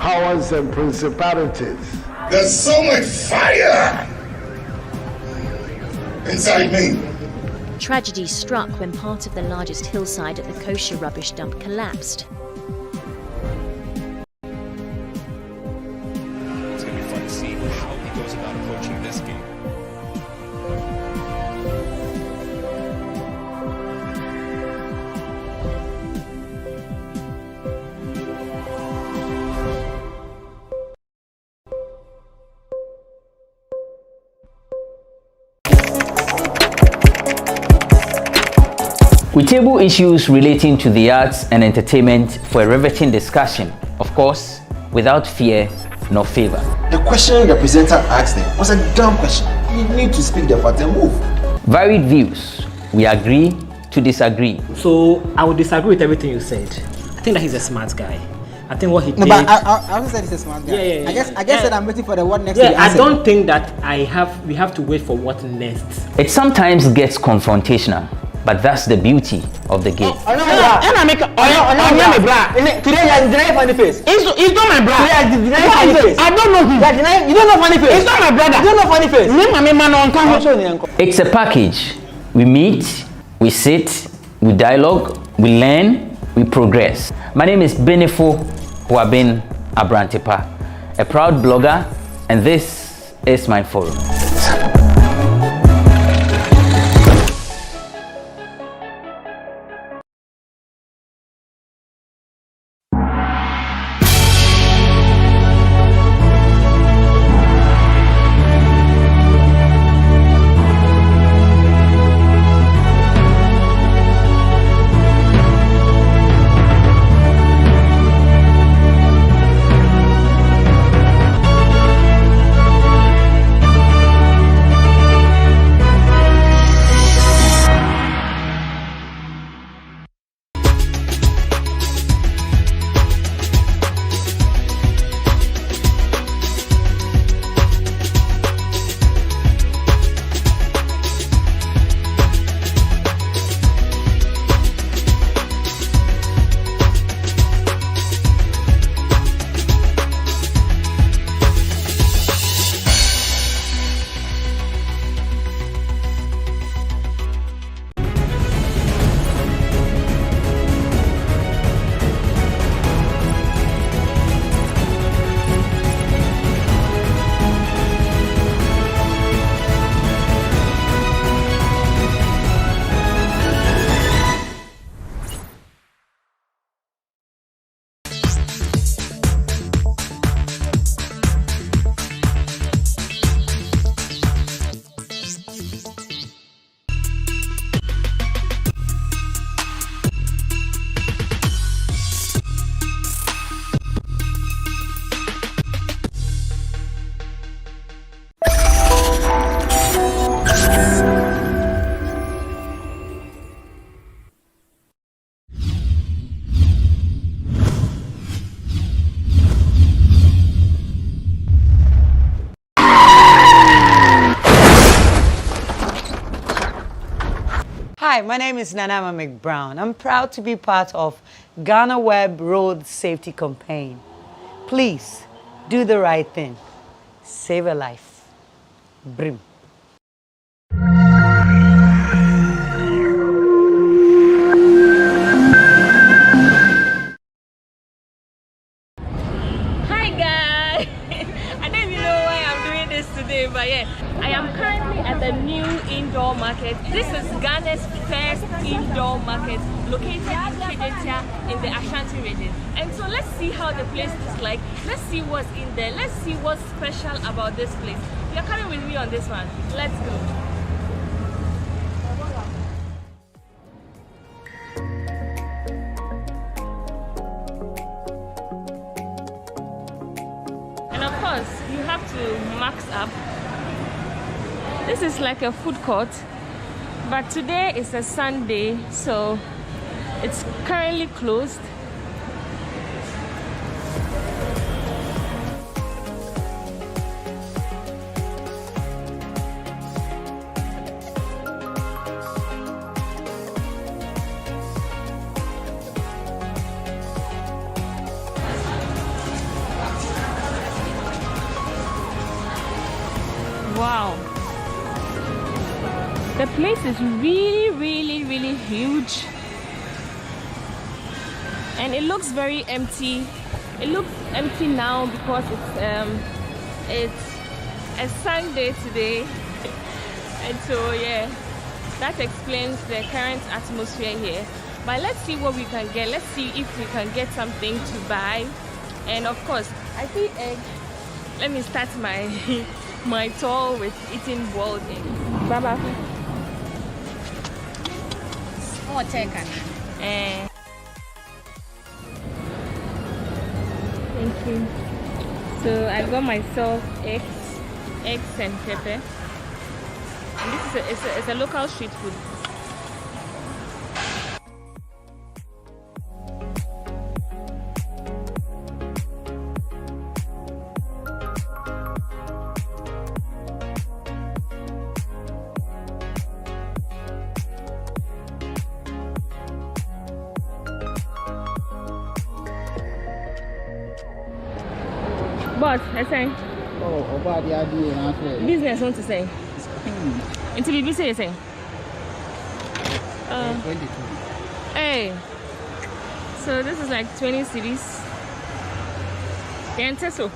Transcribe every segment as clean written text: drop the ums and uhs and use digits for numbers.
powers and principalities. There's so much fire inside me. Tragedy struck when part of the largest hillside at the kosher rubbish dump collapsed. It's going to be fun to see how he goes about approaching this game. We table issues relating to the arts and entertainment for a riveting discussion, of course, without fear nor favor. The question the presenter asked them was a dumb question. You need to speak the fact and move. Varied views. We agree to disagree. So I would disagree with everything you said. I think that he's a smart guy. I think what he did. No, but I also said he's a smart guy. Yeah. I guess that I'm waiting for the what next. Yeah, I don't think that we have to wait for what next. It sometimes gets confrontational, but that's the beauty of the game. Today you are denying funny face. It's not my brother. Today you are denying funny face. I don't know him. You don't know funny face. It's not my brother. You don't know funny face. It's a package. We meet, we sit, we dialogue, we learn, we progress. My name is Benefo Wabin Abrantepa, a proud blogger, and this is my forum. Hi, my name is Nanama McBrown. I'm proud to be part of GhanaWeb Road Safety Campaign. Please, do the right thing. Save a life. Brim. Hi guys! I don't even know why I'm doing this today, but yeah, I am currently at the new indoor market. This is Ghana's first indoor market located in Kejetia in the Ashanti region. And so let's see how the place looks like. Let's see what's in there. Let's see what's special about this place. You're coming with me on this one. Let's go. And of course, you have to max up. This is like a food court, but today is a Sunday, so it's currently closed. Wow. The place is really huge. And it looks very empty. It looks empty now because it's a Sunday today. And so yeah, that explains the current atmosphere here. But let's see what we can get. Let's see if we can get something to buy. And of course, I see egg. Let me start my my tour with eating boiled egg. Baba. Oh, take it. Thank you. So I got myself eggs and pepper. And this is a local street food. But I say, business want to say. Until you say, 22. Hey, so this is like 20 cities. So.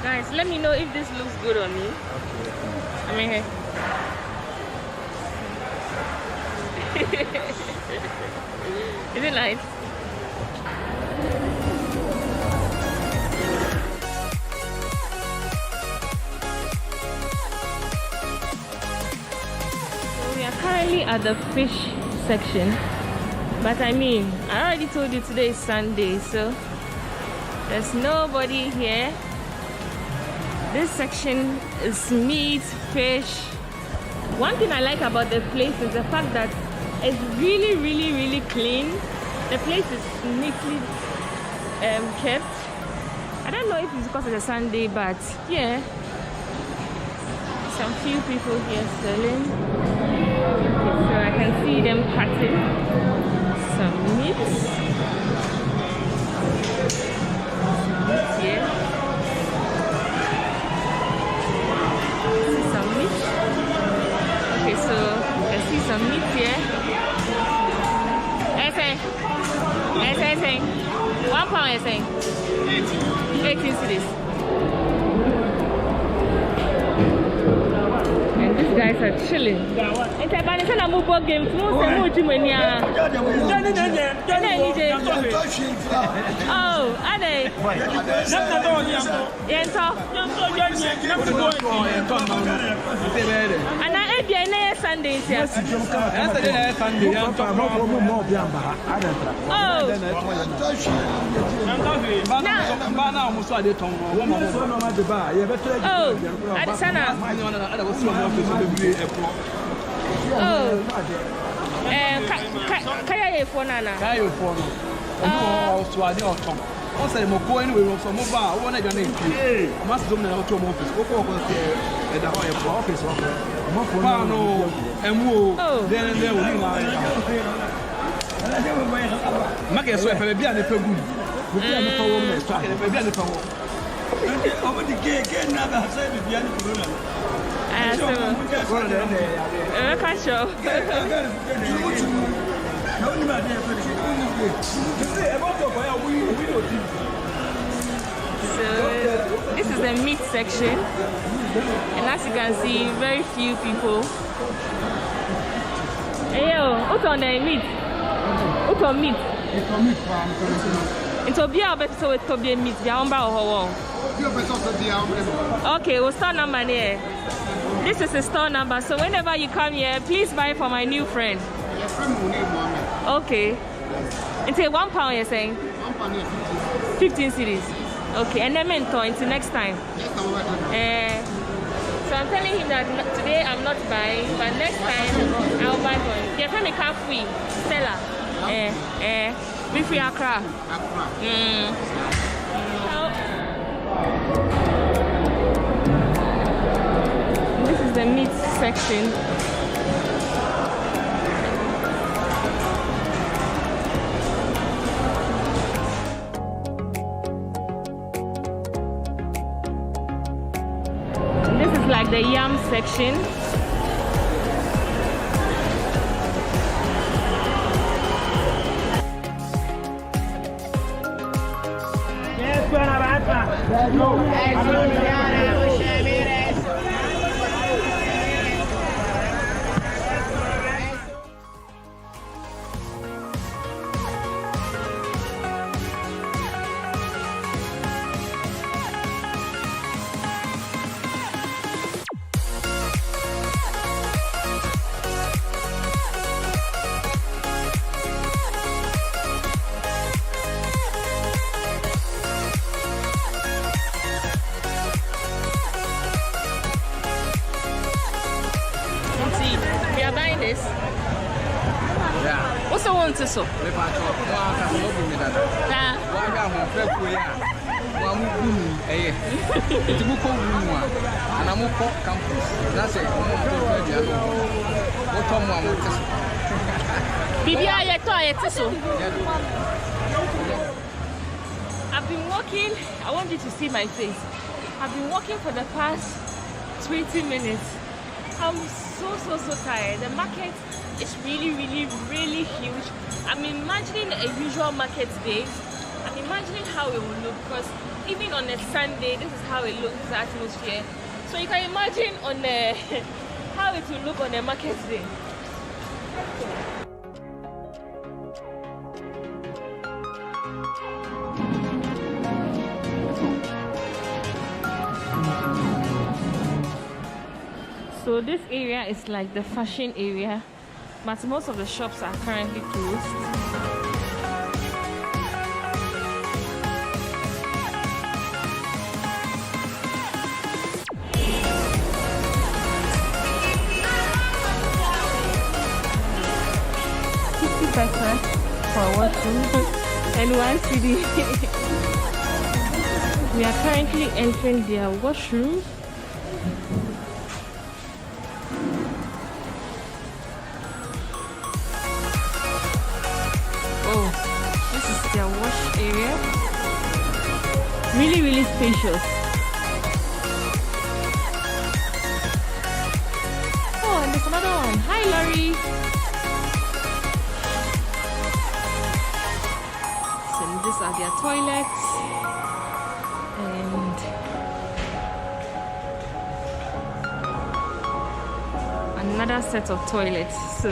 Guys, let me know if this looks good on me. I mean, hey. Is it nice? So we are currently at the fish section, but I mean, I already told you today is Sunday, so there's nobody here. This section is meat, fish. One thing I like about the place is the fact that it's really clean. The place is neatly kept. I don't know if it's because it's a Sunday, but yeah, some few people here selling. Okay, so I can see them cutting some meat. Yeah. See some meat. Okay, so I see some meat here. Say, 1 pound, I say. 18 cities. And these guys are chilling. It's a bad game. Oh, are they? And I ate the Sunday. Oh, kaya for nana. Kaya for no. So I don't come. Also, I'm going away from mobile. One again, I must do my auto office. Go for the office. No, and who then they will make a sweat for the beer. So this is the meat section, and as you can see, very few people. Hey yo, what's on the meat? What's on meat? It's a beer, but so it's a beer meat. Okay, we'll store number here. This is a store number, so whenever you come here, please buy for my new friend. Okay. It's a 1 pound, you're saying? 15 cities. Okay, and then mentor until next time. So I'm telling him that today I'm not buying, but next time I'll buy for him. Your friend can't free. Stella. We free Accra. This is the meat section. section. We are buying this. What's the one to so? I've been walking. I want you to see my face. I've been walking for the past 20 minutes. I'm so tired. The market is really huge. I'm imagining a usual market day. I'm imagining how it will look, because even on a Sunday, this is how it looks, the atmosphere. So you can imagine on a how it will look on a market day. So this area is like the fashion area, but most of the shops are currently closed. For washroom and 1 CD. We are currently entering their washroom. Oh, this is their wash area. Really spacious. Oh, and there's another one. Hi, Laurie. These are their toilets, and another set of toilets. So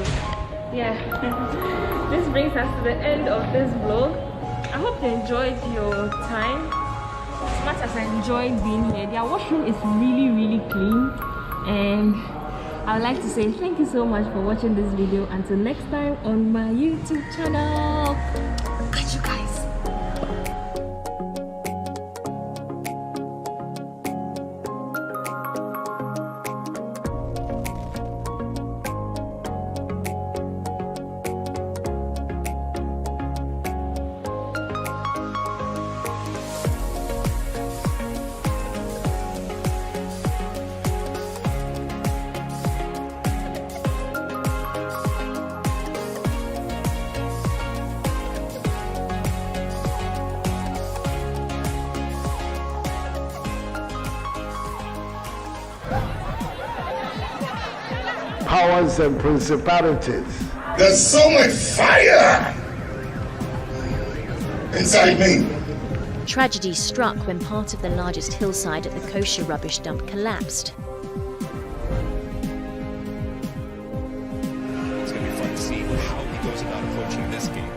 yeah, this brings us to the end of this vlog. I hope you enjoyed your time as much as I enjoyed being here. Their washroom is really clean, and I would like to say thank you so much for watching this video. Until next time on my YouTube channel. Catch you guys. Powers and principalities. There's so much fire inside me. Tragedy struck when part of the largest hillside at the kosher rubbish dump collapsed. It's going to be fun to see how he goes about approaching this game.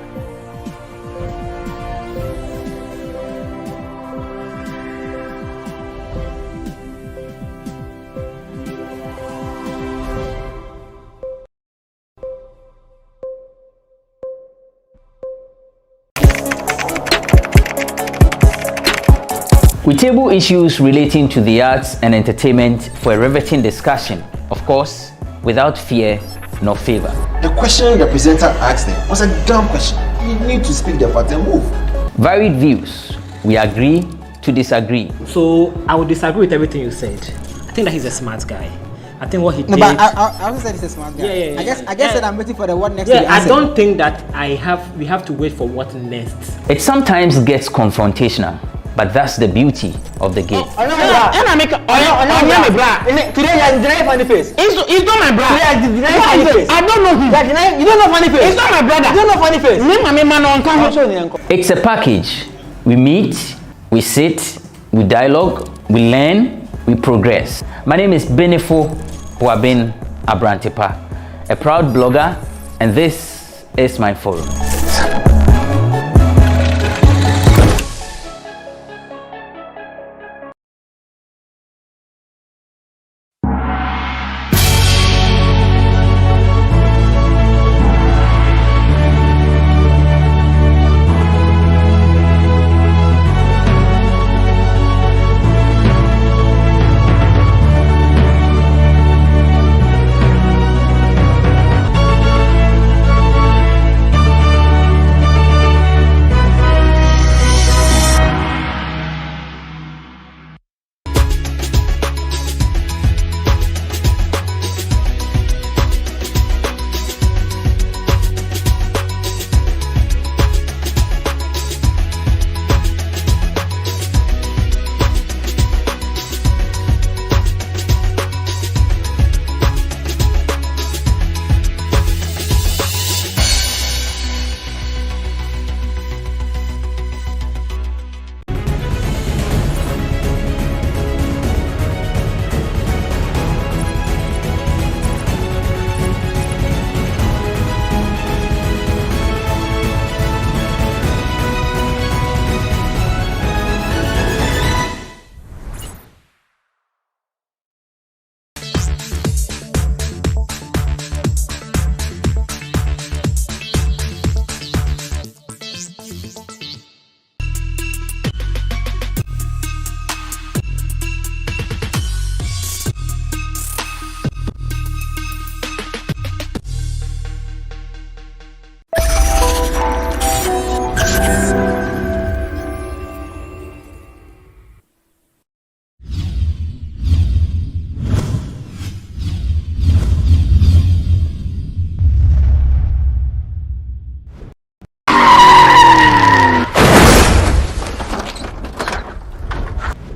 We table issues relating to the arts and entertainment for a riveting discussion, of course, without fear nor favor. The question the presenter asked them was a dumb question. You need to speak the fact and move. Varied views. We agree to disagree. So I would disagree with everything you said. I think that he's a smart guy. I think what he did. No, but I also said he's a smart guy. Yeah. I guess that I'm waiting for the what next. Yeah, I don't think that we have to wait for what next. It sometimes gets confrontational, But that's the beauty of the game. Today you deny funny face. It's not my brother. Today you deny funny face. I don't know him. You don't know funny face. It's not my brother. You don't know funny face. It's a package. We meet, we sit, we dialogue, we learn, we progress. My name is Benefo Abrantepa, a proud blogger, and this is my forum.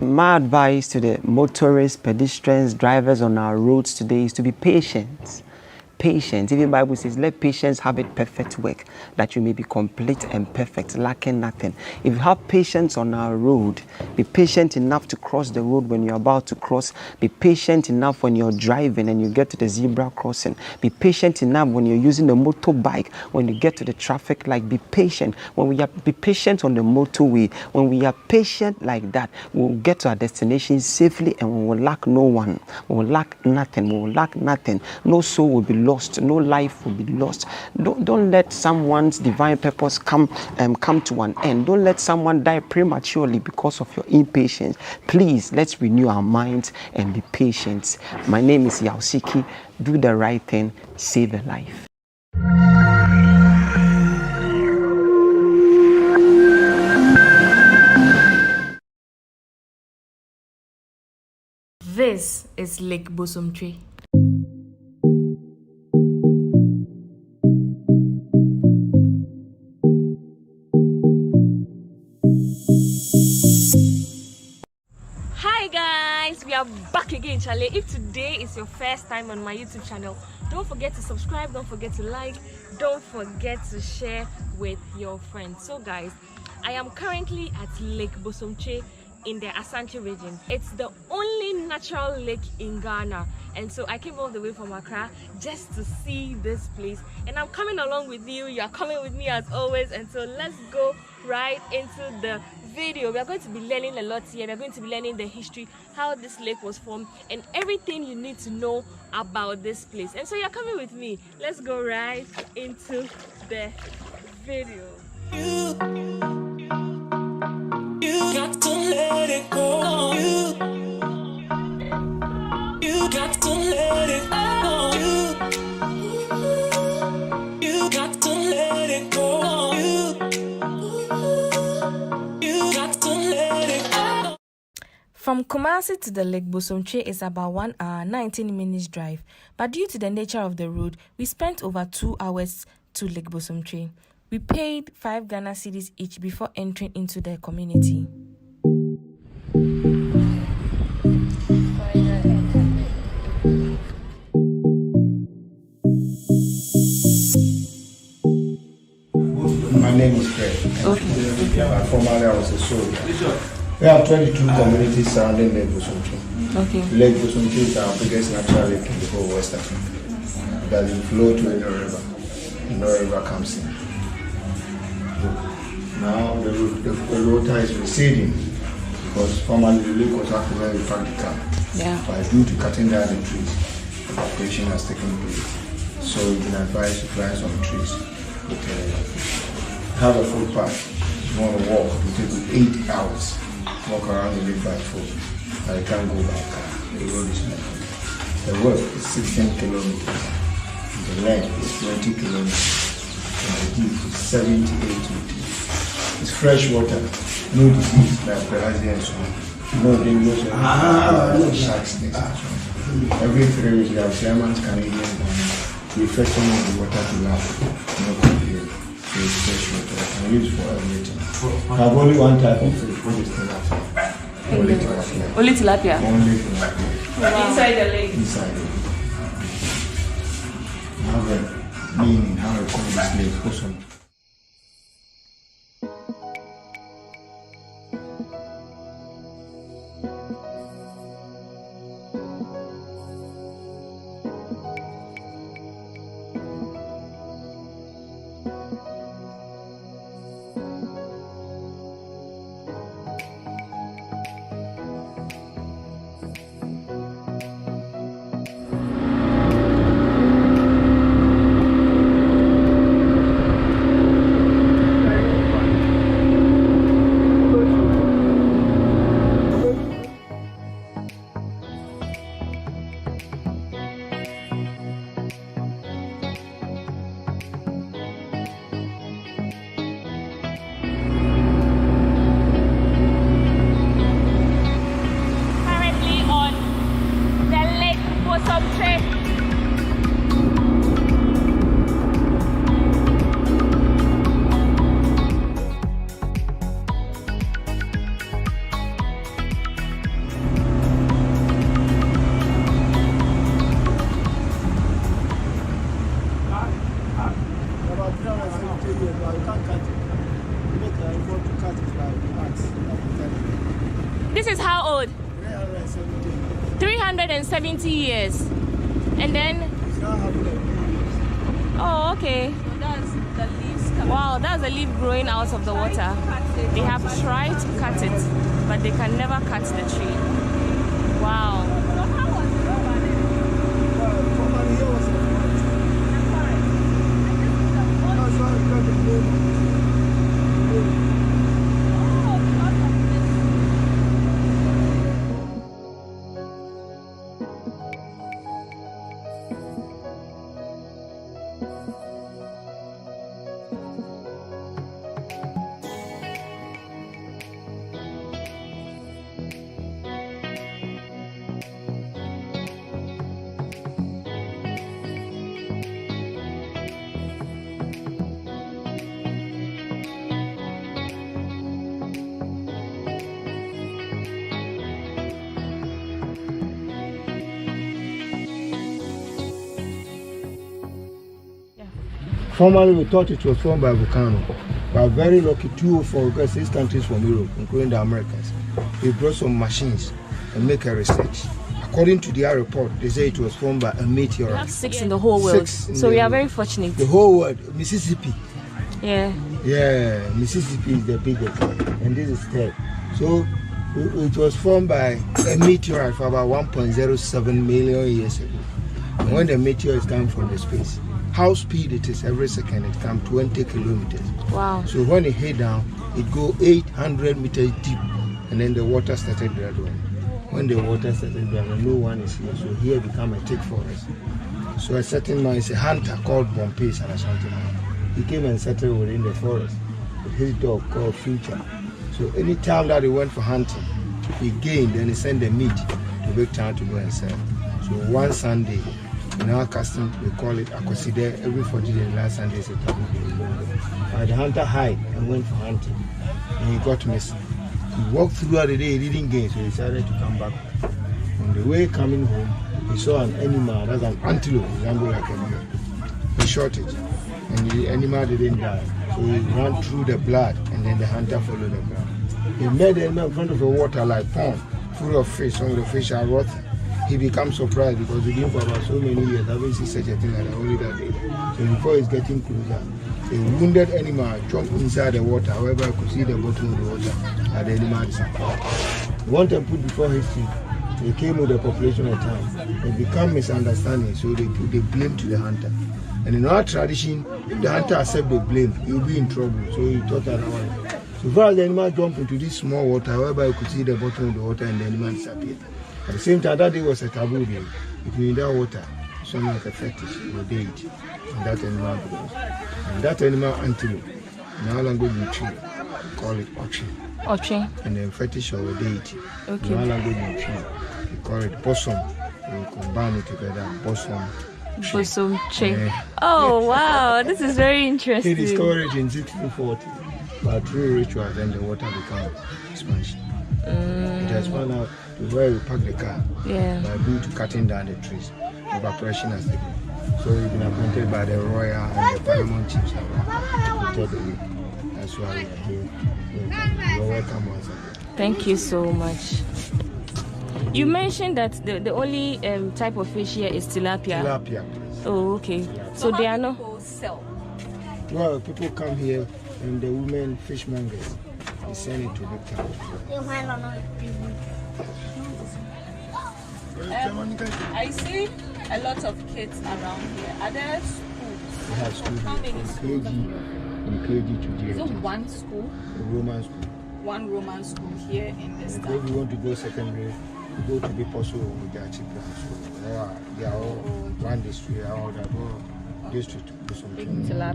My advice to the motorists, pedestrians, drivers on our roads today is to be patient. Patience. Even the Bible says, let patience have its perfect work, that you may be complete and perfect, lacking nothing. If you have patience on our road, be patient enough to cross the road when you're about to cross. Be patient enough when you're driving and you get to the zebra crossing. Be patient enough when you're using the motorbike, when you get to the traffic light. Be patient. Be patient on the motorway. When we are patient like that, we'll get to our destination safely and we will lack no one. We will lack nothing. We will lack nothing. No soul will be lost. No life will be lost. Don't let someone's divine purpose come to an end. Don't let someone die prematurely because of your impatience. Please, let's renew our minds and be patient. My name is Yaosiki. Do the right thing. Save a life. This is Lake Bosomtwe. Hi guys, we are back again, Charlie. If today is your first time on my YouTube channel, don't forget to subscribe, don't forget to like, don't forget to share with your friends. So guys, I am currently at Lake Bosomtwe in the Asante region. It's the only natural lake in Ghana, and so I came all the way from Accra just to see this place, and I'm coming along with you. You're coming with me as always, and so let's go right into the video. We are going to be learning a lot here. We're going to be learning the history, how this lake was formed, and everything you need to know about this place. And so you're coming with me. Let's go right into the video. You got to let it go. You got to let it go. You got to let it go. You got to let it go. From Kumasi to the Lake Bosomtwe is about 1 hour 19 minutes drive, but due to the nature of the road, we spent over 2 hours to Lake Bosomtwe. We paid 5 Ghana cedis each before entering into the community. My name is Fred. Okay. Formerly I was a soldier. We have 22 communities surrounding Lake Bosomtwe. Okay. Lake Bosomtwe is our biggest natural lake in the whole West Africa. It doesn't flow to any river. No river comes in. Now the water is receding because formerly the lake was actually very practical. Yeah. But due to cutting down the trees, evaporation has taken place. So we've been advised to plant some trees. Have a footpath. If you want to walk, it will take you 8 hours. Walk around the lake by foot. But you can't go by car. The road is not good. The width is 16 kilometers. The length is 20 kilometers. And the deep is 78 meters. It's fresh water. No disease like Brazilian and so on. No dangerous sharks. Every 3 weeks, we have Germans, Canadians, we fetching the water to lab. No complaint. So it's fresh water. I can use for everything. I have only one type of fish, which is tilapia. Only tilapia. Only tilapia? Only tilapia. Wow. Inside the lake? Inside the lake. I have a meaning how I call this lake Bosomtwe. This is how old? 370 years. And then... Oh, okay. Wow, that's a leaf growing out of the water. They have tried to cut it, but they can never cut the tree. Wow. Formerly, we thought it was formed by a volcano. We are very lucky, 204, because 6 countries from Europe, including the Americans, we brought some machines and make a research. According to their report, they say it was formed by a meteorite. We have 6 in the whole world, so we are very fortunate. The whole world, Mississippi. Yeah. Yeah, Mississippi is the biggest, and this is third. So it was formed by a meteorite for about 1.07 million years ago. And when the meteor is coming from the space, how speed it is every second, it comes 20 kilometers. Wow. So when it hit down, it go 800 meters deep, and then the water started gradually. When the water started gradually, no one is here, so here become a thick forest. So a certain man is a hunter called Bompay and a Ashanti man. He came and settled within the forest with his dog called Future. So any time that he went for hunting, he gained and he sent the meat to Big Town to go and sell. So one Sunday, in our custom, we call it Akoside. Every 40 days, last Sunday is a taboo. The hunter hid and went for hunting, and he got missing. He walked throughout the day, he didn't gain, so he decided to come back. On the way coming home, he saw an animal, that's an antelope, resembled like a deer. He shot it, and the animal didn't die. So he ran through the blood, and then the hunter followed the blood. He met the animal in front of the water like pond, full of fish. Some of the fish are rotten. He becomes surprised because we didn't for about so many years haven't seen such a thing like that, only that day. So before he's getting closer, a wounded animal jumped inside the water. However, I could see the bottom of the water, and the animal disappeared. One time put before history, they came with the population of time. It became misunderstanding, so they put the blame to the hunter. And in our tradition, if the hunter accepts the blame, he'll be in trouble. So he thought otherwise. So far the animal jumped into this small water, however, you could see the bottom of the water and the animal disappeared. At the same time, that day was a taboo day. If you're in that water, something like a fetish, you date, and that animal goes. And that animal antelope, in our language in tree, we call it oche. Oche. And then fetish or deity. Okay. In our language in tree, we call it bosom. We combine it together, bosom. Bosomtwe. Yeah. Oh wow, this is very interesting. He discovered it in 1640, but through rituals, then the water becomes sponged. It has found out to where we park the car. Yeah. By due to cutting down the trees, evaporation has taken. So we've been appointed by the royal and the paramount chiefs. That's why we are here. You're welcome once again. Thank you so much. You mentioned that the only type of fish here is tilapia. Tilapia. Oh, okay. Tilapia. So they are not. Well, people come here and the women fishmongers, they send it to the town. I see a lot of kids around here. Are there schools? We have schools. How many schools? From KG to GhanaWeb. Is it one school? A Roman school. One Roman school here in this and town. if you want to go secondary, you go to the Poso with their children. So they are all one district, all that district.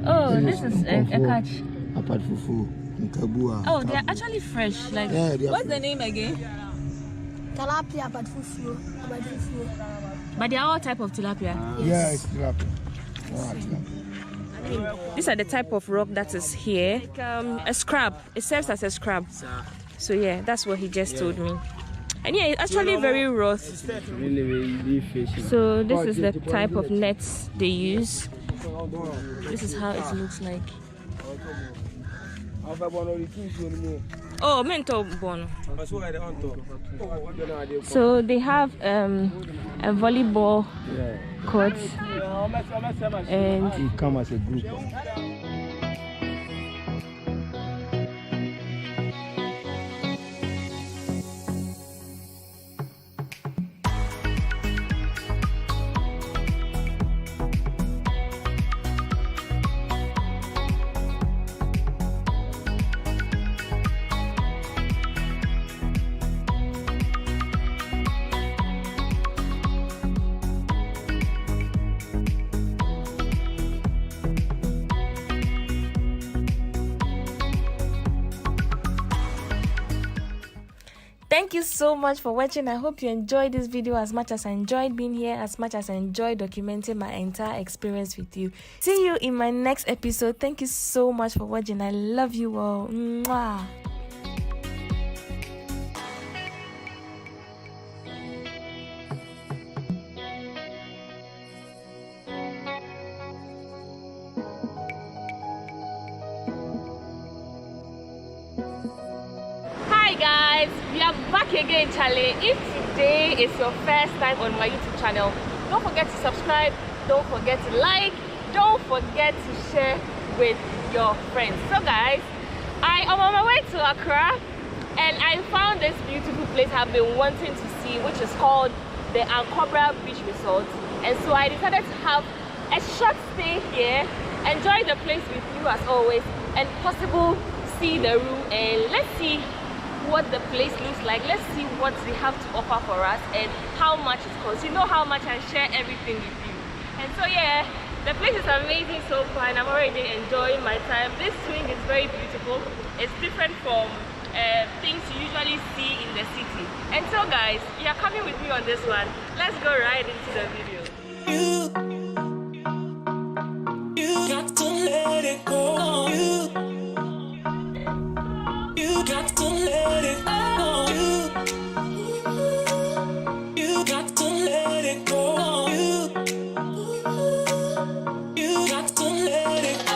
Oh, this is a catch. Apart fufu, nkabua. Oh, they are actually fresh. Like, yeah, what's the name again? Tilapia, but fufu. But they are all type of tilapia. Yeah, it's tilapia. Tilapia. These are the type of rock that is here. Like, a scrub. It serves as a scrub. So yeah, that's what he just told me. And yeah, it's actually very rough. So this is the type of nets they use. This is how it looks like. Oh, mentor bono. So they have a volleyball court, and you come as a group. thank you so much for watching. I hope you enjoyed this video as much as I enjoyed being here, as much as I enjoyed documenting my entire experience with you. See you in my next episode. Thank you so much for watching. I love you all. Mwah. Hi guys, we are back again, Charlie. If today is your first time on my YouTube channel, don't forget to subscribe, don't forget to like, don't forget to share with your friends. So guys, I am on my way to Accra and I found this beautiful place I've been wanting to see, which is called the Ankobra Beach Resort. And so I decided to have a short stay here, enjoy the place with you as always, and possible see the room, and let's see what the place looks like. Let's see what they have to offer for us and how much it costs. You know how much I share everything with you. And so yeah, the place is amazing so far and I'm already enjoying my time. This swing is very beautiful. It's different from things you usually see in the city. And so guys, you are coming with me on this one. Let's go right into the video. You got to let it go. You got to let it go. You got to let it go. You got to let it go.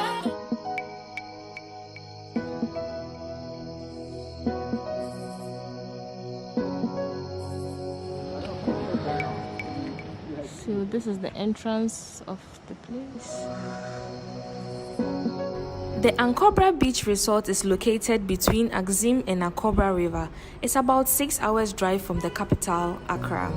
this is the entrance of the place. The Ankobra Beach Resort is located between Axim and Ankobra River. It's about 6 hours drive from the capital, Accra.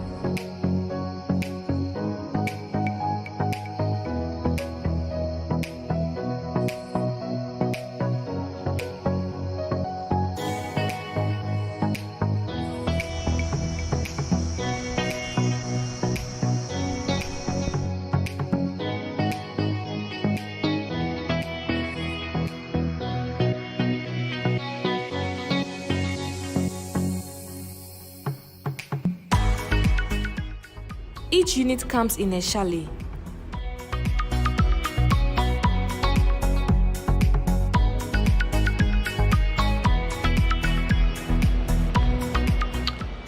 Each unit comes in a chalet.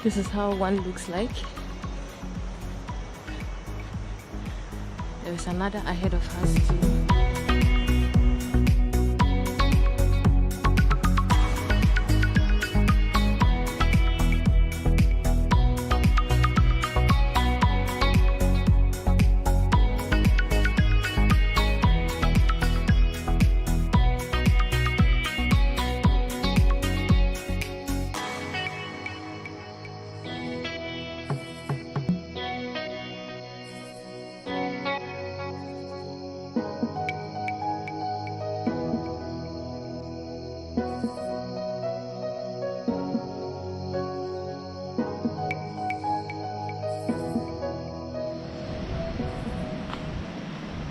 This is how one looks like. There is another ahead of us too.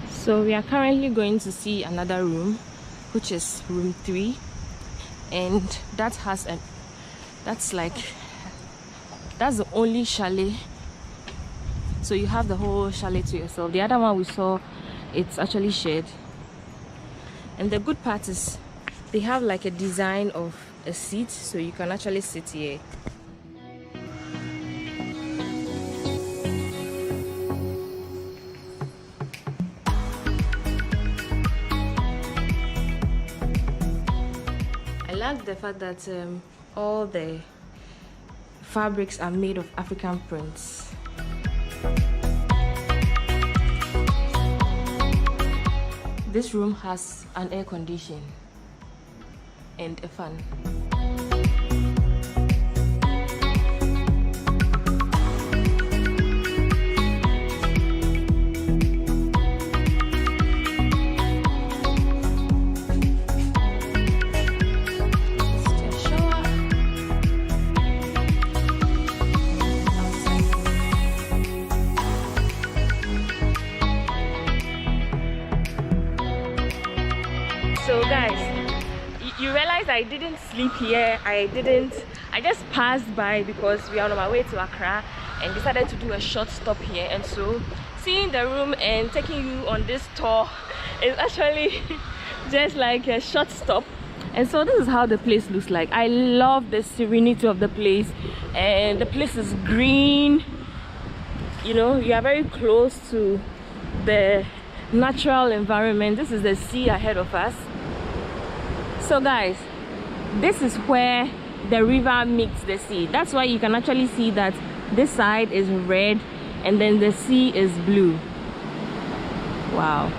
So we are currently going to see another room, which is room 3, and that's the only chalet. So you have the whole chalet to yourself. The other one we saw, it's actually shared. And the good part is they have like a design of a seat, so you can actually sit here. I like the fact that all the fabrics are made of African prints. This room has an air condition and a fan. So guys, you realize I didn't sleep here. I just passed by because we are on our way to Accra and decided to do a short stop here. And so seeing the room and taking you on this tour is actually just like a short stop. And so this is how the place looks like. I love the serenity of the place, and the place is green. You know, you are very close to the natural environment. This is the sea ahead of us. So guys, this is where the river meets the sea. That's why you can actually see that this side is red and then the sea is blue. Wow.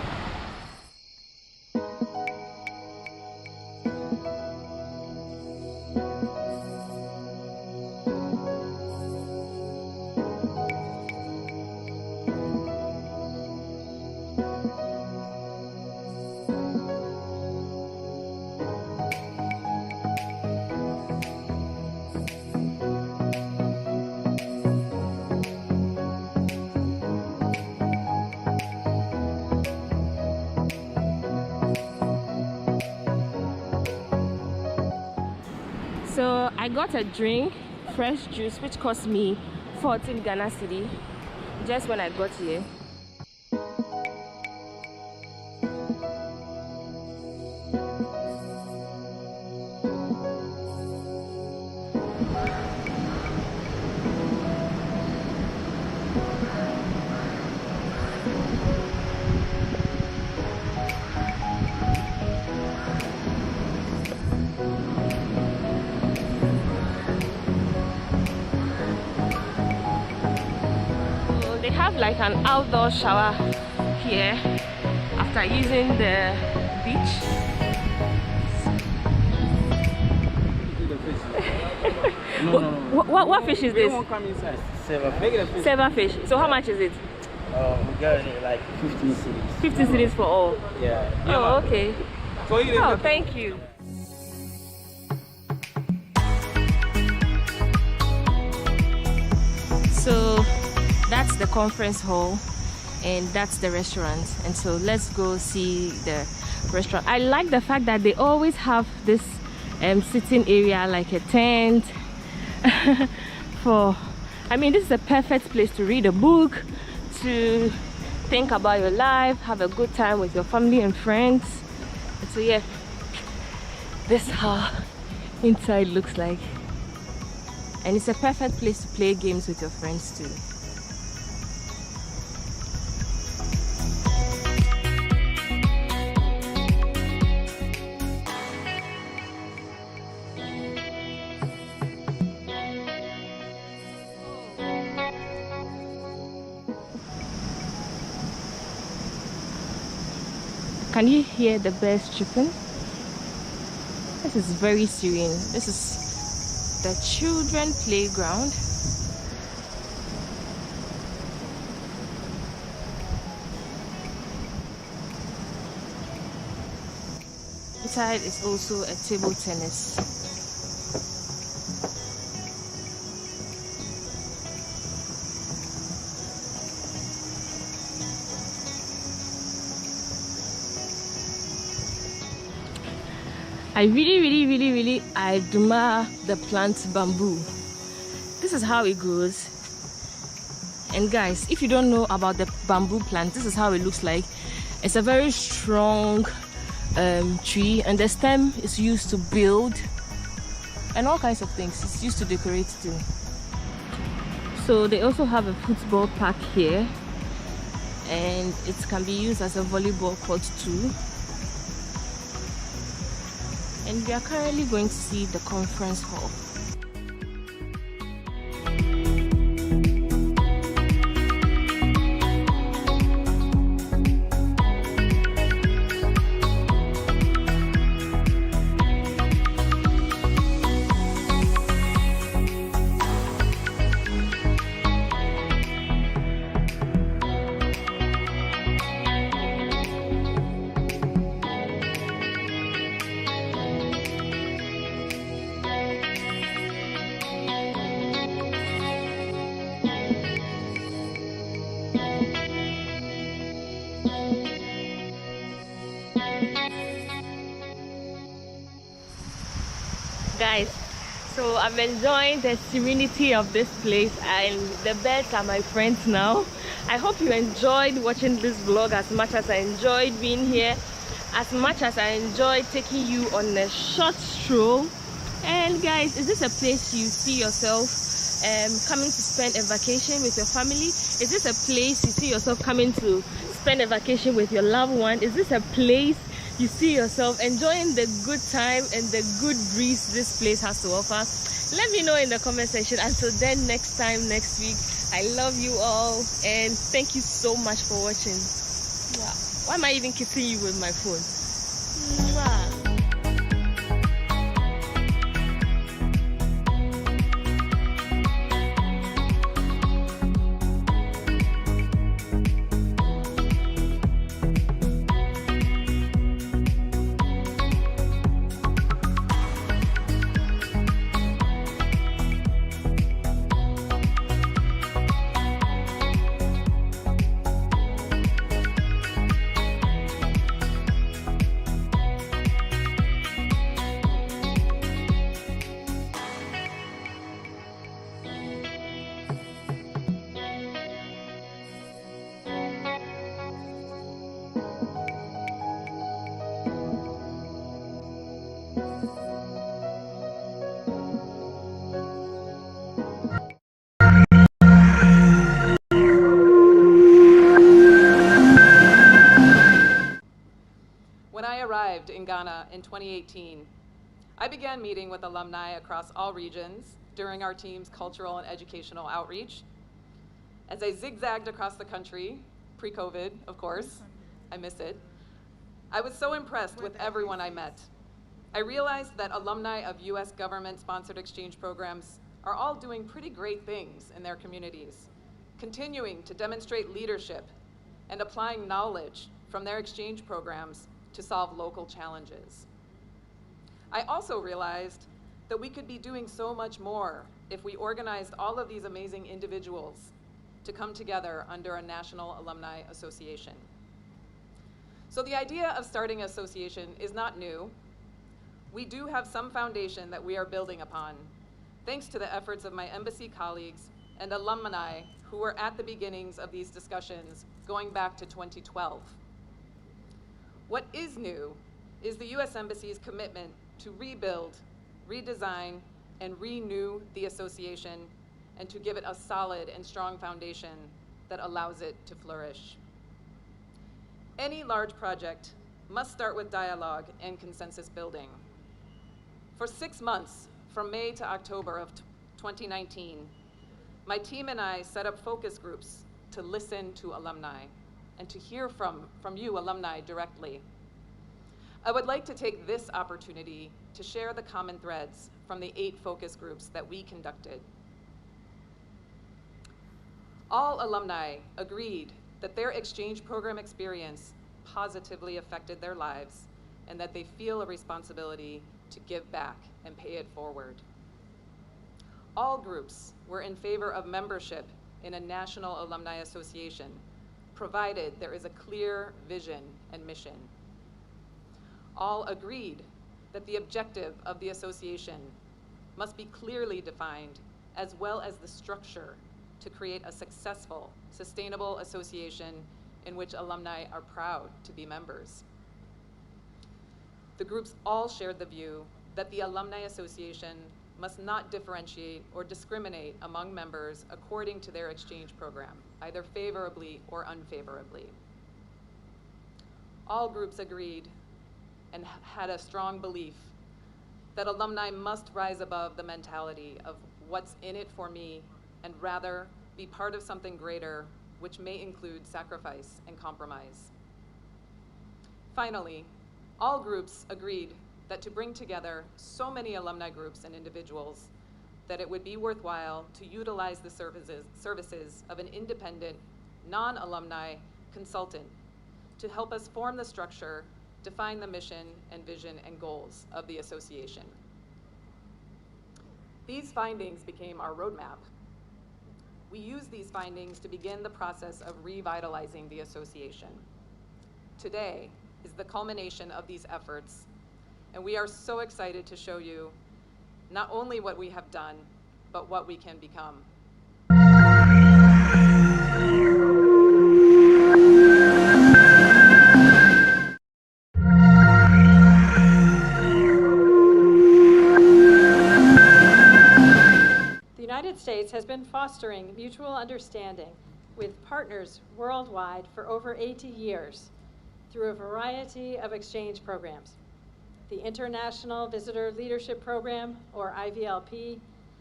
So I got a drink, fresh juice, which cost me 14 Ghana cedi just when I got here. have like an outdoor shower here after using the beach. What fish is this? Won't come inside. Silver fish. So how much is it? We got it like 15 cities. 50 cedis for all? Yeah. Oh, okay. So you Oh, thank you. So that's the conference hall and that's the restaurant, and so let's go see the restaurant. I like the fact that they always have this sitting area, like a tent for, I mean, this is a perfect place to read a book, to think about your life, have a good time with your family and friends. And so yeah, this is how inside looks like, and it's a perfect place to play games with your friends too. Can you hear the birds chirping? This is very serene. This is the children playground. Inside is also a table tennis. I really admire the plant bamboo. This is how it grows. And guys, if you don't know about the bamboo plant, this is how it looks like. It's a very strong tree, and the stem is used to build and all kinds of things. It's used to decorate too. So they also have a football park here, and it can be used as a volleyball court too. And we are currently going to see the conference hall. Guys, so I'm enjoying the serenity of this place, and the birds are my friends now. I hope you enjoyed watching this vlog as much as I enjoyed being here, as much as I enjoyed taking you on a short stroll. And guys, is this a place you see yourself coming to spend a vacation with your family? Is this a place you see yourself coming to spend a vacation with your loved one? Is this a place you see yourself enjoying the good time and the good breeze this place has to offer? Let me know in the comment section. Until then, next time, next week, I love you all and thank you so much for watching. Wow. Why am I even kissing you with my phone? Mwah. In Ghana in 2018. I began meeting with alumni across all regions during our team's cultural and educational outreach. As I zigzagged across the country, pre-COVID, of course, I miss it, I was so impressed with everyone I met. I realized that alumni of US government-sponsored exchange programs are all doing pretty great things in their communities, continuing to demonstrate leadership and applying knowledge from their exchange programs to solve local challenges. I also realized that we could be doing so much more if we organized all of these amazing individuals to come together under a national alumni association. So the idea of starting an association is not new. We do have some foundation that we are building upon, thanks to the efforts of my embassy colleagues and alumni who were at the beginnings of these discussions going back to 2012. What is new is the US Embassy's commitment to rebuild, redesign, and renew the association and to give it a solid and strong foundation that allows it to flourish. Any large project must start with dialogue and consensus building. For 6 months, from May to October of 2019, my team and I set up focus groups to listen to alumni and to hear from you alumni directly. I would like to take this opportunity to share the common threads from the 8 focus groups that we conducted. All alumni agreed that their exchange program experience positively affected their lives and that they feel a responsibility to give back and pay it forward. All groups were in favor of membership in a national alumni association, provided there is a clear vision and mission. All agreed that the objective of the association must be clearly defined, as well as the structure to create a successful, sustainable association in which alumni are proud to be members. The groups all shared the view that the Alumni Association must not differentiate or discriminate among members according to their exchange program, either favorably or unfavorably. All groups agreed and had a strong belief that alumni must rise above the mentality of what's in it for me and rather be part of something greater, which may include sacrifice and compromise. Finally, all groups agreed that to bring together so many alumni groups and individuals, that it would be worthwhile to utilize the services of an independent, non-alumni consultant to help us form the structure, define the mission and vision and goals of the association. These findings became our roadmap. We used these findings to begin the process of revitalizing the association. Today is the culmination of these efforts, and we are so excited to show you not only what we have done, but what we can become. The United States has been fostering mutual understanding with partners worldwide for over 80 years through a variety of exchange programs. The International Visitor Leadership Program, or IVLP,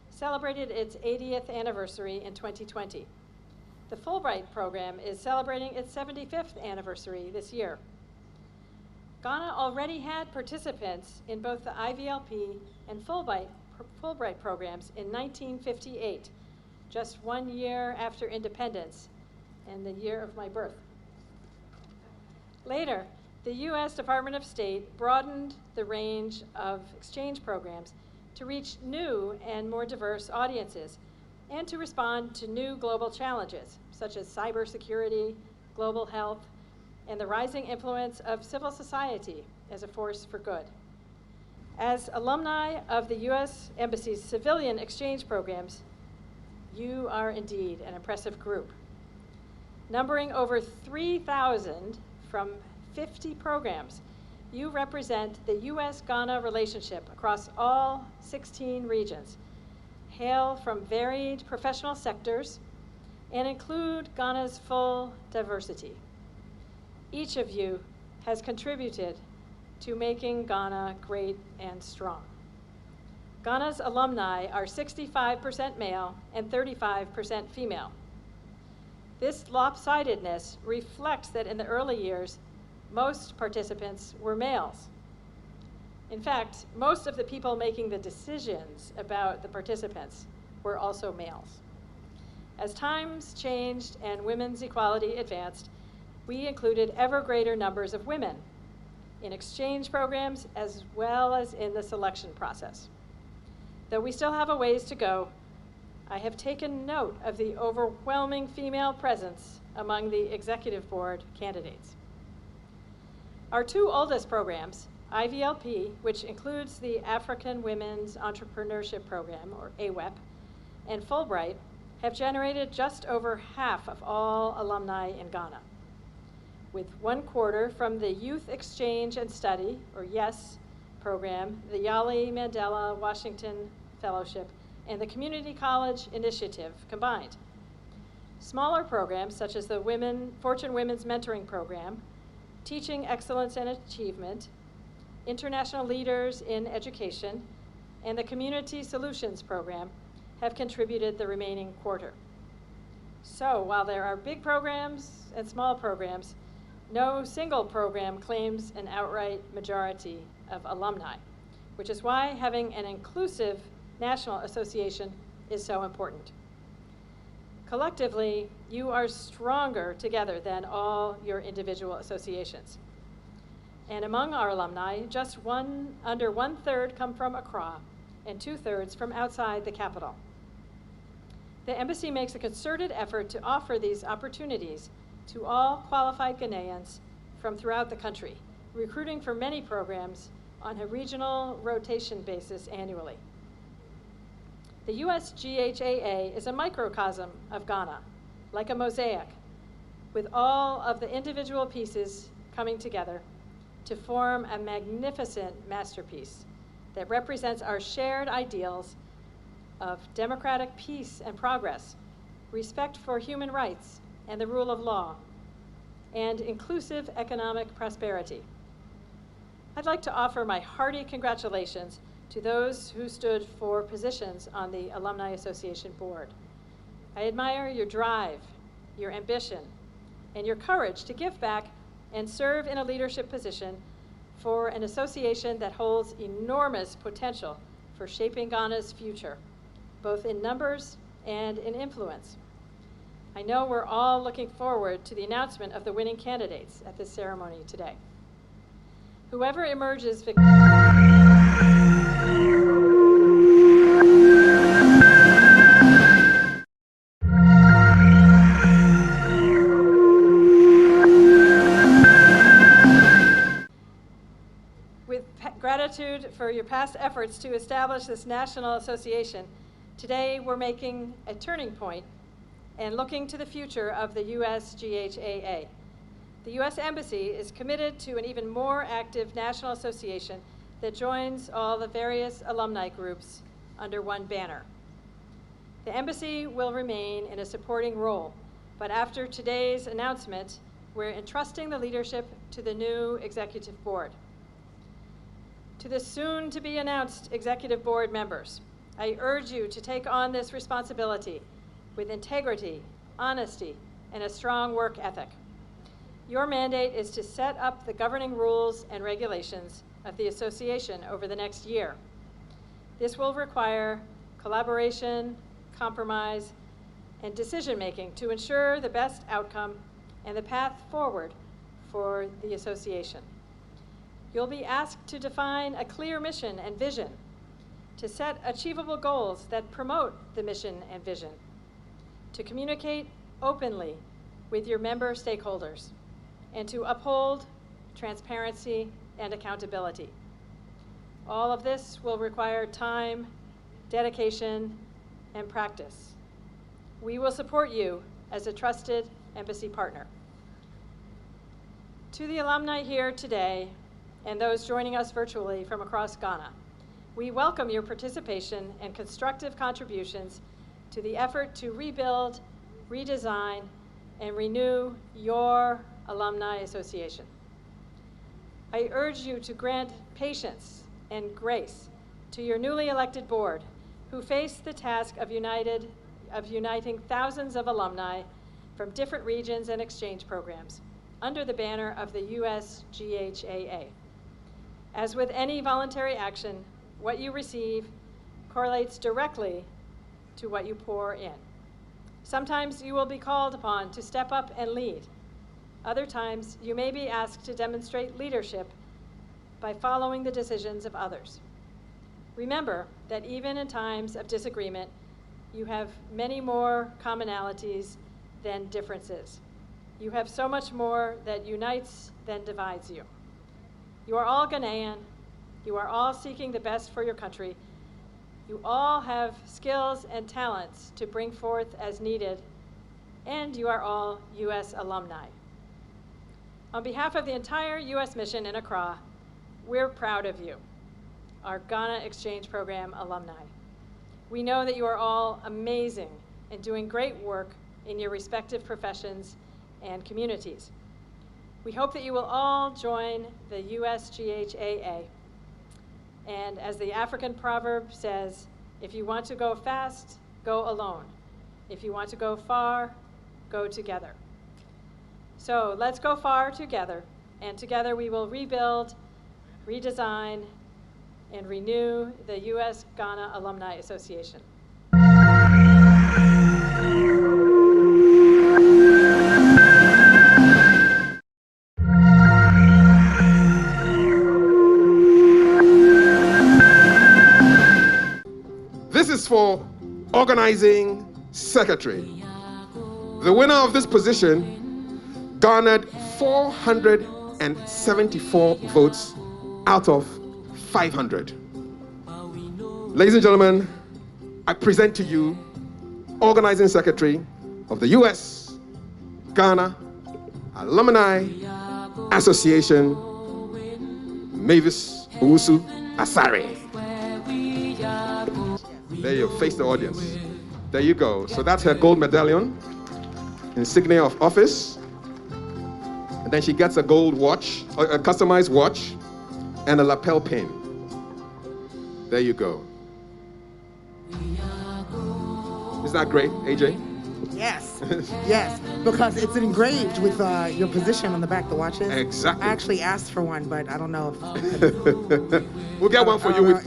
celebrated its 80th anniversary in 2020. The Fulbright program is celebrating its 75th anniversary this year. Ghana already had participants in both the IVLP and Fulbright programs in 1958, just 1 year after independence and the year of my birth. Later, the U.S. Department of State broadened the range of exchange programs to reach new and more diverse audiences and to respond to new global challenges, such as cybersecurity, global health, and the rising influence of civil society as a force for good. As alumni of the U.S. Embassy's civilian exchange programs, you are indeed an impressive group. Numbering over 3,000 from 50 programs, you represent the U.S.-Ghana relationship across all 16 regions, hail from varied professional sectors, and include Ghana's full diversity. Each of you has contributed to making Ghana great and strong. Ghana's alumni are 65% male and 35% female. This lopsidedness reflects that in the early years, most participants were males. In fact, most of the people making the decisions about the participants were also males. As times changed and women's equality advanced, we included ever greater numbers of women in exchange programs as well as in the selection process. Though we still have a ways to go, I have taken note of the overwhelming female presence among the executive board candidates. Our two oldest programs, IVLP, which includes the African Women's Entrepreneurship Program, or AWEP, and Fulbright, have generated just over half of all alumni in Ghana, with 1/4 from the Youth Exchange and Study, or YES, program, the Yali Mandela Washington Fellowship, and the Community College Initiative combined. Smaller programs such as the Fortune Women's Mentoring Program, Teaching Excellence and Achievement, International Leaders in Education, and the Community Solutions Program have contributed the remaining 1/4. So while there are big programs and small programs, no single program claims an outright majority of alumni, which is why having an inclusive national association is so important. Collectively, you are stronger together than all your individual associations. And among our alumni, just under 1/3 come from Accra and 2/3 from outside the capital. The embassy makes a concerted effort to offer these opportunities to all qualified Ghanaians from throughout the country, recruiting for many programs on a regional rotation basis annually. The US GHAA is a microcosm of Ghana, like a mosaic, with all of the individual pieces coming together to form a magnificent masterpiece that represents our shared ideals of democratic peace and progress, respect for human rights and the rule of law, and inclusive economic prosperity. I'd like to offer my hearty congratulations to those who stood for positions on the Alumni Association board. I admire your drive, your ambition, and your courage to give back and serve in a leadership position for an association that holds enormous potential for shaping Ghana's future, both in numbers and in influence. I know we're all looking forward to the announcement of the winning candidates at this ceremony today. Whoever emerges victorious. Gratitude for your past efforts to establish this national association, today we're making a turning point and looking to the future of the US GHAA. The US Embassy is committed to an even more active national association that joins all the various alumni groups under one banner. The Embassy will remain in a supporting role, but after today's announcement, we're entrusting the leadership to the new executive board. To the soon-to-be announced executive board members, I urge you to take on this responsibility with integrity, honesty, and a strong work ethic. Your mandate is to set up the governing rules and regulations of the association over the next year. This will require collaboration, compromise, and decision-making to ensure the best outcome and the path forward for the association. You'll be asked to define a clear mission and vision, to set achievable goals that promote the mission and vision, to communicate openly with your member stakeholders, and to uphold transparency and accountability. All of this will require time, dedication, and practice. We will support you as a trusted embassy partner. To the alumni here today, and those joining us virtually from across Ghana, we welcome your participation and constructive contributions to the effort to rebuild, redesign, and renew your Alumni Association. I urge you to grant patience and grace to your newly elected board, who face the task of uniting thousands of alumni from different regions and exchange programs under the banner of the USGHAA. As with any voluntary action, what you receive correlates directly to what you pour in. Sometimes you will be called upon to step up and lead. Other times, you may be asked to demonstrate leadership by following the decisions of others. Remember that even in times of disagreement, you have many more commonalities than differences. You have so much more that unites than divides you. You are all Ghanaian. You are all seeking the best for your country. You all have skills and talents to bring forth as needed, and you are all U.S. alumni. On behalf of the entire U.S. mission in Accra, we're proud of you, our Ghana Exchange Program alumni. We know that you are all amazing and doing great work in your respective professions and communities. We hope that you will all join the USGHAA. And as the African proverb says, if you want to go fast, go alone. If you want to go far, go together. So let's go far together, and together we will rebuild, redesign, and renew the U.S. Ghana Alumni Association. This is for organizing secretary. The winner of this position garnered 474 votes out of 500. Ladies and gentlemen, I present to you organizing secretary of the U.S. Ghana Alumni Association, Mavis Owusu Asare. There you face the audience. There you go. So that's her gold medallion, insignia of office. And then she gets a gold watch, a customized watch, and a lapel pin. There you go. Isn't that great, AJ? Yes, yes, because it's engraved with your position on the back of the watches. Exactly. I actually asked for one, but I don't know if... We'll get one for you with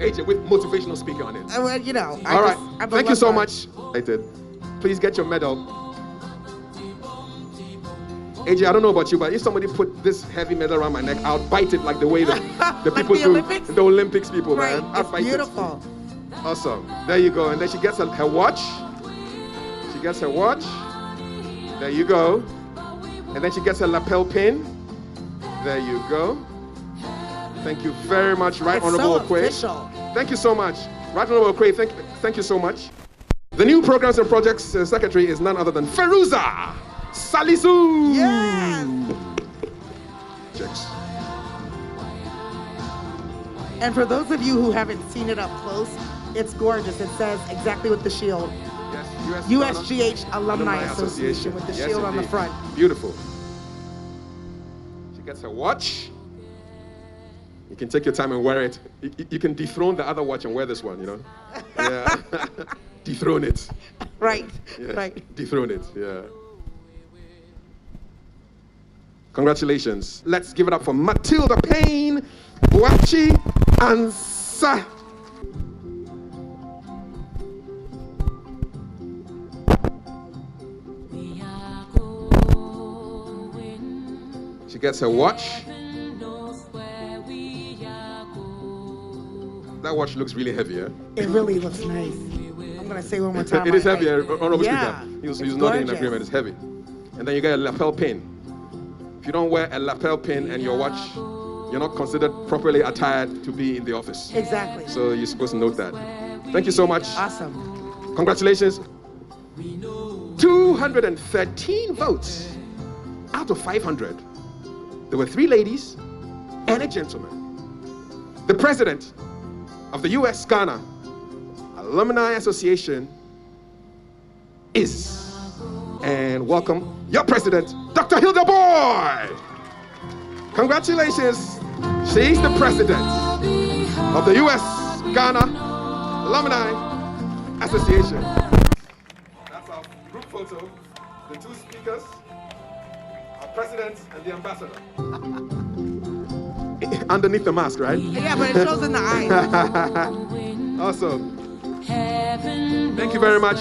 AJ, with motivational speaker on it. Well, you know. All right, thank you so much. Please get your medal. AJ, I don't know about you, but if somebody put this heavy medal around my neck, I'll bite it like the way the people do, Olympics? the Olympics people, Right, man. I'll it's bite beautiful. It. Awesome. There you go. And then she gets her watch. She gets her watch. There you go. And then she gets her lapel pin. There you go. Thank you very much, Right Honorable Okwe. Thank you so much. Right Honorable Okwe, thank you so much. The new Programs and Projects Secretary is none other than Feruza Salisu. Yes. Checks. And for those of you who haven't seen it up close, it's gorgeous. It says exactly what the shield. Yes, USGH Alumni Association with the shield on the front. Beautiful. She gets her watch. You can take your time and wear it. You can dethrone the other watch and wear this one, you know? Yeah. Dethrone it. Right, Yes. right. Dethrone it, yeah. Congratulations. Let's give it up for Matilda Payne, Boachi Ansa. She gets her watch. That watch looks really heavy, eh? It really looks nice. I'm going to say one more time. It is heavy, Honorable yeah, Speaker. He's nodding in agreement. It's heavy. And then you get a lapel pin. If you don't wear a lapel pin and your watch, you're not considered properly attired to be in the office. Exactly. So you're supposed to note that. Thank you so much. Awesome. Congratulations. 213 votes out of 500. There were 3 ladies and a gentleman. The president of the U.S. Ghana Alumni Association is, and welcome your president, Dr. Hilda Boyd. Congratulations. She's the president of the U.S. Ghana Alumni Association. That's our group photo. the two speakers, our president and the ambassador. Underneath the mask, right? Yeah, but it shows in the eyes. Awesome. Thank you very much.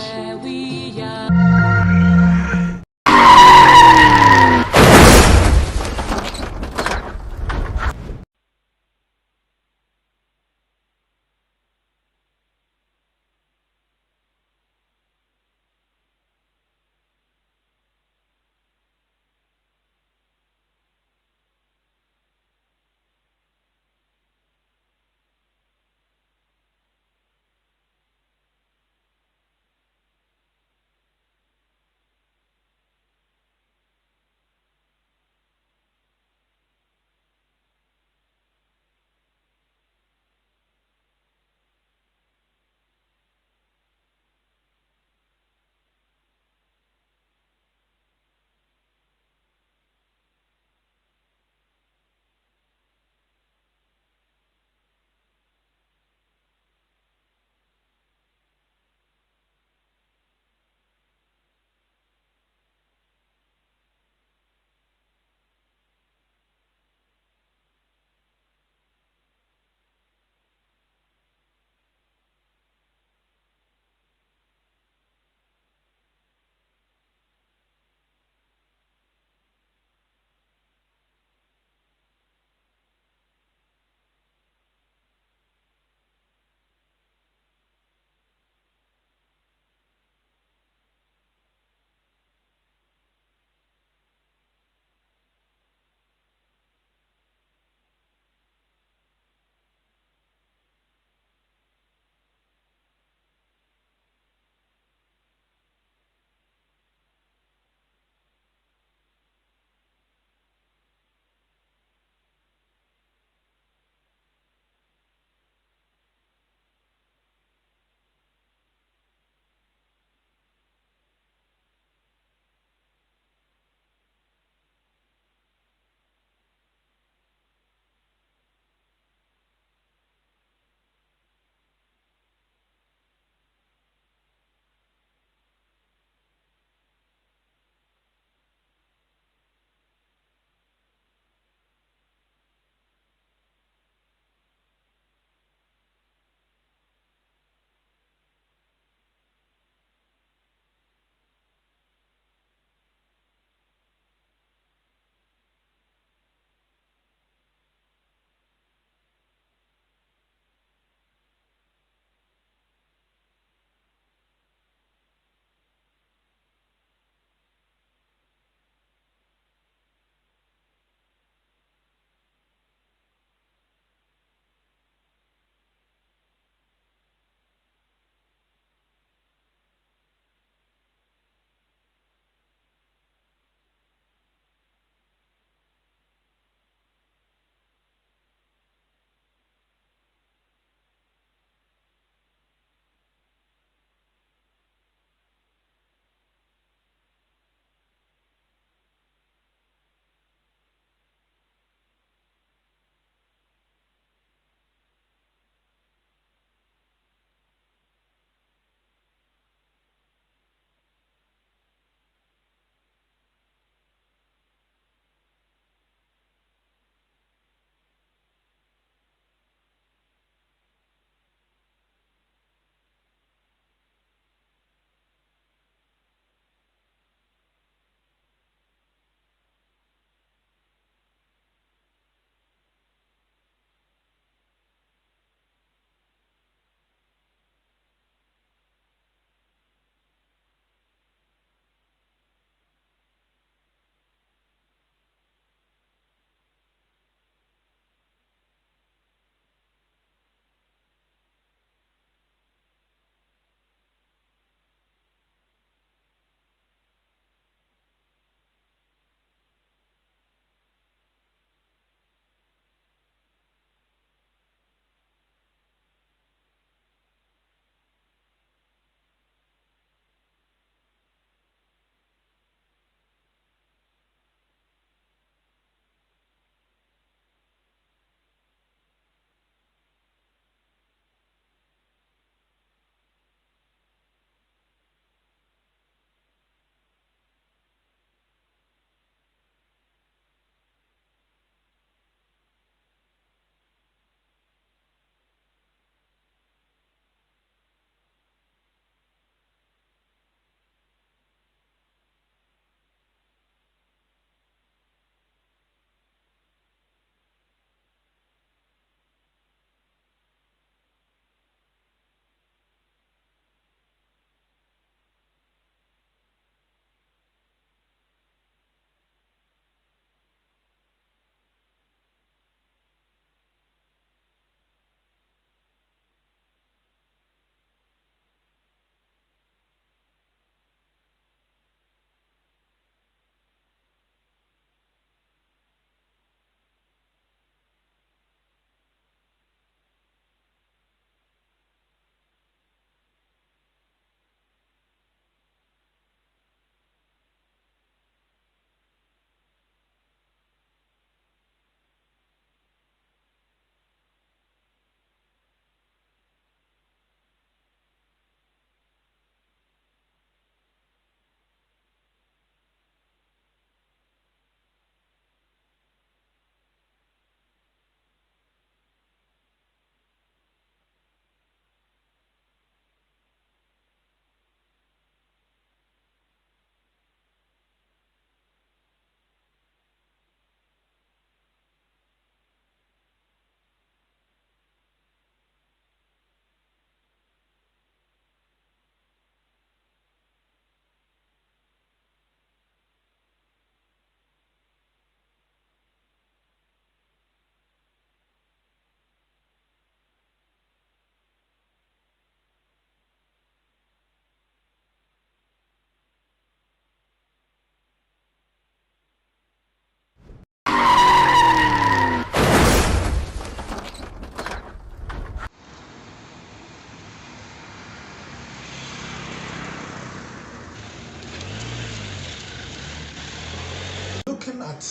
at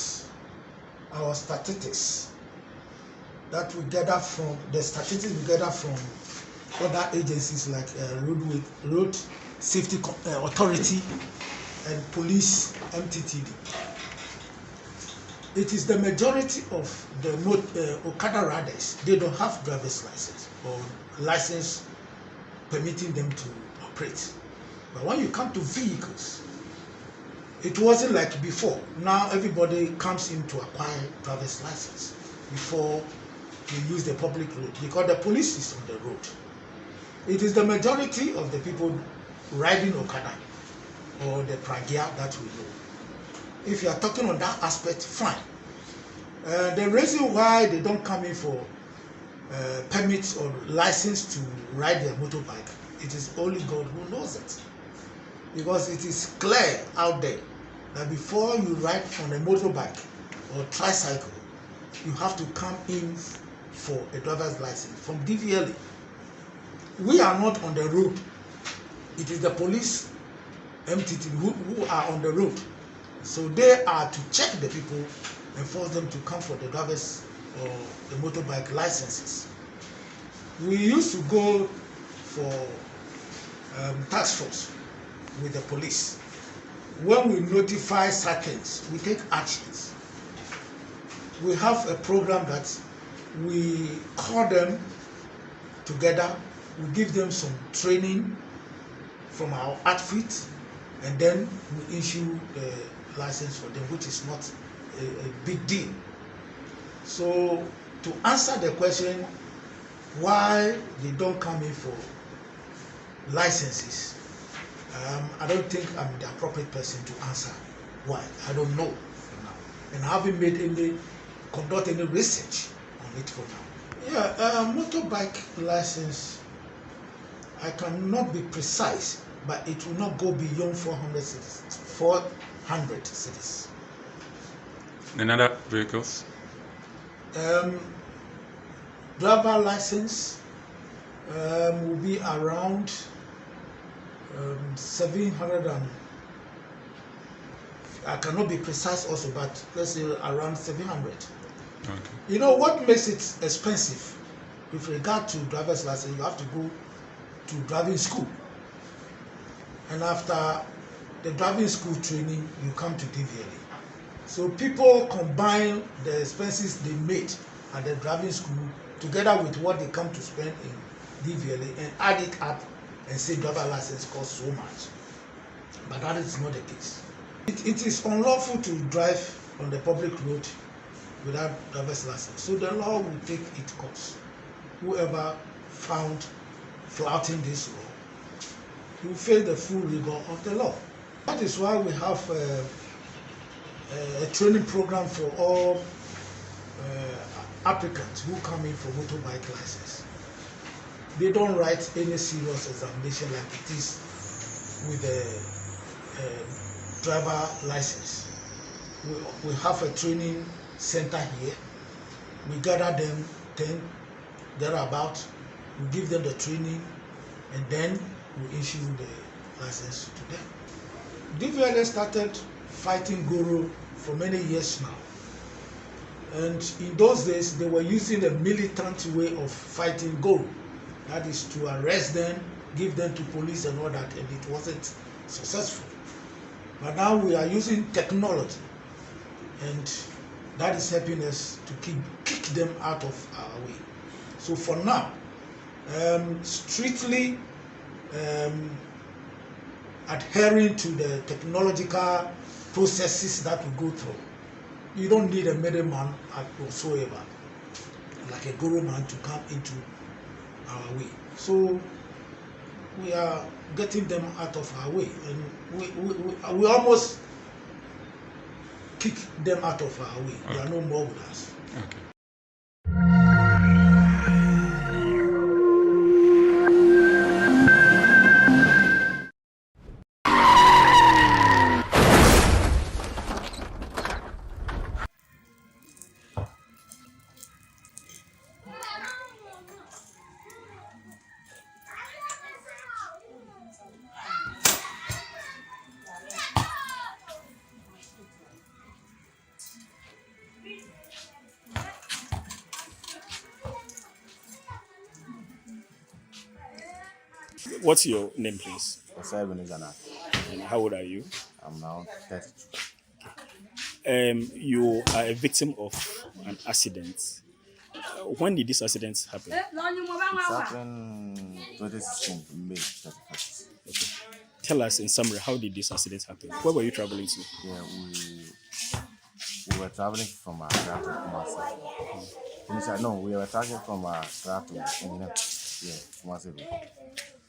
our statistics that we gather from other agencies like Road Safety Authority and Police MTTD. It is the majority of the Okada riders, they don't have driver's license or license permitting them to operate. But when you come to vehicles, it wasn't like before. Now everybody comes in to acquire driver's license before you use the public road because the police is on the road. It is the majority of the people riding Okada or the Pragya that we know. If you are talking on that aspect, fine. The reason why they don't come in for permits or license to ride their motorbike, it is only God who knows it. Because it is clear out there that before you ride on a motorbike or tricycle, you have to come in for a driver's license from DVLA. We are not on the road. It is the police MTT who are on the road. So they are to check the people and force them to come for the driver's or the motorbike licenses. We used to go for task force with the police. When we notify seconds, we take actions. We have a program that we call them together, we give them some training from our outfit, and then we issue the license for them, which is not a big deal. So to answer the question why they don't come in for licenses, I don't think I'm the appropriate person to answer why. I don't know for now, and I haven't conducted any research on it for now. Yeah, motorbike license, I cannot be precise, but it will not go beyond 400 cities. 400 cities. And other vehicles? Driver license will be around 700 and I cannot be precise also, but let's say around 700. Okay. You know what makes it expensive? With regard to driver's license, you have to go to driving school, and after the driving school training, you come to DVLA. So people combine the expenses they made at the driving school together with what they come to spend in DVLA and add it up and say driver license costs so much. But that is not the case. It is unlawful to drive on the public road without driver's license. So the law will take its course. Whoever found flouting this law will face the full rigor of the law. That is why we have a training program for all applicants who come in for motorbike license. They don't write any serious examination like it is with a driver license. We have a training center here. We gather them 10 thereabout. We give them the training, and then we issue the license to them. DVLA started fighting Goro for many years now. And in those days, they were using a militant way of fighting Goro. That is to arrest them, give them to police and all that, and it wasn't successful. But now we are using technology, and that is helping us to kick them out of our way. So for now, strictly adhering to the technological processes that we go through. You don't need a middleman whatsoever, like a guru man, to come into our way. So we are getting them out of our way, and we almost kick them out of our way. They are no more with us. Okay. What's your name, please? And how old are you? I'm now 32. You are a victim of an accident. When did this accident happen? It happened 2016, May 31st. Okay. Tell us in summary, how did this accident happen? Where were you traveling to? Yeah, we were traveling from Accra to Kumasi. No, we were traveling from Accra to Kumasi.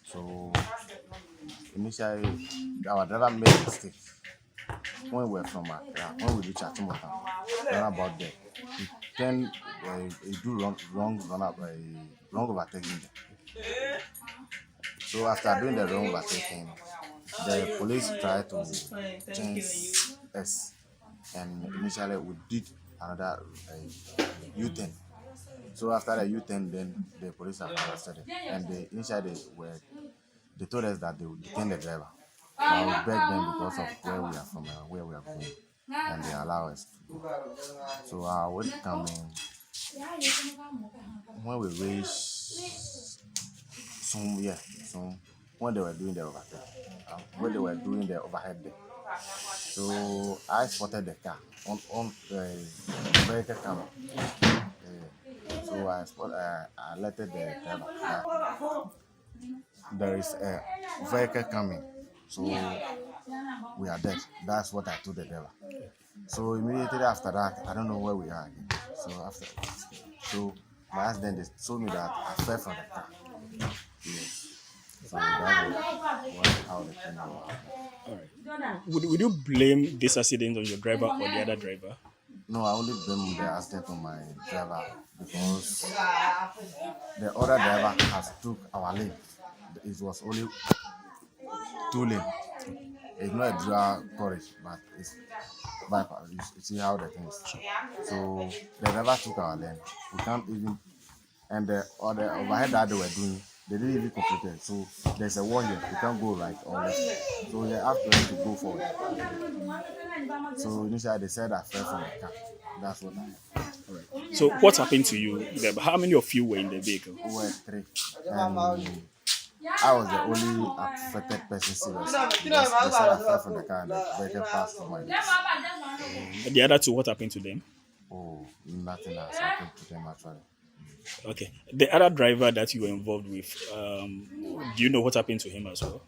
So initially, our driver made a mistake. When we were from Accra, when we reached Atumota, about there, he turned, he do wrong overtaking. So after doing the wrong overtaking, the police tried to change us, and initially we did another U-turn. So after the U-turn, then the police have arrested it, and initially they told us that they would detain the driver. I will beg them because of where we are from and where we are going, and they allow us to go. So when coming, when we reached when they were doing the overhead, there. So I spotted the car on the vehicle camera. So I alerted the driver that there is a vehicle coming. So we are dead. That's what I told the driver. So immediately after that, I don't know where we are again. So my husband told me that I fell from the car. Yes. So that was how the thing was. All right. Would you blame this accident on your driver or the other driver? No, I only blame the accident on my driver because the other driver has took our lane. It was only 2 lanes. It's not a dual courage, but it's bypass. You see how the thing is. So the driver took our lane. We can't even, and the other overhead that they were doing, they didn't even complete it. So there's a wall here. You can't go right or left. So they have to go forward. So initially they said I fell from the car. That's what I had. Right. So what happened to you? How many of you were in the vehicle? We were 3. I was the only affected person serious. They said I fell from the car and the vehicle passed from my legs. The other 2, what happened to them? Oh, nothing has happened to them actually. Okay. The other driver that you were involved with, do you know what happened to him as well?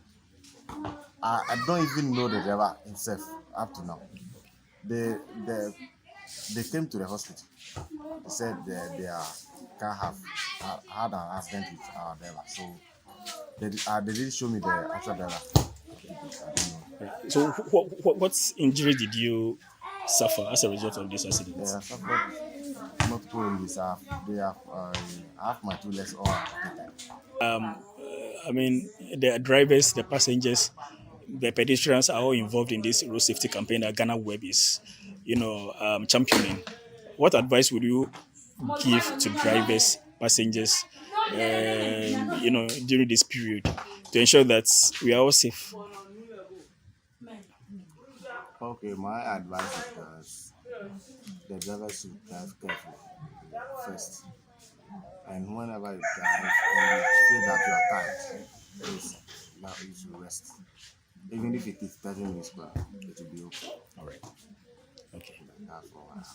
I don't even know the driver himself up to now. They came to the hospital. They said their car had an accident with our driver. So they didn't show me the actual driver. So what injury did you suffer as a result of this accident? I suffered multiple injuries. I have my 2 legs all amputated. I mean, the drivers, the passengers, the pedestrians are all involved in this road safety campaign that GhanaWeb is, championing. What advice would you give to drivers, passengers, during this period to ensure that we are all safe? Okay, my advice is that the drivers should drive carefully first. And whenever you drive and you feel that you are tired, you should rest. Even if it is 30 minutes, it will be okay. All right. Okay. That's all I have.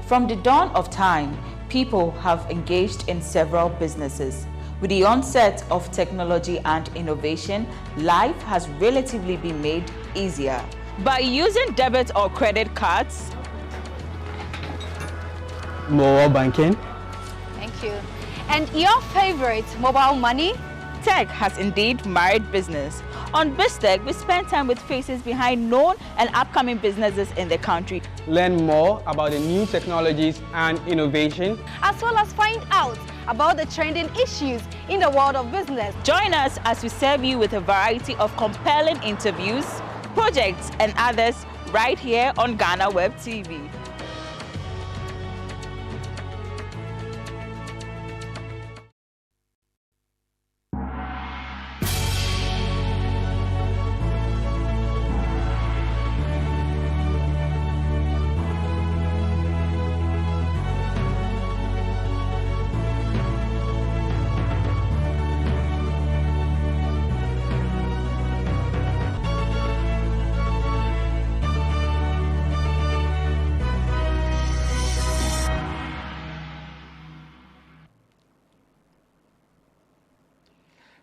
From the dawn of time, people have engaged in several businesses. With the onset of technology and innovation, life has relatively been made easier. By using debit or credit cards, mobile banking. Thank you. And your favorite, mobile money? Tech has indeed married business. On BizTech, we spend time with faces behind known and upcoming businesses in the country. Learn more about the new technologies and innovation, as well as find out about the trending issues in the world of business. Join us as we serve you with a variety of compelling interviews, projects, and others right here on GhanaWeb TV.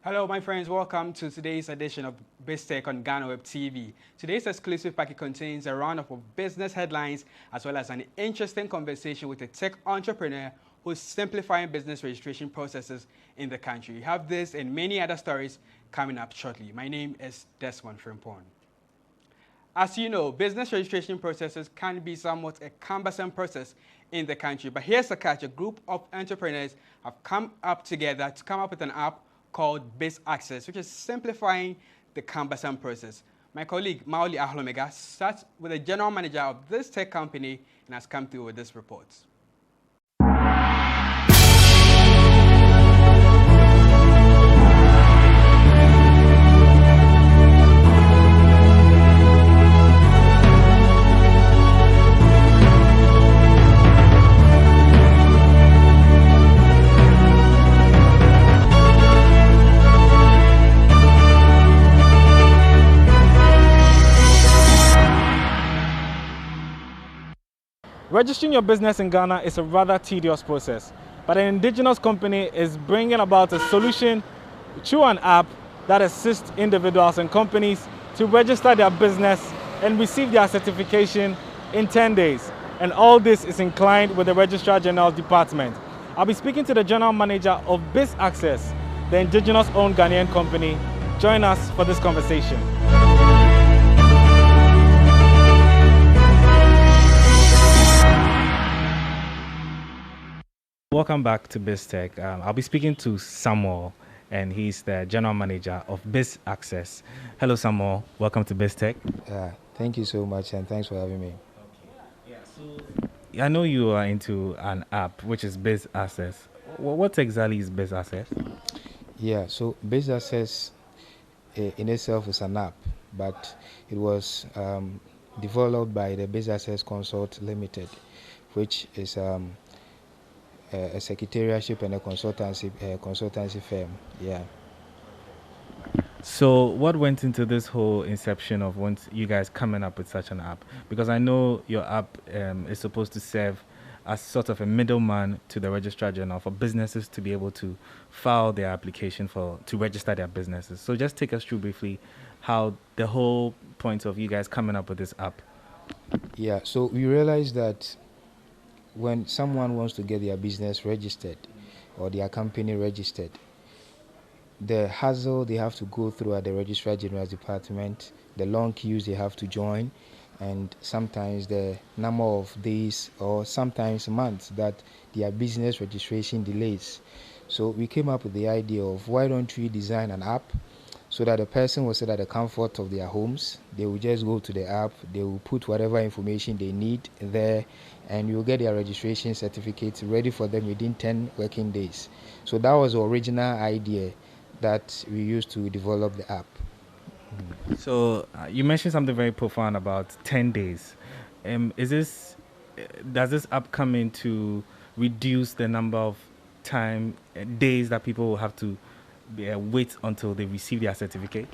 Hello, my friends. Welcome to today's edition of BizTech on GhanaWeb TV. Today's exclusive packet contains a roundup of business headlines as well as an interesting conversation with a tech entrepreneur who's simplifying business registration processes in the country. You have this and many other stories coming up shortly. My name is Desmond Frimpong. As you know, business registration processes can be somewhat a cumbersome process in the country. But here's the catch. A group of entrepreneurs have come up together to come up with an app called Biz Access, which is simplifying the cumbersome process. My colleague Maoli Ahlomega sat with the general manager of this tech company and has come through with this report. Registering your business in Ghana is a rather tedious process, but an indigenous company is bringing about a solution through an app that assists individuals and companies to register their business and receive their certification in 10 days. And all this is in line with the Registrar General's Department. I'll be speaking to the General Manager of Biz Access, the indigenous-owned Ghanaian company. Join us for this conversation. Welcome back to BizTech. I'll be speaking to Samuel, and he's the General Manager of Biz Access. Hello, Samuel. Welcome to BizTech. Thank you so much, and thanks for having me. I know you are into an app, which is Biz Access. What exactly is Biz Access? Yeah, so Biz Access in itself is an app, but it was developed by the Biz Access Consult Limited, which is a secretariatship and a consultancy firm. Yeah. So what went into this whole inception of once you guys coming up with such an app? Because I know your app is supposed to serve as sort of a middleman to the Registrar General for businesses to be able to file their application to register their businesses. So just take us through briefly how the whole point of you guys coming up with this app. Yeah, so we realized that when someone wants to get their business registered or their company registered, the hassle they have to go through at the Registrar General's Department, the long queues they have to join, and sometimes the number of days or sometimes months that their business registration delays. So we came up with the idea of why don't we design an app so that the person will sit at the comfort of their homes. They will just go to the app, they will put whatever information they need there, and you'll get their registration certificate ready for them within 10 working days. So that was the original idea that we used to develop the app. So you mentioned something very profound about 10 days. Does this app come in to reduce the number of days that people will have to wait until they receive their certificate?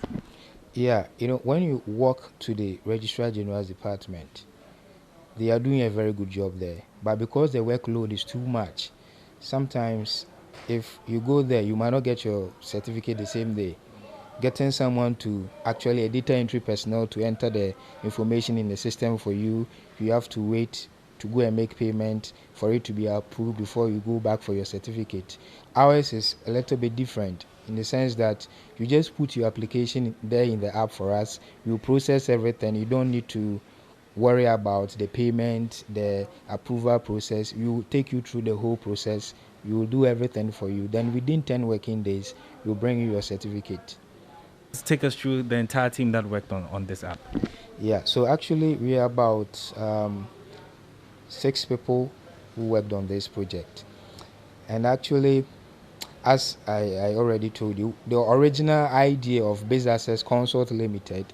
Yeah, when you walk to the Registrar General's Department, they are doing a very good job there. But because the workload is too much, sometimes if you go there, you might not get your certificate the same day. Getting someone to actually, a data entry personnel to enter the information in the system for you, you have to wait to go and make payment for it to be approved before you go back for your certificate. Ours is a little bit different in the sense that you just put your application there in the app for us. You process everything. You don't need to worry about the payment, the approval process. We will take you through the whole process. We will do everything for you. Then within 10 working days, we'll bring you your certificate. Let's take us through the entire team that worked on this app. Yeah, so actually we are about 6 people who worked on this project. And actually, as I already told you, the original idea of Biz Access Consult Limited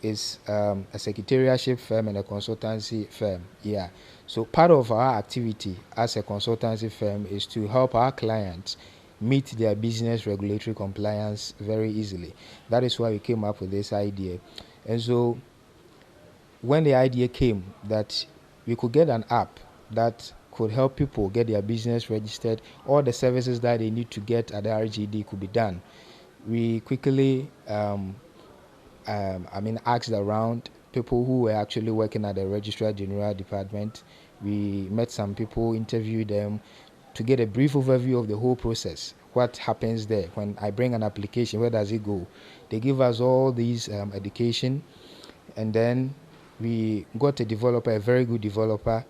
is a secretariatship firm and a consultancy firm. Yeah. So part of our activity as a consultancy firm is to help our clients meet their business regulatory compliance very easily. That is why we came up with this idea. And so when the idea came that we could get an app that could help people get their business registered, all the services that they need to get at the RGD could be done. we quickly, asked around people who were actually working at the Registrar General Department. We met some people, interviewed them to get a brief overview of the whole process. What happens there when I bring an application? Where does it go? They give us all these education, and then we got a developer, a very good developer,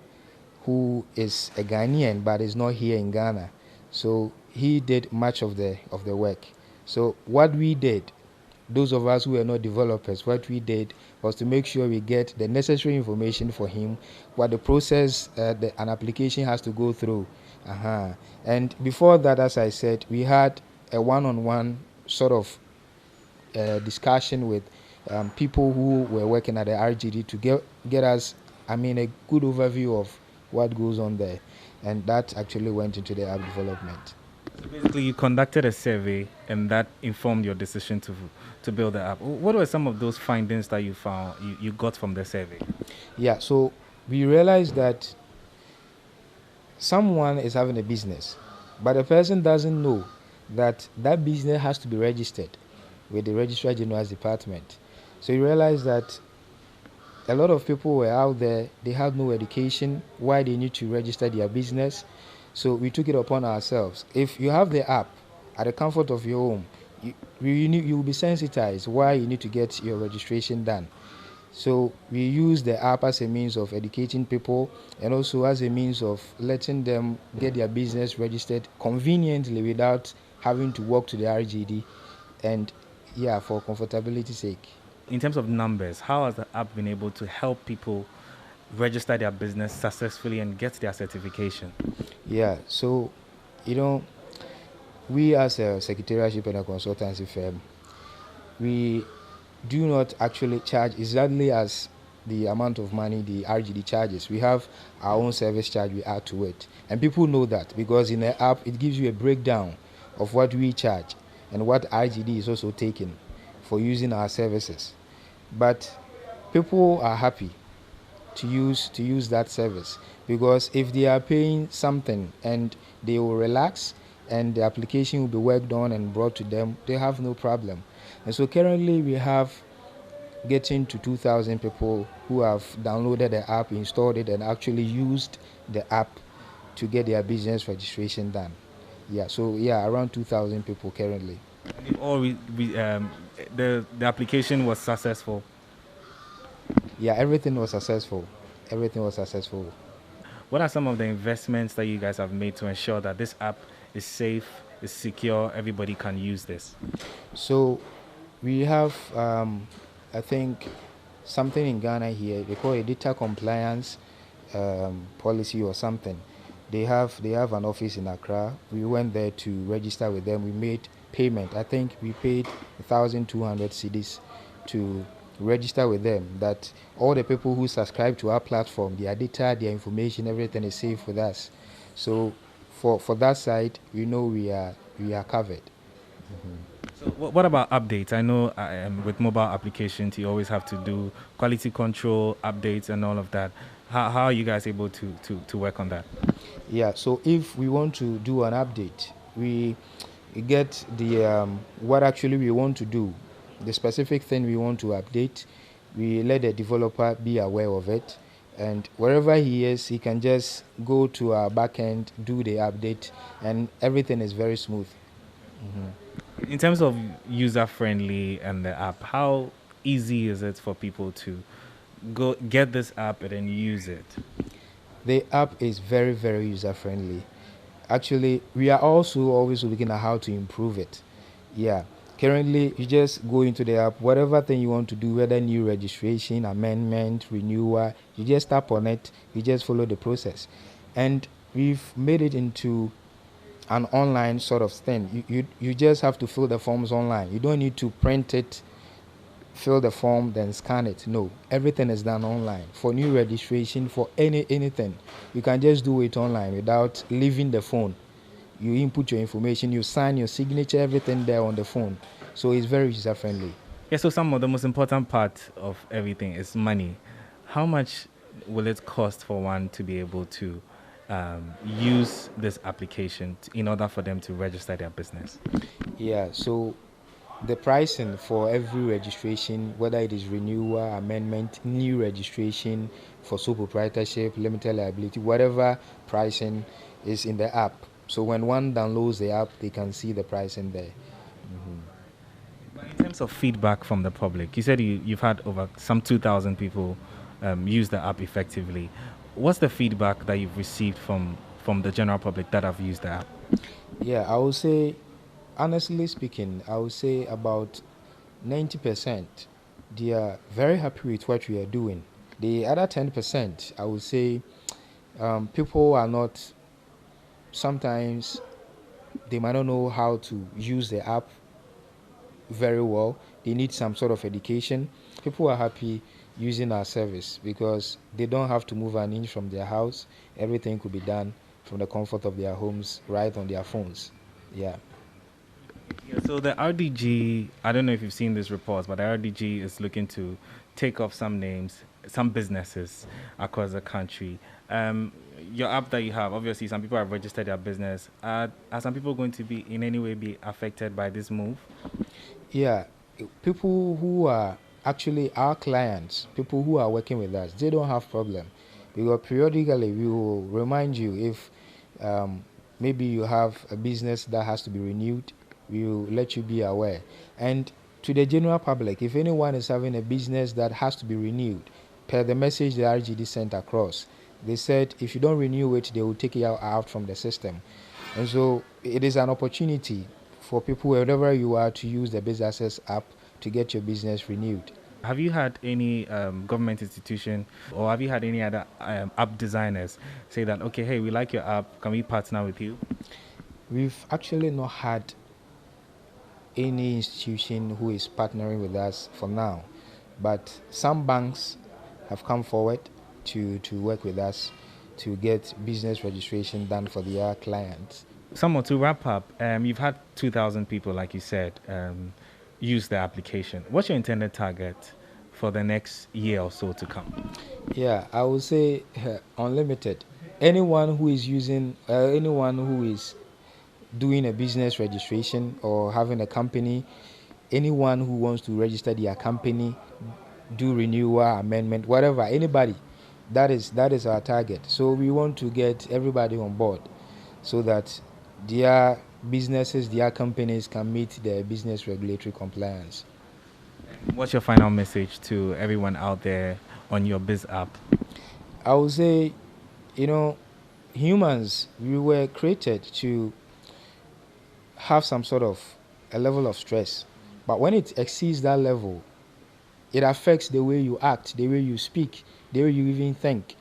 who is a Ghanaian but is not here in Ghana. So he did much of the work. So what we did, those of us who were not developers, what we did was to make sure we get the necessary information for him, what the process an application has to go through. And before that, as I said, we had a one-on-one sort of discussion with people who were working at the RGD to get us, a good overview of what goes on there. And that actually went into the app development. So basically, you conducted a survey, and that informed your decision to build the app. What were some of those findings that you found, you got from the survey? Yeah, so we realized that someone is having a business, but the person doesn't know that that business has to be registered with the Registrar General's Department. So you realize that a lot of people were out there, they had no education, why they need to register their business. So we took it upon ourselves. If you have the app at the comfort of your home, you will be sensitized why you need to get your registration done. So we use the app as a means of educating people, and also as a means of letting them get their business registered conveniently without having to walk to the RGD, and for comfortability's sake. In terms of numbers, how has the app been able to help people register their business successfully and get their certification? Yeah, so, we as a secretariatship and a consultancy firm, we do not actually charge exactly as the amount of money the RGD charges. We have our own service charge we add to it. And people know that because in the app, it gives you a breakdown of what we charge and what RGD is also taking for using our services. But people are happy to use that service, because if they are paying something and they will relax and the application will be worked on and brought to them, they have no problem. And so currently we have getting to 2,000 people who have downloaded the app, installed it, and actually used the app to get their business registration done. Around 2,000 people currently. The application was successful. Yeah, everything was successful. What are some of the investments that you guys have made to ensure that this app is safe, is secure, everybody can use this? So we have, I think, something in Ghana here, they call it data compliance policy or something. They have an office in Accra. We went there to register with them. We made payment. I think we paid 1,200 cedis to register with them, that all the people who subscribe to our platform, their data, their information, everything is safe with us. So for that side, we know we are covered. So what about updates? I know with mobile applications, you always have to do quality control, updates, and all of that. How are you guys able to work on that? Yeah, so if we want to do an update, we get the what actually we want to do, the specific thing we want to update. We let the developer be aware of it, and wherever he is, he can just go to our backend, do the update, and everything is very smooth. In terms of user-friendly and the app, how easy is it for people to go get this app and then use it? The app is very, very user-friendly. Actually, we are also always looking at how to improve it. Yeah, currently you just go into the app, whatever thing you want to do, whether new registration, amendment, renewal, you just tap on it, you just follow the process. And we've made it into an online sort of thing. You just have to fill the forms online. You don't need to print it, fill the form, then scan it. No, everything is done online. For new registration, for anything, you can just do it online without leaving the phone. You input your information, you sign your signature, everything there on the phone. So it's very user friendly. Yeah, so some of the most important part of everything is money. How much will it cost for one to be able to use this application in order for them to register their business? Yeah, so the pricing for every registration, whether it is renewal, amendment, new registration for sole proprietorship, limited liability, whatever pricing is in the app. So when one downloads the app, they can see the pricing there. But in terms of feedback from the public, you said you've had over some 2,000 people use the app effectively. What's the feedback that you've received from the general public that have used the app? Yeah, I would say, honestly speaking, I would say about 90%, they are very happy with what we are doing. The other 10%, I would say, people are not, sometimes they might not know how to use the app very well. They need some sort of education. People are happy using our service because they don't have to move an inch from their house. Everything could be done from the comfort of their homes, right on their phones. Yeah. So the RDG, I don't know if you've seen these reports, but the RDG is looking to take off some names, some businesses across the country. Your app that you have, obviously some people have registered their business. Are some people going to be in any way be affected by this move? Yeah, people who are actually our clients, people who are working with us, they don't have problem. Because periodically we will remind you if maybe you have a business that has to be renewed, we will let you be aware. And to the general public, if anyone is having a business that has to be renewed, per the message the RGD sent across, they said if you don't renew it, they will take you out from the system. And so it is an opportunity for people, wherever you are, to use the Business Access app to get your business renewed. Have you had any government institution or have you had any other app designers say that, okay, hey, we like your app, can we partner with you? We've actually not had any institution who is partnering with us for now, but some banks have come forward to work with us to get business registration done for their clients. Somewhat to wrap up, you've had 2,000 people, like you said, use the application. What's your intended target for the next year or so to come? Yeah, I would say unlimited. Anyone who is using, anyone who is doing a business registration or having a company, anyone who wants to register their company, do renewal, amendment, whatever, anybody, that is our target. So we want to get everybody on board so that their businesses, their companies can meet their business regulatory compliance. What's your final message to everyone out there on your Biz app? I would say, humans, we were created to have some sort of a level of stress. But when it exceeds that level, it affects the way you act, the way you speak, the way you even think.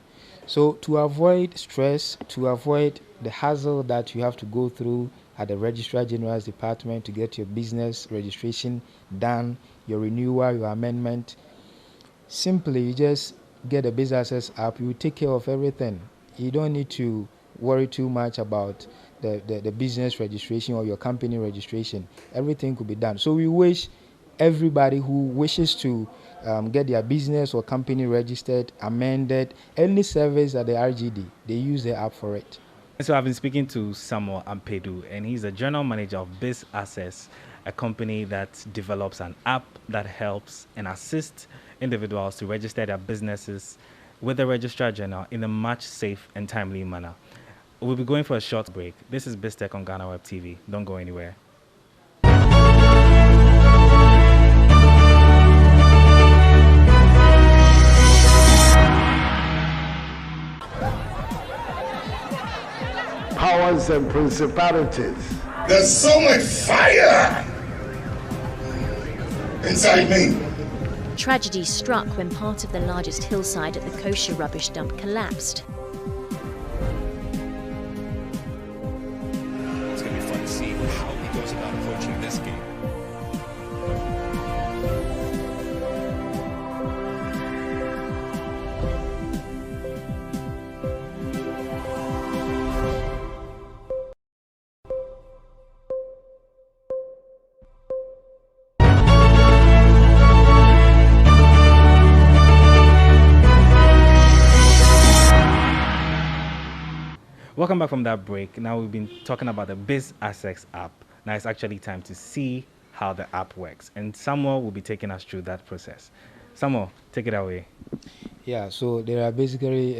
So to avoid stress, to avoid the hassle that you have to go through at the Registrar General's Department to get your business registration done, your renewal, your amendment, simply you just get a Business Access app. You will take care of everything. You don't need to worry too much about the business registration or your company registration. Everything could be done. So we wish everybody who wishes to get their business or company registered, amended, any service at the RGD, they use the app for it. So I've been speaking to Samuel Ampedu, and he's the general manager of Biz Access, a company that develops an app that helps and assists individuals to register their businesses with the Registrar General in a much safe and timely manner. We'll be going for a short break. This is BizTech on GhanaWeb TV. Don't go anywhere. Powers and principalities. There's so much fire inside me. Tragedy struck when part of the largest hillside at the kosher rubbish dump collapsed. It's going to be fun to see how he goes about approaching this game. Welcome back from that break. Now we've been talking about the Biz Access app. Now it's actually time to see how the app works. And Samuel will be taking us through that process. Samuel, take it away. Yeah, so there are basically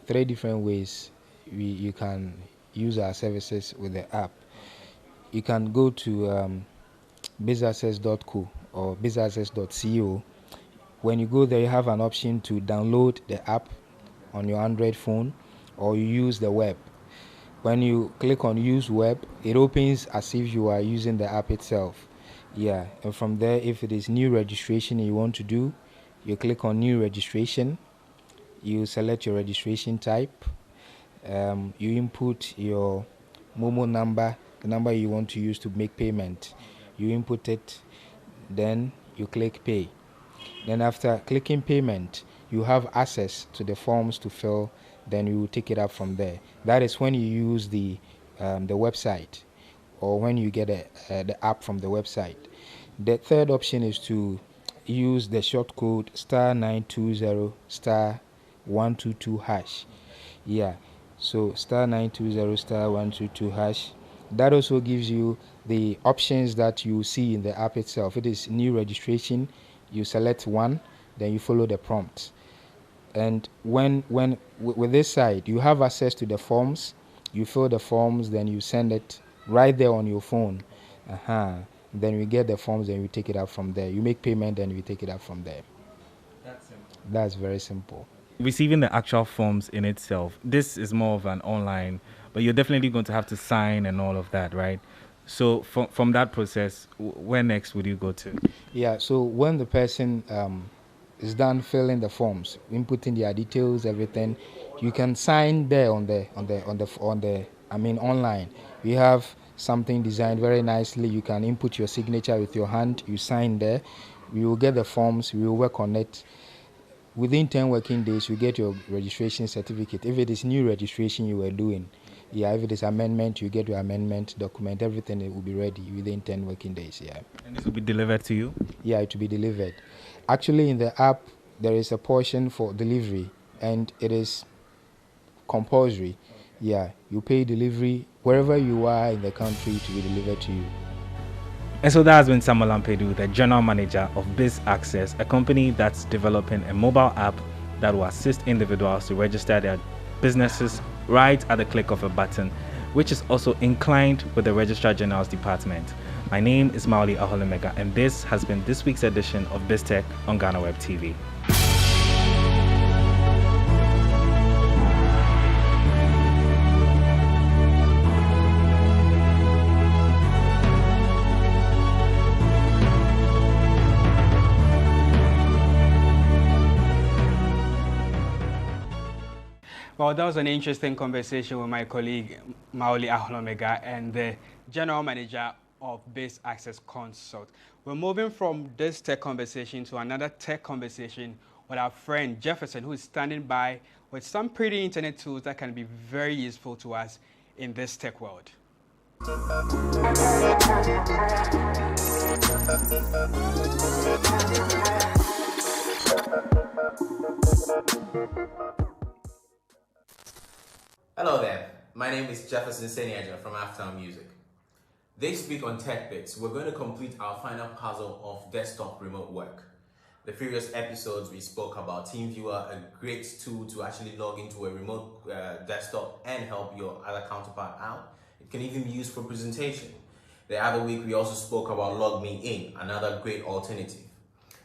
3 different ways you can use our services with the app. You can go to bizaccess.co or bizaccess.co. When you go there, you have an option to download the app on your Android phone, or you use the web. When you click on use web, it opens as if you are using the app itself. Yeah, and from there, if it is new registration you want to do, you click on new registration, you select your registration type, you input your Momo number, the number you want to use to make payment. You input it, then you click pay. Then after clicking payment, you have access to the forms to fill, then you will take it up from there. That is when you use the website, or when you get the app from the website. The third option is to use the short code *920 *122 hash. Yeah, so *920 *122 hash. That also gives you the options that you see in the app itself. It is new registration. You select one, then you follow the prompt. And with this side, you have access to the forms. You fill the forms, then you send it right there on your phone. Then we get the forms, then we take it up from there. You make payment, then we take it up from there. That's simple. That's very simple. Receiving the actual forms in itself, this is more of an online, but you're definitely going to have to sign and all of that, right? So from that process, where next would you go to? Yeah, so when the person is done filling the forms, inputting their details, everything, you can sign there online. We have something designed very nicely. You can input your signature with your hand, you sign there. We will get the forms, we will work on it. Within 10 working days, you get your registration certificate. If it is new registration you were doing, yeah, if it is amendment, you get your amendment document, everything, it will be ready within 10 working days, yeah. And this will be delivered to you? Yeah, it will be delivered. Actually, in the app, there is a portion for delivery, and it is compulsory. Yeah, you pay delivery wherever you are in the country to be delivered to you. And so that has been Samuel Ampedu, the General Manager of Biz Access, a company that's developing a mobile app that will assist individuals to register their businesses right at the click of a button, which is also inclined with the Registrar General's Department. My name is Mauli Aholemega, and this has been this week's edition of BizTech on GhanaWeb TV. Well, that was an interesting conversation with my colleague Mauli Aholomega and the General Manager of Biz Access Consult. We're moving from this tech conversation to another tech conversation with our friend Jefferson, who is standing by with some pretty internet tools that can be very useful to us in this tech world. Hello there, my name is Jefferson Seniaja from Afternoon Music. This week on Tech Bits, we're going to complete our final puzzle of desktop remote work. The previous episodes we spoke about TeamViewer, a great tool to actually log into a remote desktop and help your other counterpart out. It can even be used for presentation. The other week we also spoke about LogMeIn, another great alternative.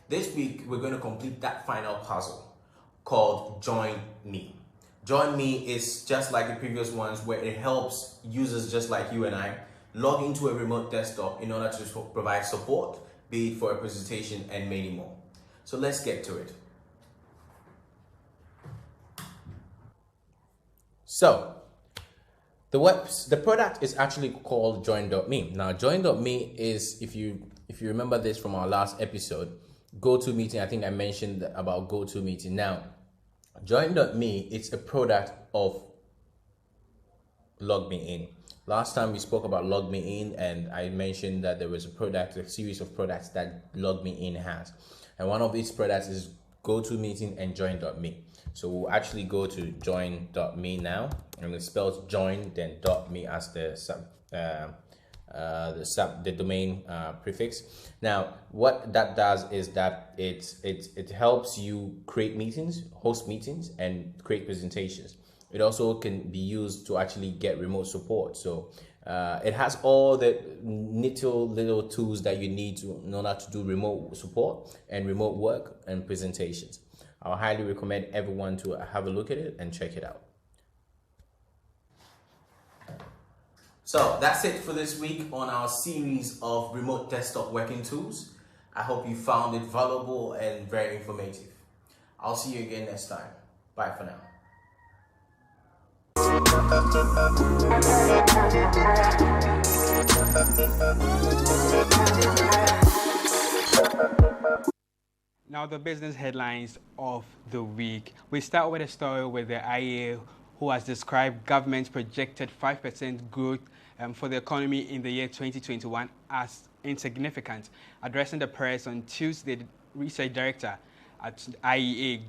This week we're going to complete that final puzzle called Join Me. Join Me is just like the previous ones, where it helps users just like you and I log into a remote desktop in order to provide support, be it for a presentation and many more. So let's get to it. So the product is actually called Join.me. Now Join.me is, if you remember this from our last episode, GoToMeeting. I think I mentioned about GoToMeeting. Now Join.me, it's a product of LogMeIn. Last time we spoke about LogMeIn, and I mentioned that there was a series of products that LogMeIn has. And one of these products is GoToMeeting and Join.me. So we'll actually go to Join.me now, and it spells join, then .me as the the domain prefix. Now, what that does is that it helps you create meetings, host meetings, and create presentations. It also can be used to actually get remote support. So it has all the little tools that you need in order to do remote support and remote work and presentations. I highly recommend everyone to have a look at it and check it out. So that's it for this week on our series of remote desktop working tools. I hope you found it valuable and very informative. I'll see you again next time. Bye for now. Now the business headlines of the week. We start with a story with the IEA, who has described government's projected 5% growth for the economy in the year 2021 as insignificant. Addressing the press on Tuesday, the research director at IEA,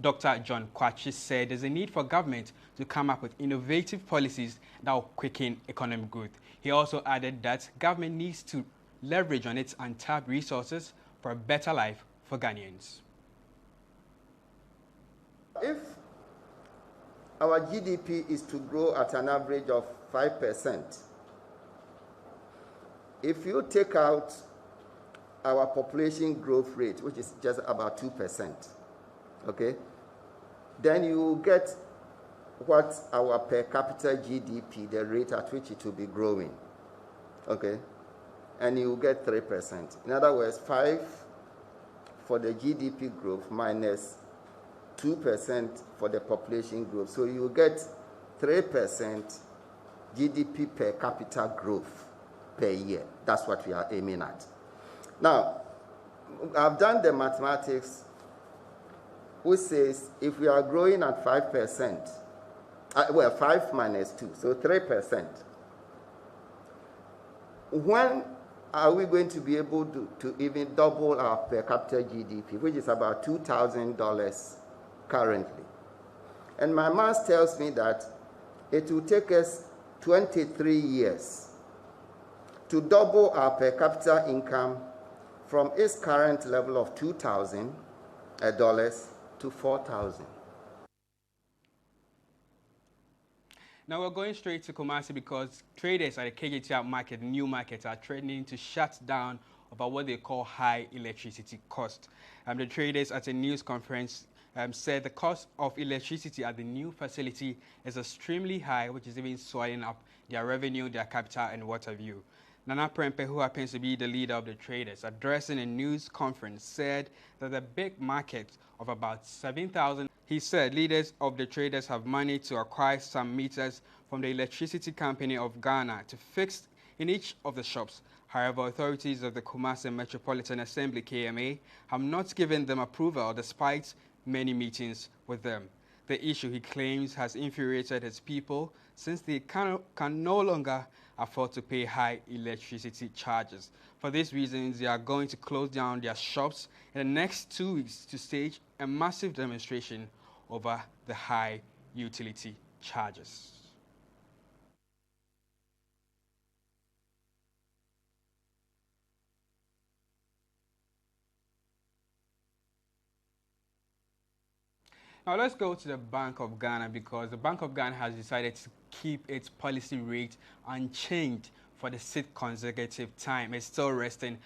Dr. John Kwachi, said there's a need for government to come up with innovative policies that will quicken economic growth. He also added that government needs to leverage on its untapped resources for a better life for Ghanaians. If our GDP is to grow at an average of 5%, if you take out our population growth rate, which is just about 2%, okay, then you will get what our per capita GDP, the rate at which it will be growing, okay, and you will get 3%. In other words, 5 for the GDP growth minus 2% for the population growth. So you will get 3% GDP per capita growth per year. That's what we are aiming at. Now, I've done the mathematics, which says if we are growing at 5%, well, 5 minus 2, so 3%, when are we going to be able to even double our per capita GDP, which is about $2,000 currently? And my math tells me that it will take us 23 years to double our per capita income from its current level of $2,000 to $4,000. Now we're going straight to Kumasi because traders at the KJTR market, new markets, are threatening to shut down about what they call high electricity cost. The traders at a news conference said the cost of electricity at the new facility is extremely high, which is even swallowing up their revenue, their capital, and what have you. Nana Prempe, who happens to be the leader of the traders, addressing a news conference, said that the big market of about 7,000. He said leaders of the traders have money to acquire some meters from the Electricity Company of Ghana to fix in each of the shops. However, authorities of the Kumasi Metropolitan Assembly, KMA, have not given them approval despite many meetings with them. The issue, he claims, has infuriated his people since they can no longer afford to pay high electricity charges. For these reasons, they are going to close down their shops in the next 2 weeks to stage a massive demonstration over the high utility charges. Now let's go to the Bank of Ghana, because the Bank of Ghana has decided to keep its policy rate unchanged for the 6th consecutive time. It's still resting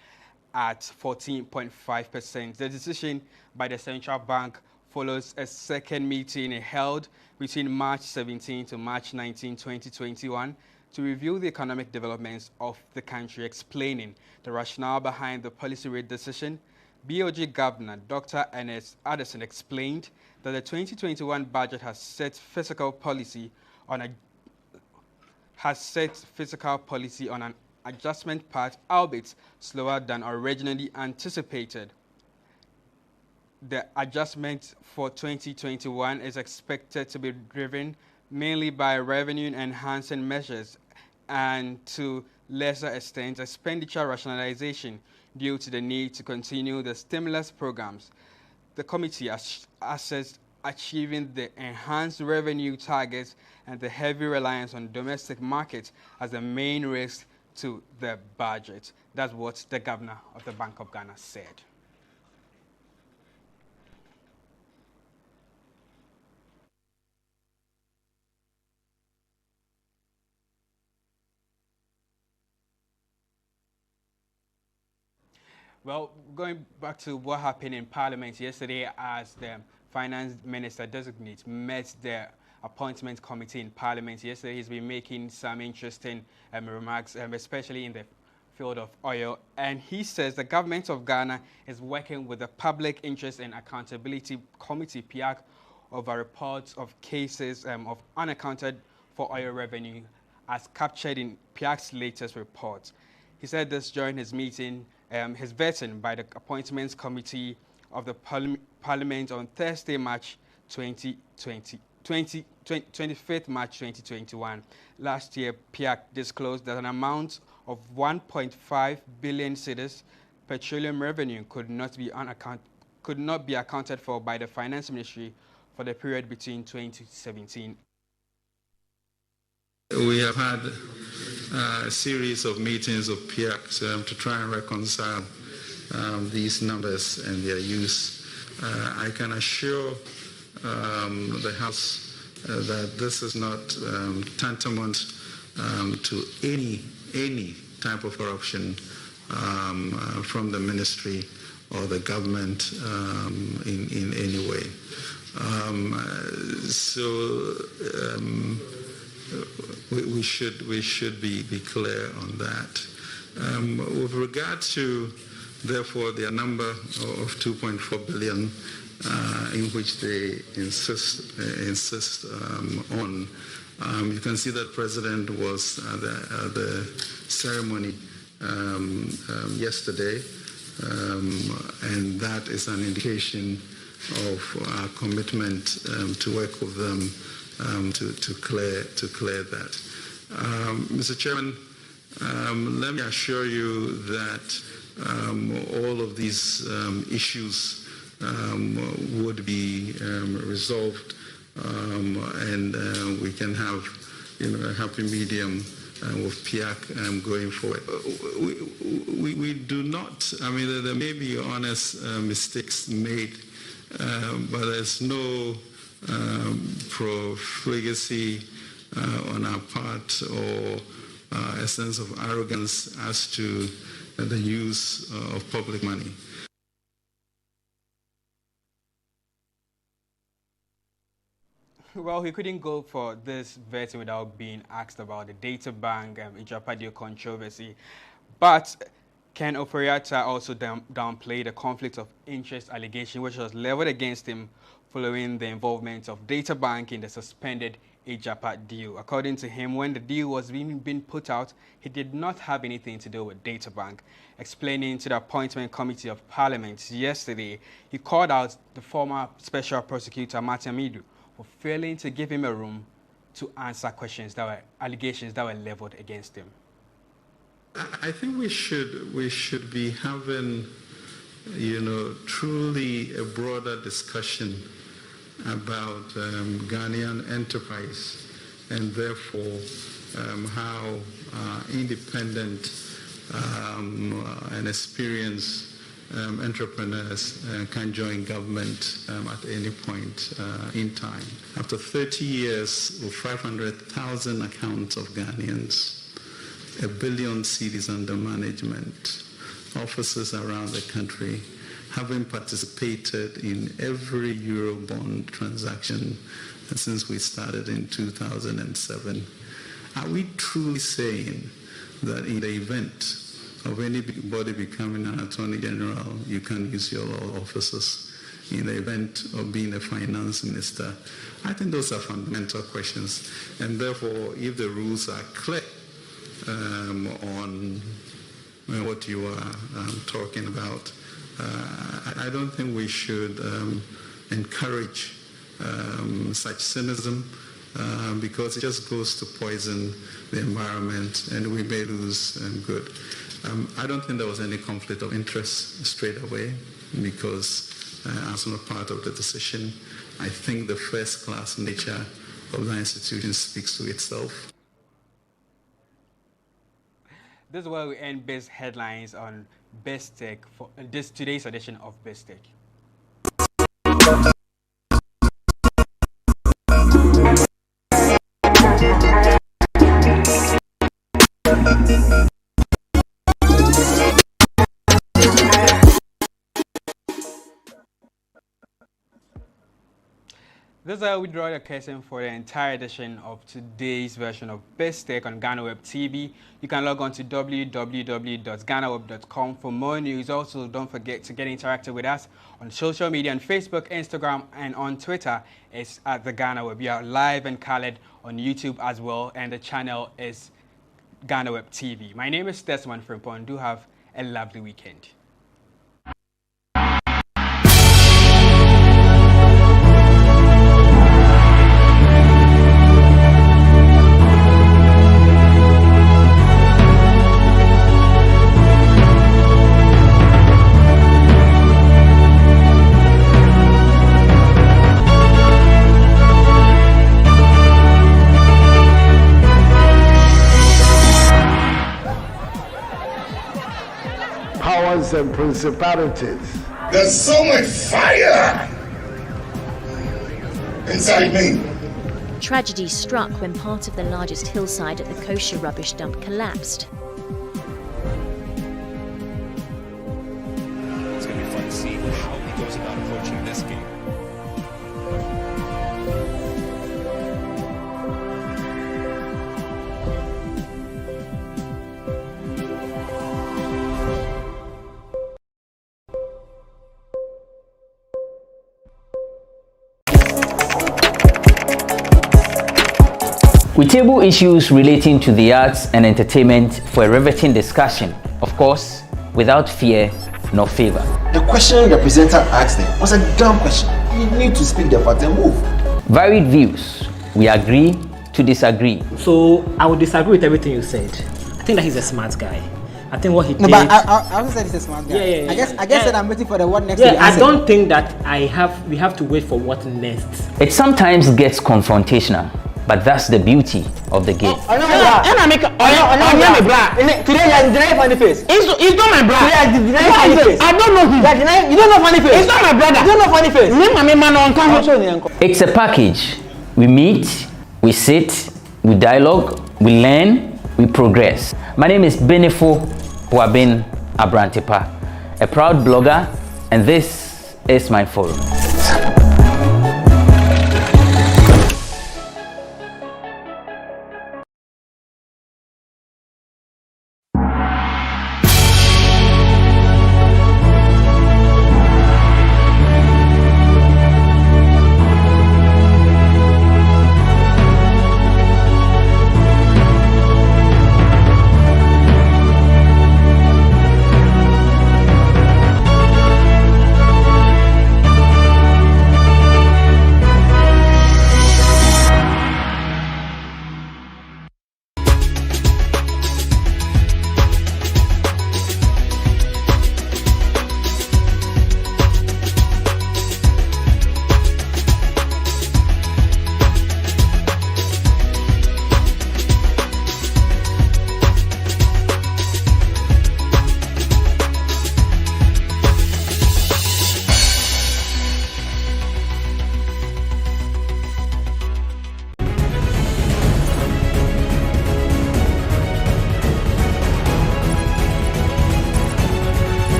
at 14.5%. The decision by the central bank follows a second meeting held between March 17 to March 19, 2021 to review the economic developments of the country. Explaining the rationale behind the policy rate decision, BOG Governor Dr. Ernest Addison explained that the 2021 budget has set fiscal policy on an adjustment path, albeit slower than originally anticipated. The adjustment for 2021 is expected to be driven mainly by revenue-enhancing measures and, to lesser extent, expenditure rationalization due to the need to continue the stimulus programs. The committee assessed achieving the enhanced revenue targets and the heavy reliance on domestic markets as the main risk to the budget. That's what the governor of the Bank of Ghana said. Well, going back to what happened in Parliament yesterday, as the Finance Minister designate met the Appointment Committee in Parliament yesterday, he's been making some interesting remarks, especially in the field of oil. And he says the government of Ghana is working with the Public Interest and Accountability Committee, PIAC, over reports of cases of unaccounted for oil revenue as captured in PIAC's latest report. He said this during his meeting, his vetting by the Appointments Committee of the Parliament on Thursday, March 25th March 2021. Last year, PIAC disclosed that an amount of 1.5 billion cedis petroleum revenue could not be accounted for by the Finance Ministry for the period between 2017. We have had a series of meetings of PIACs to try and reconcile these numbers and their use. I can assure the House that this is not tantamount to any type of corruption from the ministry or the government in any way. We should be clear on that. With regard to, therefore, their number of 2.4 billion, in which they insist on, you can see that President was at the ceremony yesterday, and that is an indication of our commitment to work with them to clear that. Mr. Chairman, let me assure you that all of these issues would be resolved, and we can have a happy medium with PIAC going forward. We do not, I mean, there may be honest mistakes made, but there's no profligacy on our part or a sense of arrogance as to the use of public money. Well, he couldn't go for this vetting without being asked about the data bank Ijapadio controversy. But Ken Oforiatta also downplayed the conflict of interest allegation which was leveled against him following the involvement of data bank in the suspended Ijapa deal. According to him, when the deal was being put out, he did not have anything to do with data bank. Explaining to the Appointment Committee of Parliament yesterday, he called out the former Special Prosecutor Martin Midu for failing to give him a room to answer allegations that were leveled against him. I think we should be having, truly a broader discussion about Ghanaian enterprise and therefore how independent and experienced entrepreneurs can join government at any point in time. After 30 years with 500,000 accounts of Ghanaians, 1 billion cedis under management, offices around the country, having participated in every Eurobond transaction since we started in 2007, are we truly saying that in the event of anybody becoming an Attorney General, you can use your law offices? In the event of being a finance minister? I think those are fundamental questions. And therefore, if the rules are clear on what you are talking about, I don't think we should encourage such cynicism because it just goes to poison the environment and we may lose good. I don't think there was any conflict of interest straight away because as not part of the decision, I think the first-class nature of the institution speaks to itself. This is where we end Biz Headlines on Biz Tech for today's edition of Biz Tech. This is how we draw the curtain for the entire edition of today's version of Biz Tech on GhanaWeb TV. You can log on to www.ghanaweb.com for more news. Also, don't forget to get interactive with us on social media on Facebook, Instagram, and on Twitter. It's at the GhanaWeb. We are live and colored on YouTube as well, and the channel is GhanaWeb TV. My name is Desmond Frimpong. Do have a lovely weekend. And principalities. There's so much fire inside me. Tragedy struck when part of the largest hillside at the kosher rubbish dump collapsed. It's going to be fun to see how he goes about approaching this game. We table issues relating to the arts and entertainment for a riveting discussion, of course, without fear nor favor. The question the presenter asked them was a dumb question. You need to speak the part and move. Varied views. We agree to disagree. So I would disagree with everything you said. I think that he's a smart guy. I think what he did. No, but I also said he's a smart guy. Yeah. I guess that I'm waiting for the what next. Yeah, I don't think that we have to wait for what next. It sometimes gets confrontational. But that's the beauty of the game. Today you are denying funny face. It's not my brother. Today you are denying funny face. I don't know him. You don't know funny face. It's not my brother. You don't know funny face. It's a package. We meet, we sit, we dialogue, we learn, we progress. My name is Benefo Boabin Abrantepa, a proud blogger, and this is my forum.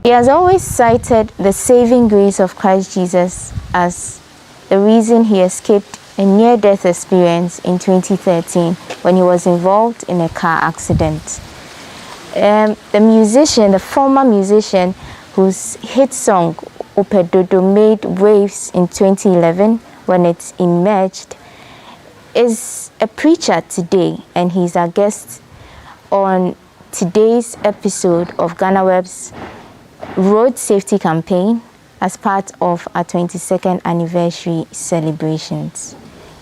He has always cited the saving grace of Christ Jesus as the reason he escaped a near-death experience in 2013 when he was involved in a car accident. The former musician whose hit song Opedodo made waves in 2011 when it emerged, is a preacher today, and he's our guest on today's episode of GhanaWeb's Road Safety Campaign as part of our 22nd anniversary celebrations.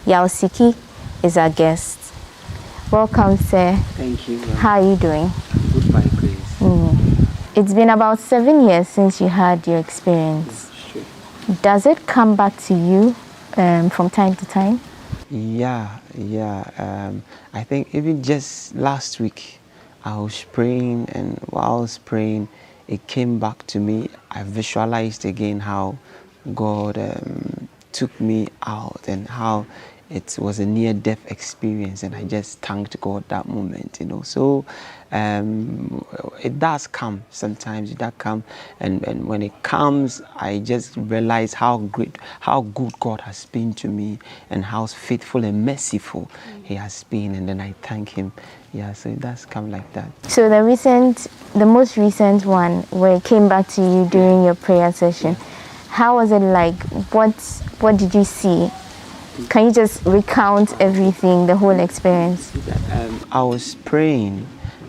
Yaosiki is our guest. Welcome, sir. Thank you. How are you doing? Good, by grace. It's been about 7 years since you had your experience. Sure. Does it come back to you from time to time? Yeah. I think even just last week, I was praying, and while I was praying, it came back to me. I visualized again how God took me out and how it was a near-death experience, and I just thanked God that moment, So it does come sometimes. It does come, and when it comes, I just realize how good God has been to me, and how faithful and merciful He has been, and then I thank Him. Yeah, so it does come like that. So the most recent one, where it came back to you during your prayer session, how was it like? What did you see? Can you just recount everything, the whole experience? I was praying,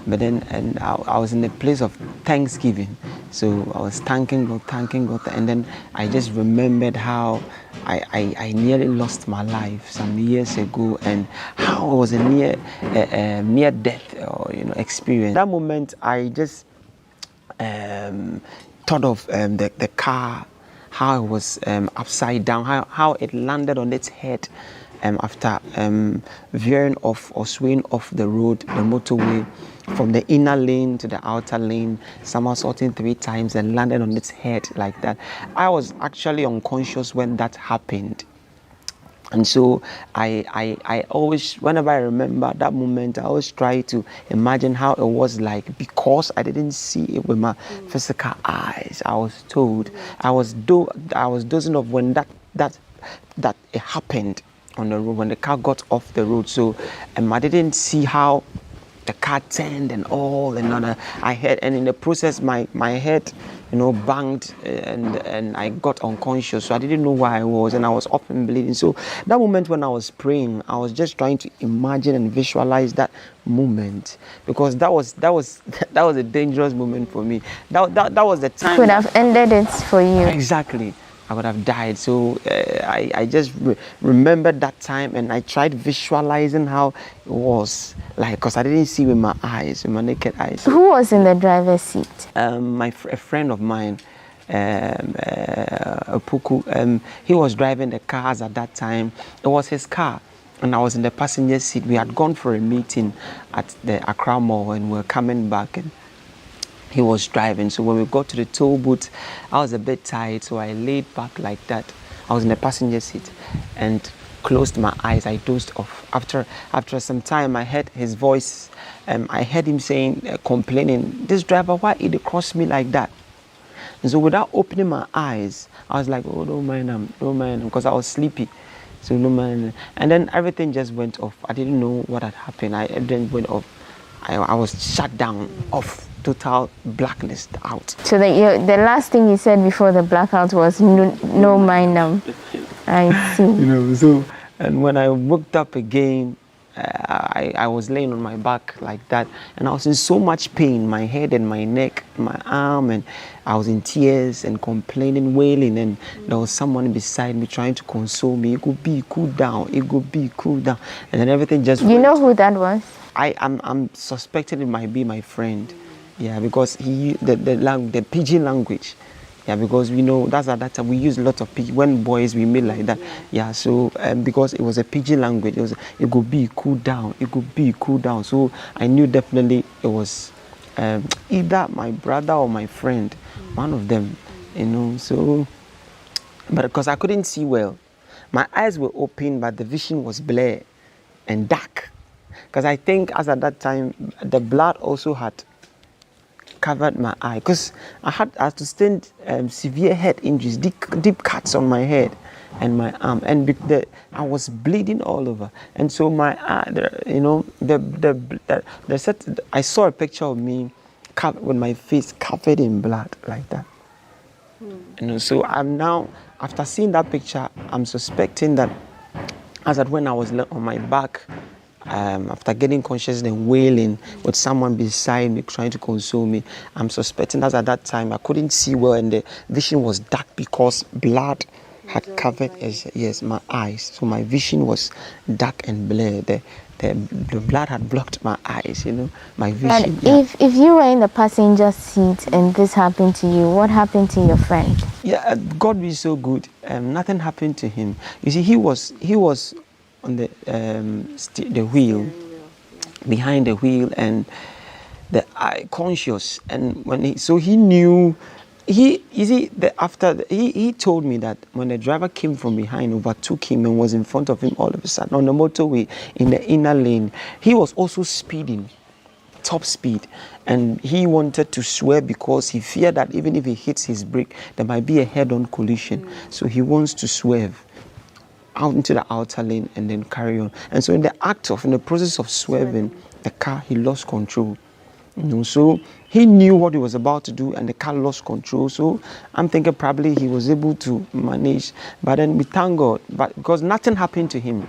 but then I was in a place of thanksgiving. So I was thanking God, and then I just remembered how I nearly lost my life some years ago, and how it was a near death experience. That moment, I just thought of the car, how it was upside down, how it landed on its head after veering off or swaying off the road, the motorway, from the inner lane to the outer lane, somersaulting 3 times and landed on its head like that. I was actually unconscious when that happened. And so I always, whenever I remember that moment, I always try to imagine how it was like, because I didn't see it with my physical eyes. I was told, I was dozing off when that it happened on the road, when the car got off the road. So I didn't see how the car turned and all, and I heard, and in the process my head banged, and I got unconscious, so I didn't know where I was, and I was up and bleeding. So that moment when I was praying, I was just trying to imagine and visualize that moment, because that was a dangerous moment for me. That was the time. Could have ended it for you. Exactly. I would have died. So I just remembered that time, and I tried visualizing how it was like, because I didn't see with my eyes, with my naked eyes. Who was in the driver's seat? A friend of mine, Puku. He was driving the cars at that time. It was his car, and I was in the passenger seat. We had gone for a meeting at the Accra Mall, and we were coming back, and he was driving. So when we got to the toll booth, I was a bit tired, so I laid back like that. I was in the passenger seat and closed my eyes. I dozed off. After some time, I heard his voice. I heard him saying, complaining, "This driver, why did he cross me like that?" And so without opening my eyes, I was like, "Oh, don't mind him, because I was sleepy. So no mind." And then everything just went off. I didn't know what had happened. Everything went off. I was shut down, off, total blackness, out. So the last thing you said before the blackout was no mind now. I see. So, and when I woke up again, I was laying on my back like that, and I was in so much pain, my head and my neck, my arm, and I was in tears and complaining, wailing, and there was someone beside me trying to console me. "It could be, cool down, it could be, cool down," and then everything just You know who that was? I'm suspecting it might be my friend. Yeah, because the pidgin language. Yeah, because we know that's at that time we use a lot of pidgin. When boys we made like that. Yeah, so because it was a pidgin language, it could be, cool down, it could be, cool down. So I knew definitely it was either my brother or my friend, one of them. So, but because I couldn't see well, my eyes were open, but the vision was blurred and dark. Because I think as at that time, the blood also had covered my eye because I had sustain severe head injuries, deep cuts on my head and my arm, and I was bleeding all over. And so my eye, I saw a picture of me with my face covered in blood like that. So I'm now, after seeing that picture, I'm suspecting that when I was on my back, after getting conscious and wailing with someone beside me trying to console me, I'm suspecting that at that time I couldn't see well and the vision was dark because blood had covered my eyes. So my vision was dark and blurred. The blood had blocked my eyes, my vision. And if you were in the passenger seat and this happened to you, what happened to your friend? Yeah, God be so good. Nothing happened to him. You see, he was on the wheel, behind the wheel, and the eye conscious. And when he knew. He told me that when the driver came from behind, overtook him and was in front of him all of a sudden on the motorway in the inner lane, he was also speeding, top speed, and he wanted to swerve because he feared that even if he hits his brake, there might be a head-on collision. So he wants to swerve out into the outer lane and then carry on. And so in the process of swerving, the car, he lost control. So he knew what he was about to do and the car lost control. So I'm thinking probably he was able to manage. But then we thank God, because nothing happened to him.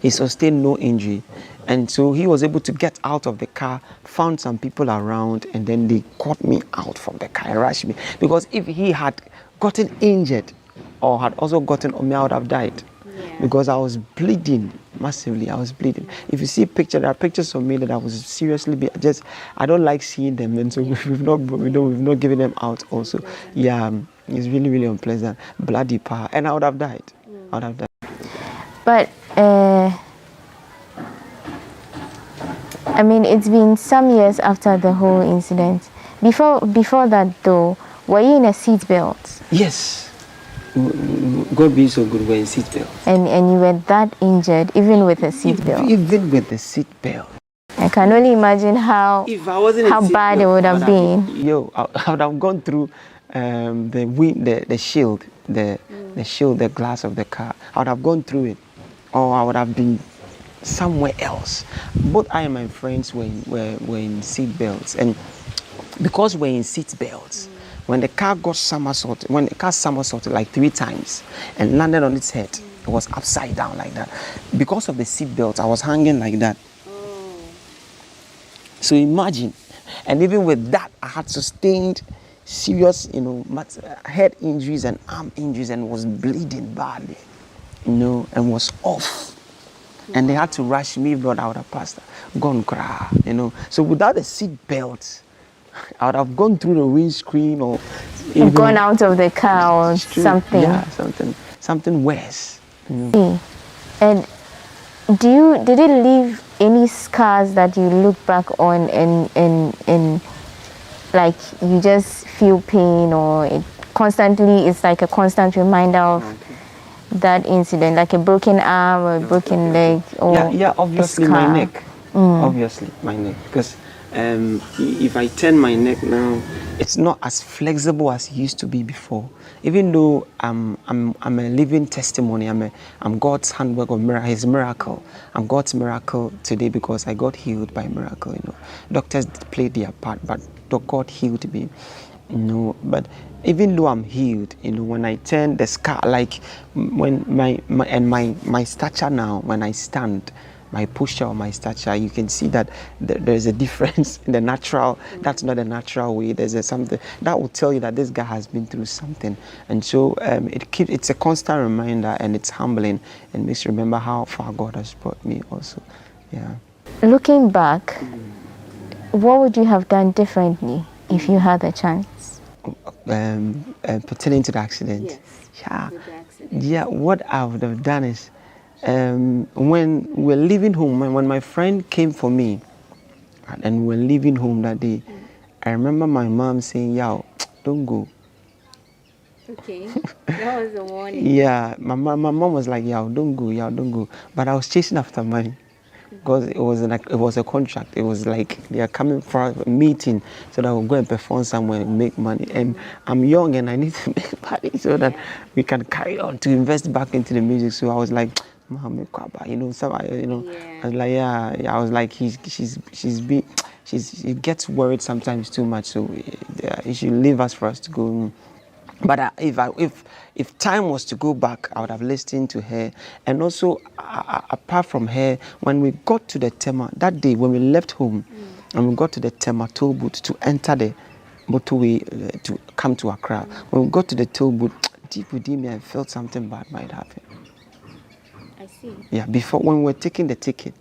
He sustained no injury. And so he was able to get out of the car, found some people around, and then they caught me out from the car and rushed me. Because if he had gotten injured or had also gotten on me, I would have died. Because I was bleeding massively. I was bleeding. If you see a picture, there are pictures of me that I was seriously I don't like seeing them, and so we've not given them out also. Yeah, it's really, really unpleasant. Bloody power, and I would have died. I would have died. But I mean, it's been some years after the whole incident. Before that, though, were you in a seatbelt? Yes. God being so good, we're in seatbelt. And you were that injured, even with a seatbelt? Even with the seatbelt. I can only imagine how bad it would have been. I would have gone through the shield, the glass of the car. I would have gone through it, or I would have been somewhere else. Both I and my friends were in seatbelts, and because we're in seatbelts, when the car somersaulted like 3 times and landed on its head, it was upside down like that. Because of the seatbelt, I was hanging like that. So imagine, and even with that, I had sustained serious, head injuries and arm injuries, and was bleeding badly, and was off. And they had to rush me, but I would have passed, gone cry, So without a seatbelt, I would have gone through the windscreen or gone out of the car or something. Yeah, something worse. And did it leave any scars that you look back on and like you just feel pain, or it's like a constant reminder of that incident, like a broken arm or a broken leg? Or obviously my neck. Obviously my neck, because if I turn my neck now, it's not as flexible as it used to be before. Even though I'm a living testimony, I'm God's handwork of His miracle. I'm God's miracle today because I got healed by miracle. Doctors played their part, but God healed me. But even though I'm healed, when I turn the scar, like when my stature now, when I stand, my posture or my stature, you can see that there's a difference in the natural. That's not a natural way. There's something that will tell you that this guy has been through something. And so it's a constant reminder, and it's humbling, and makes you remember how far God has brought me also. Yeah. Looking back, what would you have done differently if you had the chance? Pertaining to the accident. Yes. Yeah. What I would have done is, when we're leaving home, when my friend came for me, and we're leaving home that day, I remember my mom saying, "Yo, don't go." Okay, that was a warning. Yeah, my mom was like, "Yo, don't go, yo, don't go." But I was chasing after money. because it was a contract. It was like they are coming for a meeting so that we'll go and perform somewhere and make money. And I'm young and I need to make money so that we can carry on to invest back into the music. So I was like, Mom, you know, I was like, yeah. I was like, she gets worried sometimes too much. So he should leave us for us to go. But if time was to go back, I would have listened to her. And also, apart from her, when we got to the Tema, that day when we left home, and we got to the Tema toll booth to enter the motorway to come to Accra, when we got to the toll booth, deep within me, I felt something bad might happen. I see. Yeah, before, when we were taking the ticket,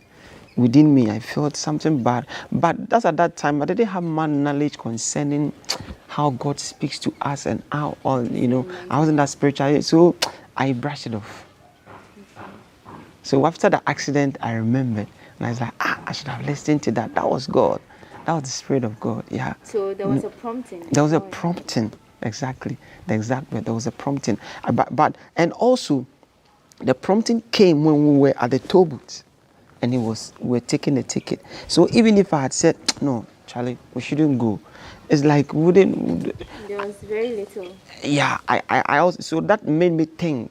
within me, I felt something bad. But that's at that time, I didn't have much knowledge concerning how God speaks to us and how, you know, I wasn't that spiritual. So I brushed it off. So after the accident, I remembered. And I was like, I should have listened to that. That was God. That was the Spirit of God, yeah. So there was a prompting. There was a prompting, exactly. The exact word, there was a prompting. But and also, the prompting came when we were at the toll booth. And we were taking the ticket. So even if I had said, no, Charlie, we shouldn't go, it's like wouldn't. There was very little. Yeah, I also, so that made me think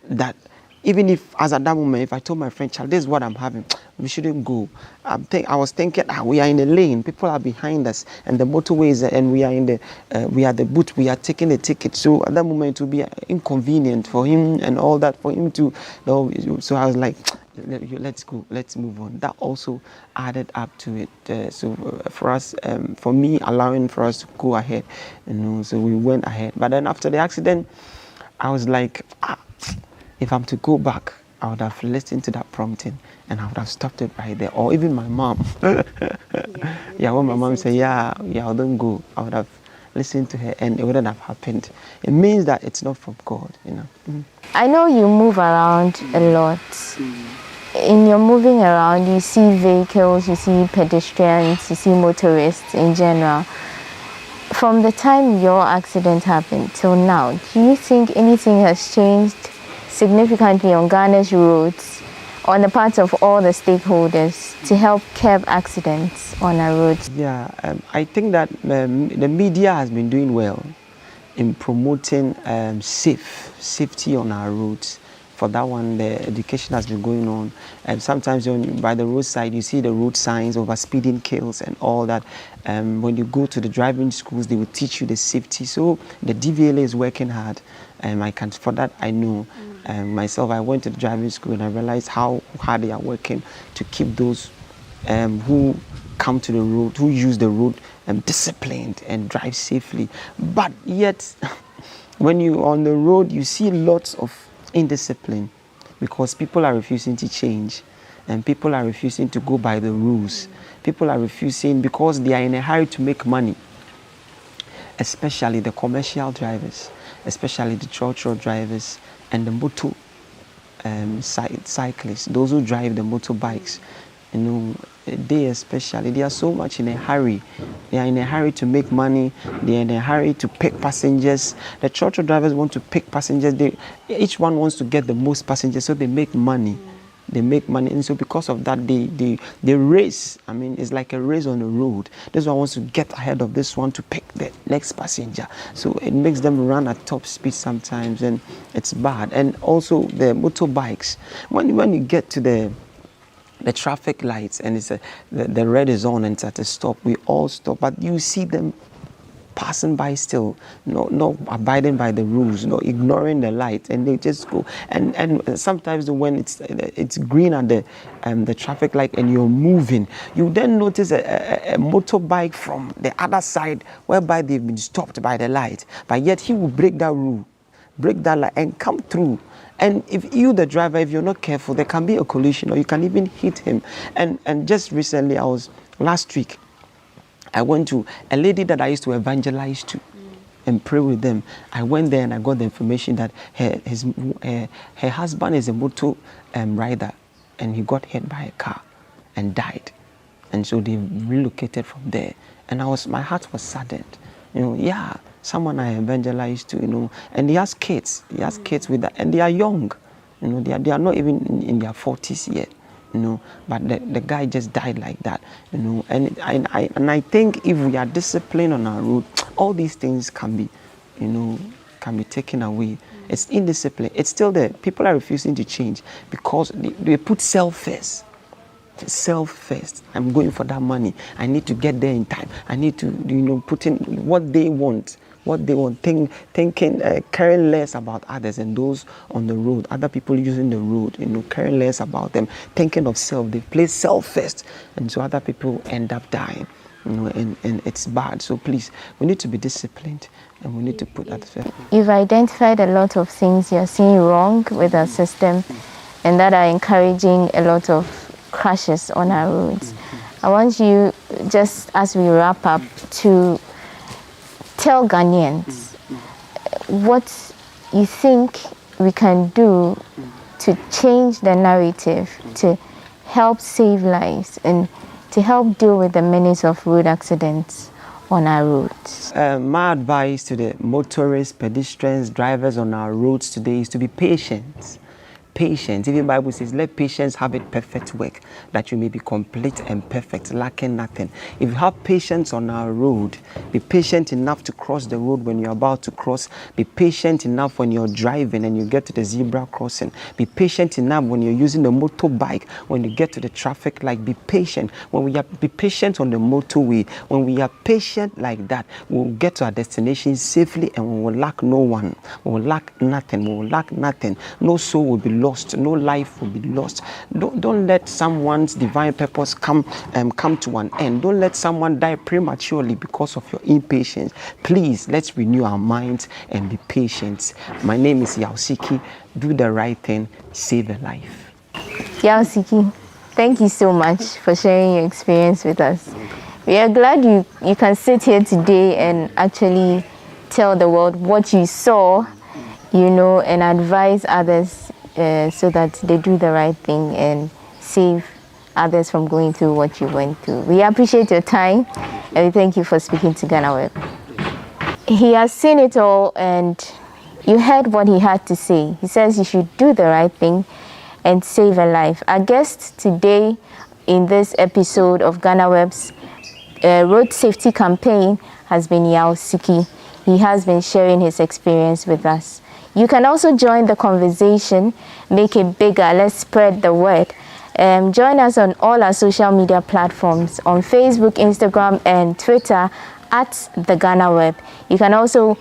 that even if, as at that moment, if I told my friend, Charlie, this is what I'm having, we shouldn't go. I was thinking, we are in the lane, people are behind us, and the motorways, and we are in the, we are the booth, we are taking the ticket. So at that moment, it would be inconvenient for him and all that, for him to, so I was like, let's go, let's move on. That also added up to it. So for us, for me, allowing for us to go ahead, you know, so we went ahead. But then after the accident, I was like, if I'm to go back, I would have listened to that prompting and I would have stopped it right there. Or even my mom. Yeah, when my mom said, yeah, I don't go, I would have listened to her and it wouldn't have happened. It means that it's not from God, you know. I know you move around a lot. In your moving around, you see vehicles, you see pedestrians, you see motorists in general. From the time your accident happened till now, do you think anything has changed significantly on Ghana's roads, on the part of all the stakeholders, to help curb accidents on our roads? Yeah, I think that the media has been doing well in promoting safety on our roads. For that one, the education has been going on. And sometimes by the roadside, you see the road signs, over speeding kills and all that. When you go to the driving schools, they will teach you the safety. So the DVLA is working hard. For that, I know. Myself, I went to the driving school and I realized how hard they are working to keep those who come to the road, who use the road, disciplined and drive safely. But yet, when you're on the road, you see lots of indiscipline because people are refusing to change and people are refusing to go by the rules. People are refusing because they are in a hurry to make money, especially the commercial drivers, especially the church road drivers and the motor cyclists, those who drive the motorbikes. You know, they especially, they are so much in a hurry. They are in a hurry to make money. They are in a hurry to pick passengers. The church drivers want to pick passengers. Each one wants to get the most passengers, so they make money. They make money, and so because of that, they race. I mean, it's like a race on the road. This one wants to get ahead of this one to pick the next passenger. So it makes them run at top speed sometimes, and it's bad. And also the motorbikes. When you get to the traffic lights and it's the red is on and it's at a stop, we all stop, but you see them passing by still, not abiding by the rules, ignoring the light, and they just go. And sometimes when it's green at the traffic light and you're moving, you then notice a motorbike from the other side whereby they've been stopped by the light, but yet he will break that rule, break that light and come through. And if you, the driver, if you're not careful, there can be a collision or you can even hit him. And just recently, last week, I went to a lady that I used to evangelize to and pray with them. I went there and I got the information that her husband is a motor rider and he got hit by a car and died. And so they relocated from there. And my heart was saddened. Someone I evangelized to, and he has kids. He has kids with that, and they are young. They are not even in their 40s yet. you know, but the guy just died like that, you know. And I think if we are disciplined on our road, all these things can be, you know, can be taken away. It's indiscipline. It's still there. People are refusing to change because they put self first. Self first. I'm going for that money. I need to get there in time. I need to, you know, put in what they want. Thinking, caring less about others and those on the road, other people using the road, you know, caring less about them, thinking of self. They place self first, and so other people end up dying, you know, and it's bad. So please, we need to be disciplined, and we need to put that first. You've identified a lot of things you're seeing wrong with our system, and that are encouraging a lot of crashes on our roads. I want you, just as we wrap up, to tell Ghanaians what you think we can do to change the narrative, to help save lives and to help deal with the menace of road accidents on our roads. My advice to the motorists, pedestrians, drivers on our roads today is to be patient. Patience. Even the Bible says, let patience have its perfect work, that you may be complete and perfect, lacking nothing. If you have patience on our road, be patient enough to cross the road when you're about to cross. Be patient enough when you're driving and you get to the zebra crossing. Be patient enough when you're using a motorbike, when you get to the traffic light. Be patient. Be patient on the motorway. When we are patient like that, we'll get to our destination safely and we will lack no one. We will lack nothing. We will lack nothing. No soul will be lost, no life will be lost. Don't let someone's divine purpose come to an end. Don't let someone die prematurely because of your impatience. Please, let's renew our minds and be patient. My name is Yaosiki. Do the right thing, save a life. Yaosiki, thank you so much for sharing your experience with us. We are glad you can sit here today and actually tell the world what you saw, you know, and advise others so that they do the right thing and save others from going through what you went through. We appreciate your time and we thank you for speaking to GhanaWeb. He has seen it all and you heard what he had to say. He says you should do the right thing and save a life. Our guest today in this episode of GhanaWeb's road safety campaign has been Yaosiki. He has been sharing his experience with us. You can also join the conversation, make it bigger, let's spread the word. Join us on all our social media platforms, on Facebook, Instagram, and Twitter at the GhanaWeb. You can also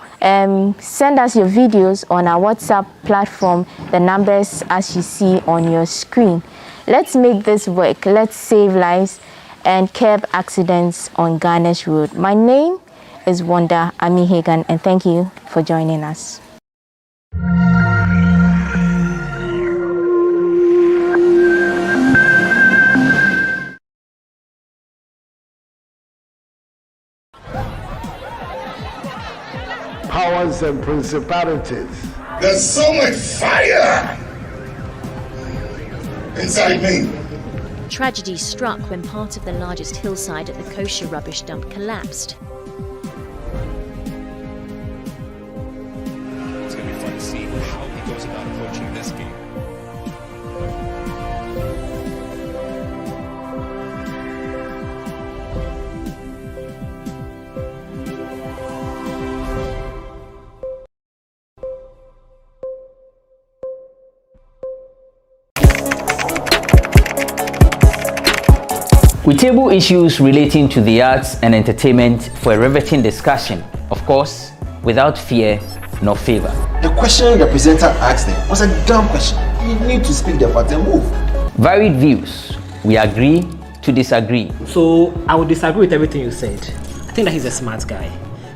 send us your videos on our WhatsApp platform, the numbers as you see on your screen. Let's make this work. Let's save lives and curb accidents on Ghana's road. My name is Wanda Amihagan, and thank you for joining us. Powers and principalities. There's so much fire inside me. Tragedy struck when part of the largest hillside at the kosher rubbish dump collapsed. It's going to be fun to see how he goes about approaching this game. We table issues relating to the arts and entertainment for a riveting discussion, of course, without fear nor favor. The question the presenter asked them was a dumb question. You need to speak the part and move. Varied views. We agree to disagree. So I would disagree with everything you said. I think that he's a smart guy.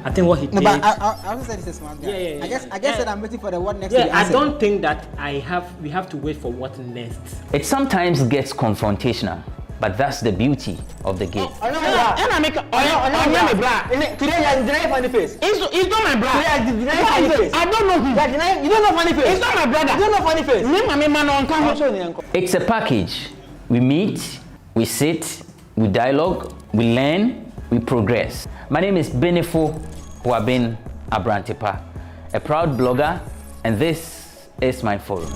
I think what he did. No, but I also said he's a smart guy. Yeah. I guess that I'm waiting for the what next. Yeah, I don't think that we have to wait for what next. It sometimes gets confrontational, but that's the beauty of the game. Today you are denying funny face. It's not my brother. Today you are denying funny face. I don't know him. You don't know funny face. It's not my brother. You don't know funny face. It's a package. We meet, we sit, we dialogue, we learn, we progress. My name is Benefo Abrantepa, a proud blogger, and this is my forum.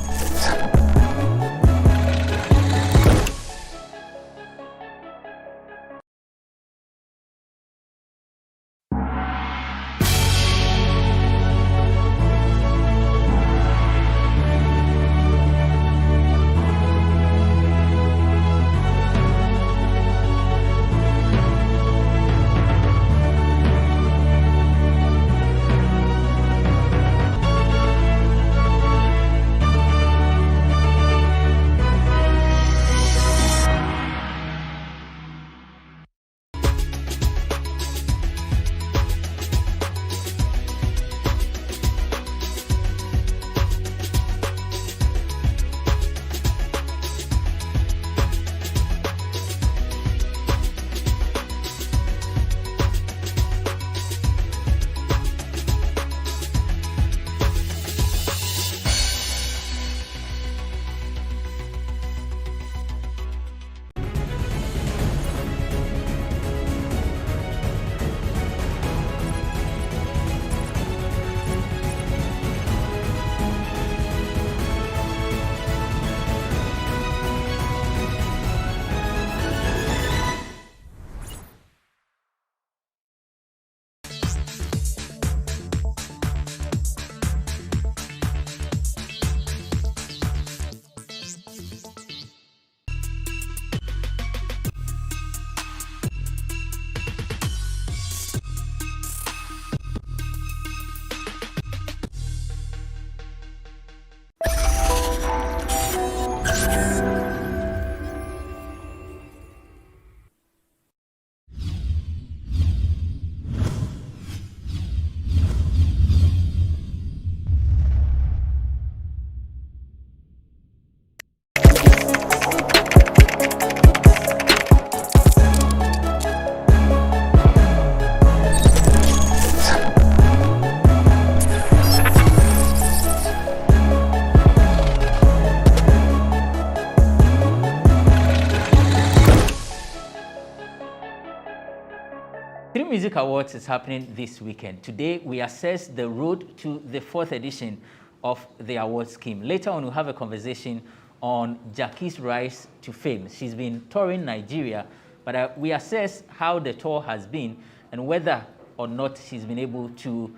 Music Awards is happening this weekend. Today, we assess the road to the 4th edition of the award scheme. Later on, we'll have a conversation on Jackie's rise to fame. She's been touring Nigeria, but we assess how the tour has been and whether or not she's been able to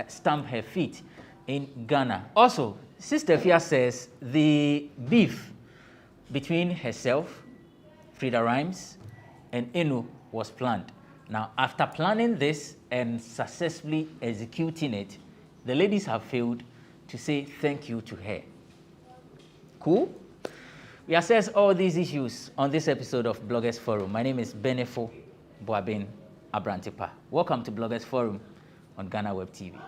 stamp her feet in Ghana. Also, Sister Fia says the beef between herself, Frida Rhymes, and Enu was planned. Now, after planning this and successfully executing it, the ladies have failed to say thank you to her. Cool? We assess all these issues on this episode of Bloggers Forum. My name is Benefo Boabin Abrantepa. Welcome to Bloggers Forum on GhanaWeb TV.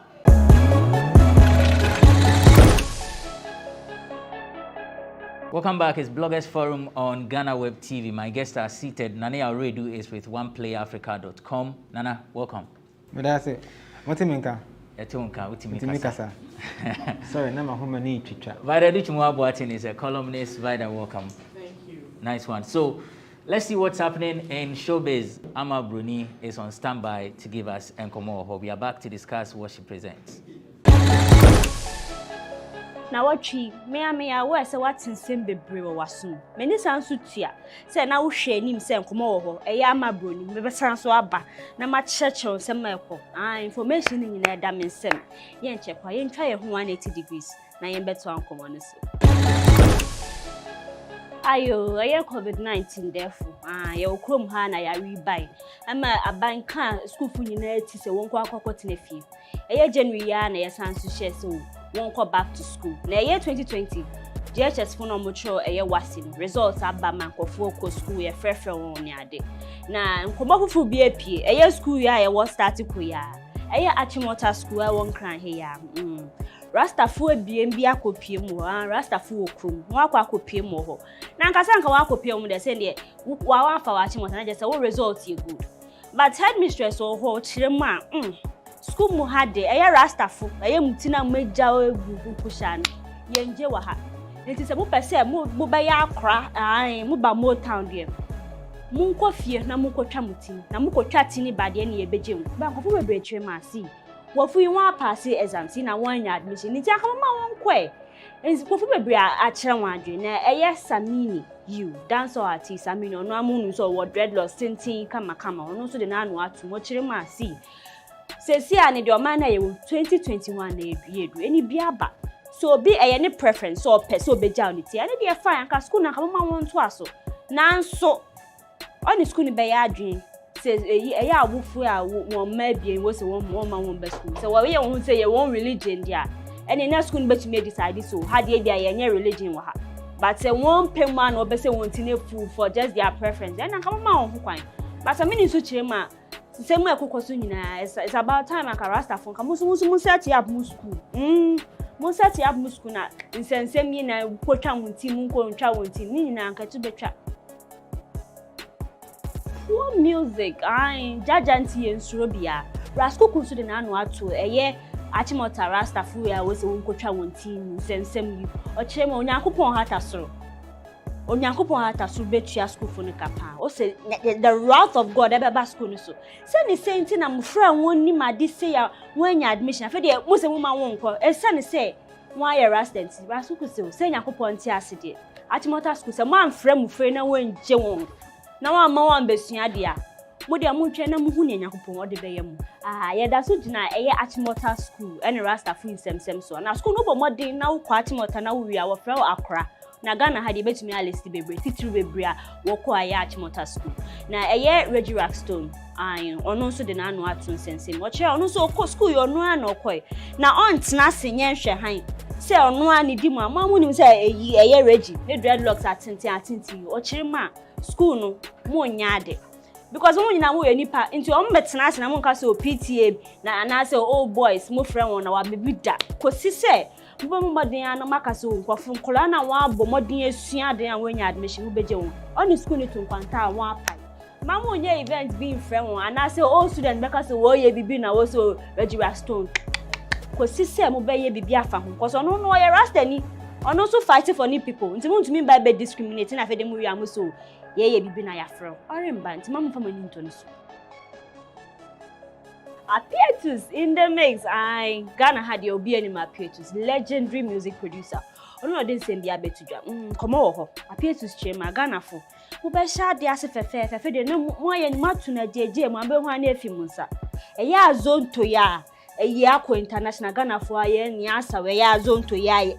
Welcome back. It's Bloggers Forum on GhanaWeb TV. My guests are seated. Nana Alredu is with OnePlayAfrica.com. Nana, welcome. That's it. What's it mean? Sorry, I'm a human need to chat. Vida Duchumuabuatin is a columnist. Vida, welcome. Thank you. Nice one. So, let's see what's happening in Showbiz. Ama Bruni is on standby to give us Ankobra. We are back to discuss what she presents. Now what she me aware say what in same bebre wasun. Many sounds tia. Say now share him say Ankobra ho. Ama Bruni me be so aba. Na ma church on some meko. Information in na da men sem. Yen check kwa yen try 180 degrees. Na yen beto Ankobra no so. Ayo, I COVID-19 therefore. You come ha na ya rebuy. Ama aban kan school fu nyina ti se won kwa akokoti na fie. January ya na ya sansu share so won go back to school. Na year 2020, GHS fu no mocho wasim. Results aba man kofo ko school ye frefre won ni ade. Na nkomo fufu bi apie. School ya ye was start ko ya. Achimota school I won kran he ya. Rastafu ebiem bi akopie mu ha rastafu okrum mo akopie mu ho na nkasa nka wa akopie mu de say de wa wa fa wa chimota na je say wo result ye good but headmistress ho chire mu a school mu ha de rastafu mutina meja egugu kushan ye nje wa ha enti se mo pese mo be ya akra mo ba mo town de mo nko fie na mo kotwa mutin na mo kotwa tini bade na ye beje mu ba nkofo bebre chire ma si wofu yi wan pass exam si na wan nya admission ni ti aka mama won kwe enzi wofu bebre a kire wan adwe na Samini you dance artist Samini ono amunu so wo dreadlocks tintin kama ono so de na anu atu mo kire ma si sesi ani de o man na ye 2021 na edu eni bia ba so bi ne preference so person obeja oni ti ani de fine aka school na kama mama won to aso na nso oni school ni be ya adwen says awufu a won ma bia wo se won ma won be school so we won say ye won religion dia and in school betumi decide so how dey dia ye religion wa ha but say won pema na obe say won tine fool for just their preference then nka mama won ho kwan but some mean so chire ma say mu ekokoso nyina it's about time aka rasta fon ka musu set up mu school mu set up mu school na insensem yi na kwotwa wonti mu nko ntwa wonti ni nyina nka tu betwa poor music jajanti ensrobia rasco kunsu de na anu ato achimota rastafu ya wose wonkotwa wonti nsensem yi ochire ma onyankopon hata soro betua school for kapa o say the wrath of God ebe school no so say ni senti na mfra won ni ma de say ya wanya admission afa de mo se mo ma won ko say ni say won ya rastant rasco say nyankopon ti ase de achimota school say mo amfra mu fre na won je won na wa ma wan besua dia mo de mo ntwe na mo hu ne nyakopon o de be yam ye da so gina Achimota school and rastafu nsem so na school no bo modern na wo kwa Achimota na wo wia wo fra Accra na Ghana ha de betumi alesti bebre titiri bebre a wo kwa Achimota school na Reggie Rackstone ono so de na anu atu nsensem wo kire ono so school yo no na okoi na ontena senye nhwe han se ono ani di mu amamu nim se Reggie ne dreadlocks atenti o kire ma school no mo nyaade because when na wo nipa into o mbetena ase na mo nka se PTA na say old boys mo friend won na wa bebi da kosi se mo modern an maka se nkofo nkola na wa bo modern esua den an wanya admission mo beje won on school ni to nkwanta won apai mama onye event being friend won and say all student beka se wo ye bibi na wo so Reggie Rackstone kosi se mo be ye bibi afa ho because ono no ye rastani ono so fight for new people nti mo ntumi ba be discriminating afede mo wi am so ye bibi na ya frɛ ɔremba nti mamu fama ni ntoni so Appeatus in the mix. Ghana had your be any Appeatus, legendary music producer. Ono didn't send be abetuja. Come over. Appeatus chema Ghana for. Ube sha de ase fefe de no mo ye ni matu na jeje mo abe ho na afimunsa. Eya zone to ya. Eya ko international Ghana for aye ni asa we ya zone to ya.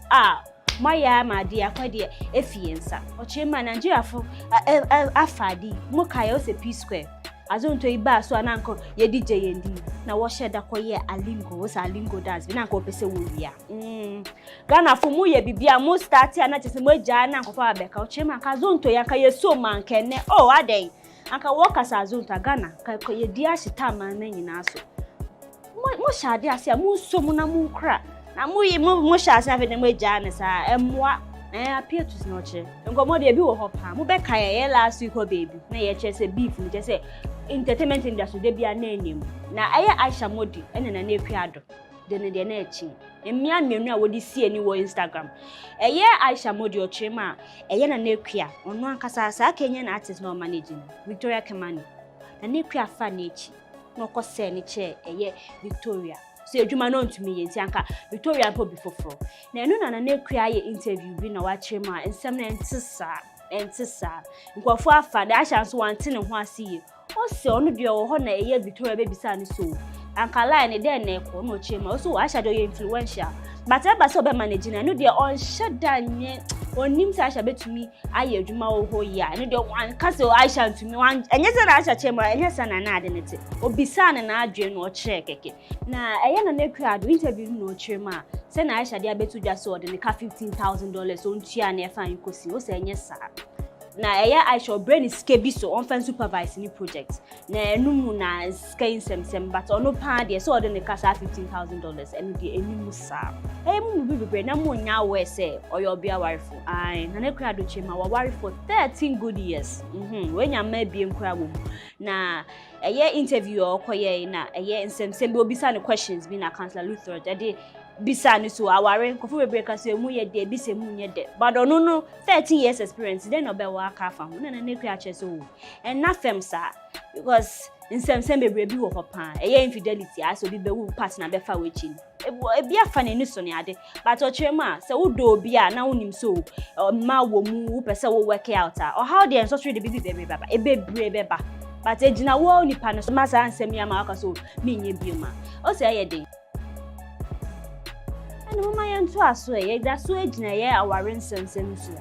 Maya ma de akwade efiensa. Ochema Nigeria for afadi. Mo kai o se P Square. Azonto iba so ananko ye DJ yendi na wo sheda koye alingo wo sa alingo dance na nko pese wo wia Ghana fo mu ye bibia mo start ya na chese mo gya na nko fa beka o chema ka zonto ya ka ye so man kenne o adai anka wo kasa zonto Ghana ka ye di ahita man na nyina so mo shade ase mo so mu na mu nkra na mo ye mo sha ase afa de mo gya na sa emwa Appeatus no che ngomo de bi wo ho pa mo beka ye last week ho baby na ye chese beef ni chese entertainment industry de bia na anim na aye Aisha Modi ene na Ekuado de ne de na echi emia mienu a wodi sie ni wo Instagram eye Aisha Modi o chema eye na Ekua ono ankasa sa kenye na artist no managing Victoria Kemani na Ekua fa na echi no ko se ni che eye Victoria so edwuma no ntumi ye nti anka Victoria po bi foforo na enu na Ekua ye interview bi na wa chema ensem na entisa nkofo afa da Aisha so wante ne ho asiye o se onu de o ho na eye Victoria be bisa ni so anka line de na ekọ no chema o so wa Aisha do ye influential but eba so be manage na enu de on shedanye onim sa Aisha betumi aye adwuma wo ho ya enu de wan kase o Aisha ntumi wan enye se na Aisha chema enye se na na ade nete obisa na adwe no o kire keke na eye na Ekuado interview no chema se na Aisha de abetu dwa so de ne ka $15,000 on tua na efa nkosi o se enye sa na eye Aisha brain is kebiso on fan supervise ni project na enumu na skin sem but ono pa de so de ne ka $15,000 enu de enimu sa mu bibibre na mo nya we se oyo bia warifo na Ekuado chema wa warifo 13 good years we nya ma bie nkura wo na eye interview okoye na eye nsem be obisa ne questions bi na Councillor Luther de bisa ni so aware nkofo bebre ka so emu ye de bisa mu nye de but ono no 13 years experience then no be wa ka fa ho na Ekuado che so en na fem sa because nsem bebre bi wo hopa eye infidelity aso bi be wu partner be fa wechi e bia fa ne ni so ne ade but o chema se wo do obi a na wonim so ma wo mu wo pese wo work out or how the ancestry de bi bebre baba e bebre beba but ejina wo nipa no so ma sa nsem ya ma aka so me nye bioma o se aye de no my into aso that's so ejina ye aware nsensem so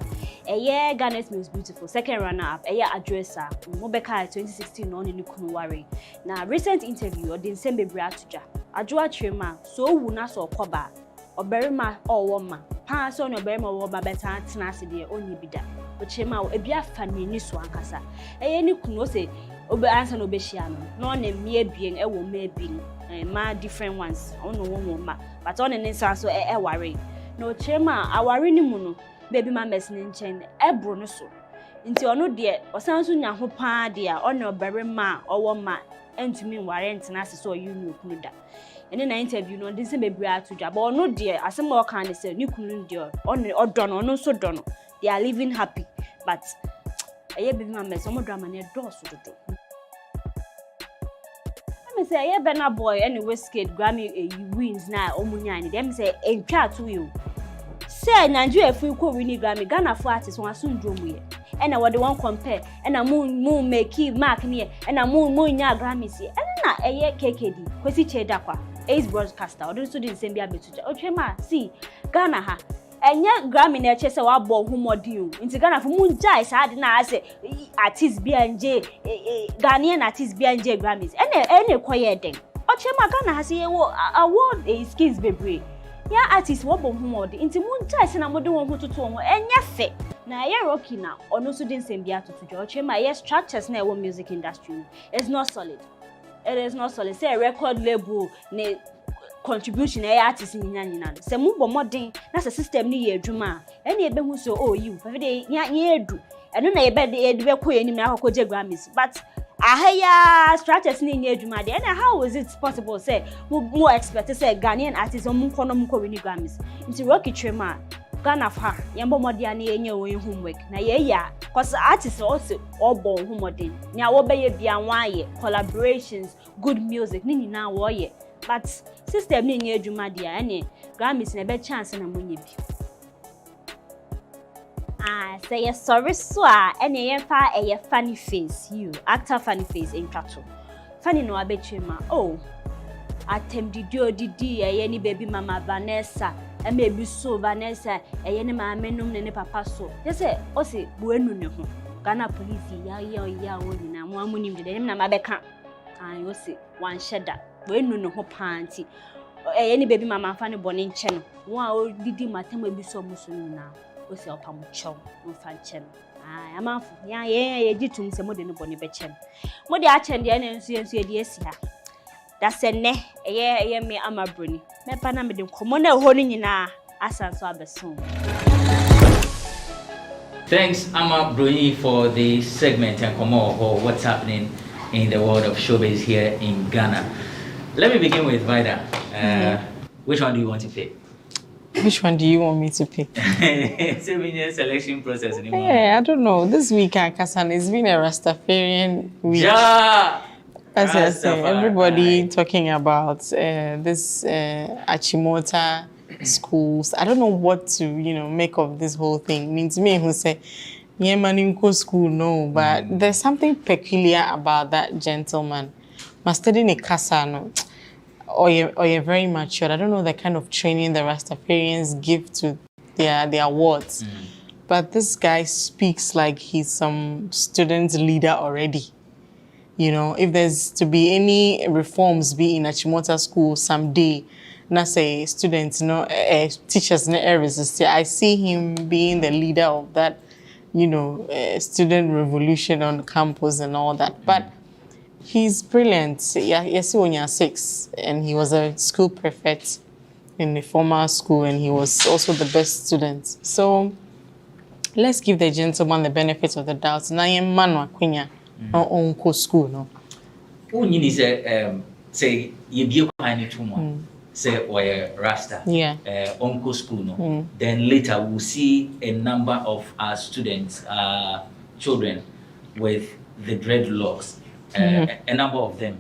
Ghana's Most Beautiful second runner up addresser Mobeka 2016 on in kunu ware na recent interview or din sembebre atuja adwoa trema so wu na so koba oberima owoma pa so no oberima owoma beta tena ase de onye bida o chema o ebia fa nani so ankasa ni kunu o se obe answer no be hia no na mie bien ewo ma bien ma different ones ono wo ma but on ne nsa so ware no chema aware ni mu no baby mamas ni nchen ebro no so nti ono de osan so nya ho paa de a ono berema owo ma entumi ware ntena ase so you no kunu da ene na interview no din se bebre atudwa but ono de asem o kan se ni kunu de ono odo no ono so do no they are living happy but baby mamas omo drama na do so do me say Bena boy anyway skate Grammy wins na omunya ni dem say entwa to you say Nigeria free ko win Grammy Ghana for artist won asundrom ye and na what one compare and na mu make mark me and na mu nya Grammys ye and na KKD kwesi cheda kwa ace broadcaster odo so din sembia betuja otwema see Ghana ha enye Grammy na eche se wa bo humodin nti Ghana for mu jai sa de na ase artist BNJ Ghanaian artist BNJ Grammys ene koye den ochema Ghana ha se wo award skills bebre ya artist wo bo humodin nti mu jai se na modin won hututu won enye fe na ye rocky na ono so din sembia tutu ochema ye structures na wo music industry is not solid. It is not solid. Say a record label ne contribution artist nyina se mu bo modern na se system ni ye adwuma ene ebe hu so you fa de nya edu eno na ebe de be ko enim na akoko je Grammys but ahaya strategies ni nya adwuma de ene how is it possible say more expert say Ghanaian artists mu kono mu ko win Grammys nti Rocky Trema Ghana fa yembo modern na yenye won homework na ye ya Cause artists also all born who modern. Nya wo be ye bia wan collaborations, good music, ni na wo ye. But system ni nye adwuma dia ene Grammys na be chance na monye bi. Say yes sorry so ene ye fa eye funny face you actor funny face in trato. Funny no abetwema oh atem didi eye ni baby mama Vanessa e me bi so Vanessa eye ni ma menum ne papa so yes o se buenu ne ho Ghana police ya wo ni na mo amunim de na ma beka o se wan sheda buenu ne ho panti eye ni baby mama fa ne bone nche no wo a o didi matem bi so muso na o se opam chow mo fa nche no amafu ya ye gitum se mo de ne bone be che mo de a che de na nsu de esi ha that's ene eye me amabroni me pa na me de komo na ho ni nyina asanso abeso. Thanks Amabroni for the segment and komo or what's happening in the world of showbiz here in Ghana. Let me begin with Vida. Which one do you want to pick? Which one do you want me to pick? 7-year selection process anymore. Yeah, I don't know. This week, Kasan, it's been a Rastafarian week. Yeah. As I say, everybody talking about this Achimota schools. I don't know what to, make of this whole thing. Means me who say, yeah, man, in school, no. But there's something peculiar about that gentleman. Master in a Kasano. Or you're very mature. I don't know the kind of training the Rastafarians give to their wards. But this guy speaks like he's some student leader already. If there's to be any reforms be in Achimota school someday, not say students, teachers, I see him being the leader of that, student revolution on campus and all that. But he's brilliant. Yes, he was 6, and he was a school prefect in the former school, and he was also the best student. So let's give the gentleman the benefit of the doubt. Na Manu Aquinya, no uncle school, no. Unyi say you be any too much. Say or Rasta. Yeah. Uncle school, no. Then later we'll see a number of our students, children with the dreadlocks. A number of them.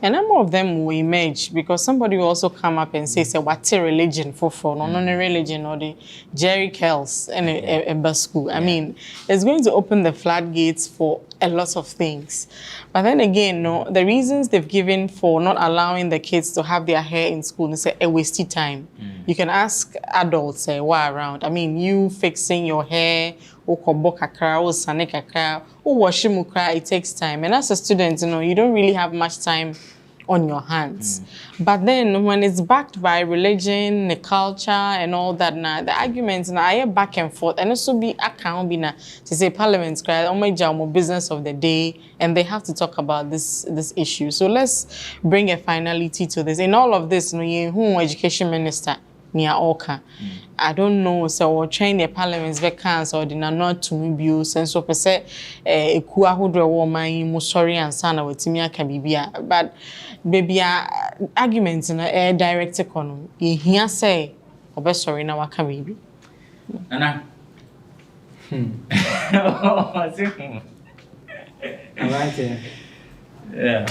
A number of them will emerge because somebody will also come up and say, what's a religion for not a religion or the Jerry Kells and a school. I mean, it's going to open the floodgates for a lot of things. But then again, the reasons they've given for not allowing the kids to have their hair in school is a wasted time. You can ask adults, why around? I mean, you fixing your hair, it takes time. And as a student, you don't really have much time on your hands. But then when it's backed by religion, the culture, and all that, the arguments are back and forth. And also be account to say parliament's business of the day, and they have to talk about this issue. So let's bring a finality to this. In all of this, who education minister near Oka. I don't know, so we'll train the parliament's vacancy or the not to review sense of a kua who woman musori and sana with Timia Kabibia. But baby arguments in a direct economy. Here say or best sorry now Kabibi. Nana. Yeah.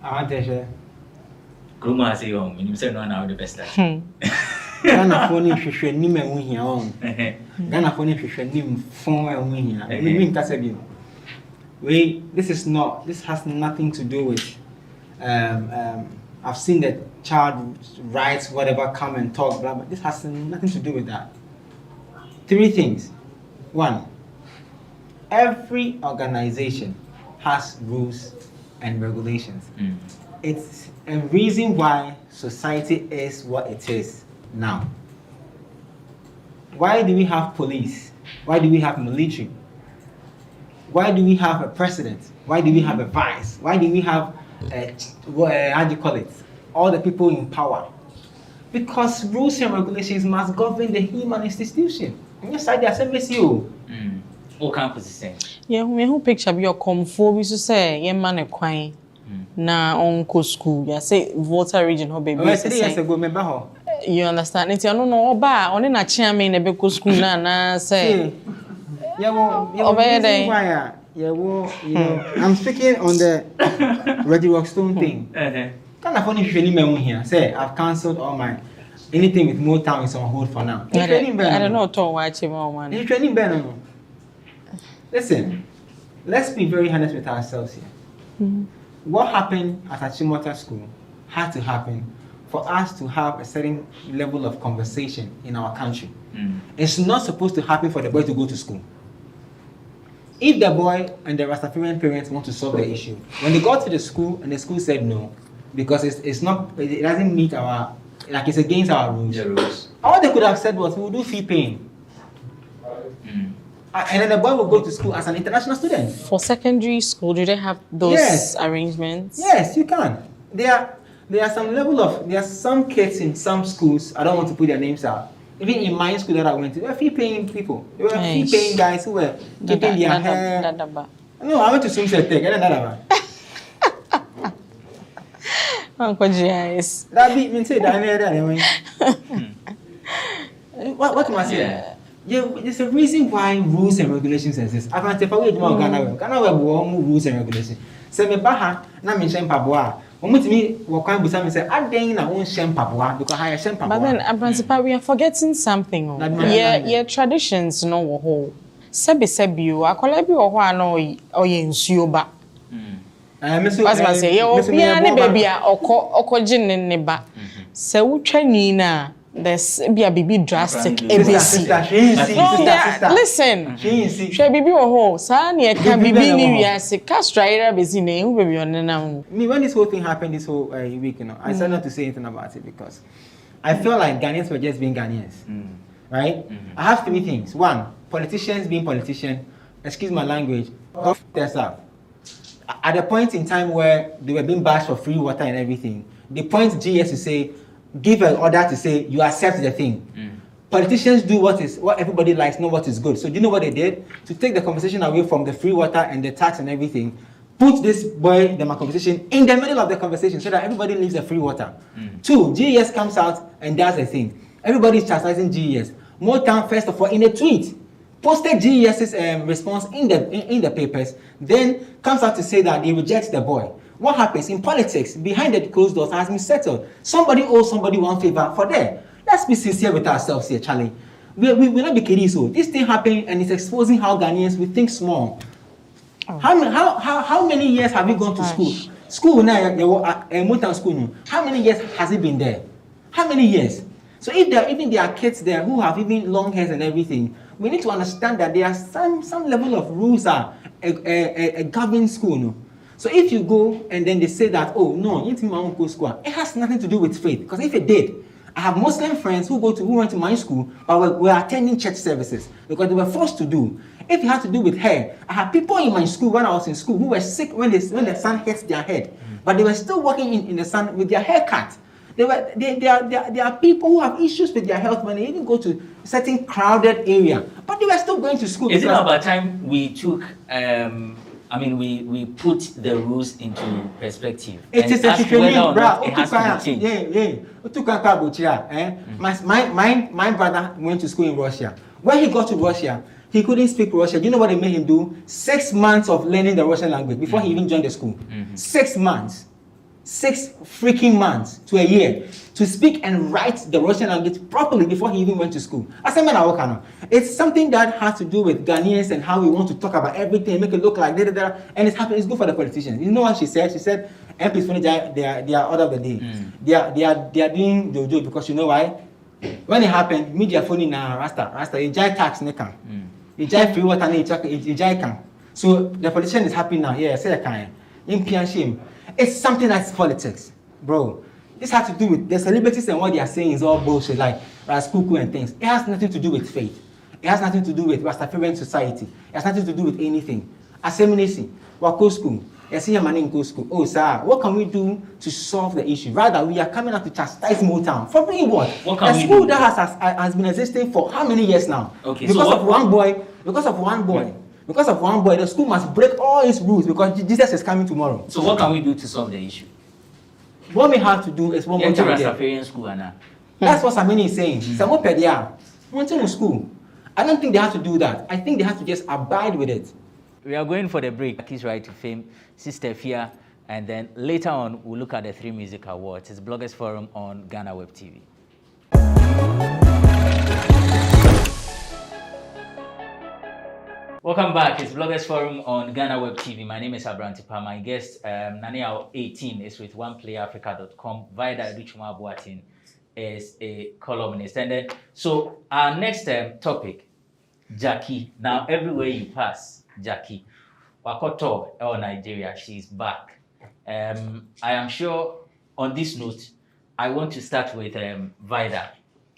I want to share. Gruma say home, you say no now the best. Ghana phone hwehwe nim e hu hia on. Ghana phone hwehwe nim phone e hu hia. Me mean kasa bi. This has nothing to do with I've seen the child rights whatever come and talk blah, but this has nothing to do with that. 3 things. 1, every organization has rules and regulations. It's a reason why society is what it is now. Why do we have police? Why do we have military? Why do we have a president? Why do we have a vice? Why do we have how do you call it? All the people in power? Because rules and regulations must govern the human institution. On your side, there's MSU. What campus is saying? Yeah, we who picture your comfort. We should say, yeah, man, a quine. Na onko school ya say Volta region ho baby you understand it you no oba oni na chairman na be ko school na say I'm speaking on the Reggie Rockstone thing. Kind of funny here. Say I've cancelled all my anything with Motown is on hold for now. I don't know to watch him on one. Training Ben. Listen, let's be very honest with ourselves here. What happened at Achimota School had to happen for us to have a certain level of conversation in our country. It's not supposed to happen for the boy to go to school. If the boy and the Rastafarian parents want to solve the issue, when they got to the school and the school said no, because it doesn't meet our, like it's against our rules. The rules. All they could have said was, we will do fee paying. And then the boy will go to school as an international student. For secondary school, do they have those arrangements? Yes, you can. There are some kids in some schools, I don't want to put their names out. Even in my school that I went to, they were fee-paying people. They were fee-paying guys who were keeping their hair. No, I went to Sumse Tech. I don't know Uncle G.I.S. That beat me say that anyway. What am I saying? Yeah, there's a reason why rules and regulations exist. I can't tell you about GhanaWeb. GhanaWeb will rules and regulations. Say me baha na me shem paboa. Omutimi wakwan busa me say aden na won shem paboa because I shem paboa. But then Principal, we are forgetting something. Yeah, traditions no wo ho. Sebi o akola bi wo ho ana oye nsuo ba. As I say, obi ani baby a okogin ne ba. Se wutwa ni na there's be a baby drastic ABC. Listen. She baby oh sa na can baby ni we as castra era bezi na who baby on na. Me when this whole thing happened this whole week, I said not to say anything about it because I feel like Ghanaians were just being Ghanaians. Right? I have three things. One, politicians being politicians, excuse my language, go yourself. At a point in time where they were being bashed for free water and everything, the point GS to say, give an order to say you accept the thing. Politicians do what everybody likes, not what is good. So do you know what they did? To take the conversation away from the free water and the tax and everything, put this boy, the conversation in the middle of the conversation so that everybody leaves the free water. Two, GES comes out and does a thing. Everybody is chastising GES. Motown, first of all, in a tweet, posted GES's response in the papers, then comes out to say that they reject the boy. What happens in politics behind the closed doors has been settled. Somebody owes somebody one favor for there. Let's be sincere with ourselves here, Charlie. We will not be kidding. So this thing happened and it's exposing how Ghanaians we think small. How many years have you gone to school? School now, Motown school. How many years has it been there? How many years? So if there are kids there who have even long hairs and everything, we need to understand that there are some level of rules are a governing school. No? So if you go and then they say that, oh no, you think my own school, it has nothing to do with faith. Because if it did, I have Muslim friends who went to my school, but were attending church services because they were forced to do. If it had to do with hair, I had people in my school when I was in school who were sick when the sun hits their head, but they were still working in the sun with their hair cut. There are people who have issues with their health when they even go to a certain crowded area, but they were still going to school. Is it about time we took, we put the rules into perspective? It is a situation, bro. It has to be changed. My brother went to school in Russia. When he got to Russia, he couldn't speak Russian. Do you know what they made him do? 6 months of learning the Russian language before he even joined the school. 6 months. 6 freaking months to a year to speak and write the Russian language properly before he even went to school. It's something that has to do with Ghanaians and how we want to talk about everything, make it look like and it's happening. It's good for the politicians. You know what she said? She said, MPs they are order of the day. They are doing the job because you know why? When it happened, media phone in Rasta, you jai tax nekan. You jai free water, you jai can. So the politician is happy now. Yeah, say a kind. In shame. It's something that's politics, bro. This has to do with the celebrities and what they are saying is all bullshit, like Raskuku and things. It has nothing to do with faith. It has nothing to do with Rastafarian society. It has nothing to do with anything. Assemination, Wako school, school. Oh, sir, what can we do to solve the issue? Rather, we are coming up to chastise Motown. For doing what? A school that has been existing for how many years now? Okay, because of one boy, the school must break all its rules because Jesus is coming tomorrow. So what can we do to solve the issue? What we have to do is one more time. Rastafarian school, Anna. That's what Samini is saying. Samo pedia, went to school. I don't think they have to do that. I think they have to just abide with it. We are going for the break. Kiss Right to Fame, Sister Fia, and then later on we'll look at the 3 Music Awards. It's Bloggers Forum on GhanaWeb TV. Welcome back. It's Bloggers Forum on GhanaWeb TV. My name is Abrantipa. My guest, Naniao 18, is with OnePlayAfrica.com. Vida Richuma Boatin is a columnist. And then, so our next topic, Jackie. Now, everywhere you pass, Jackie. Wakoto, or Nigeria, she's back. I am sure on this note, I want to start with Vida.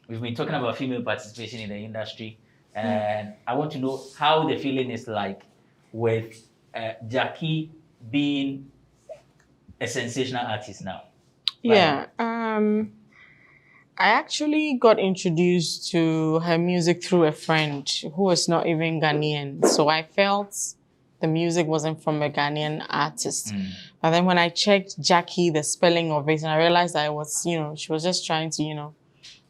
We've been talking about female participation in the industry, and I want to know how the feeling is like with Jackie being a sensational artist now. Yeah, I actually got introduced to her music through a friend who was not even Ghanaian. So I felt the music wasn't from a Ghanaian artist. But then when I checked Jackie, the spelling of it, and I realized that it was, she was just trying to,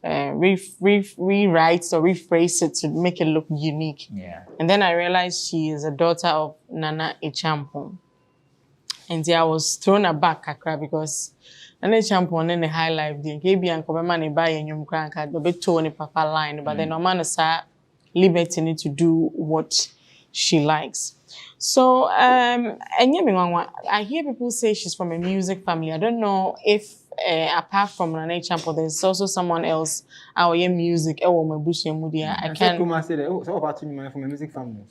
rewrite or rephrase it to make it look unique. Yeah. And then I realized she is a daughter of Nana Echampong. And I was thrown aback because Nana Echampong in the high life, the Ankobra Beach buy a new crank, but Tony Papa line, but then no man is liberty to do what she likes. So, I hear people say she's from a music family. I don't know if, apart from Nana Echampong, there's also someone else, our music, I can't. Say that, so about from a music family.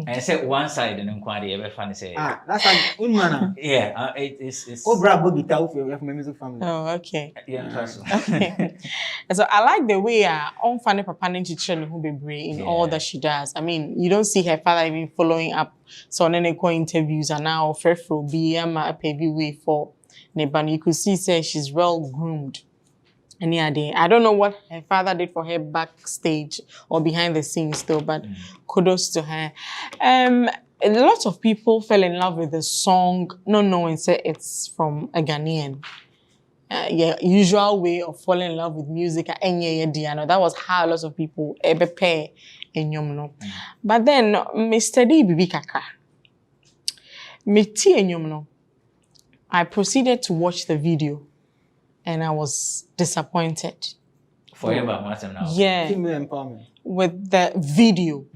I said one side and inquiry ever funny say. That's like unmana. Yeah, it's. Oh, bravo, guitar from a music family. Oh, okay. Yeah, okay. So I like the way on funny papa children who be brave in all that she does. I mean, you don't see her father even following up. So on any interviews and now Frefro be a pavy way for Neban. You could see say she's well groomed. And yeah, I don't know what her father did for her backstage or behind the scenes though, but kudos to her. A lot of people fell in love with the song, not knowing say it's from a Ghanaian. Usual way of falling in love with music. That was how a lot of people ever pay in Yomno. But then, Mr. D. Bibi Kaka, Meti in Yomno, I proceeded to watch the video. And I was disappointed. Forever, now. Yeah. Female empowerment. With the video.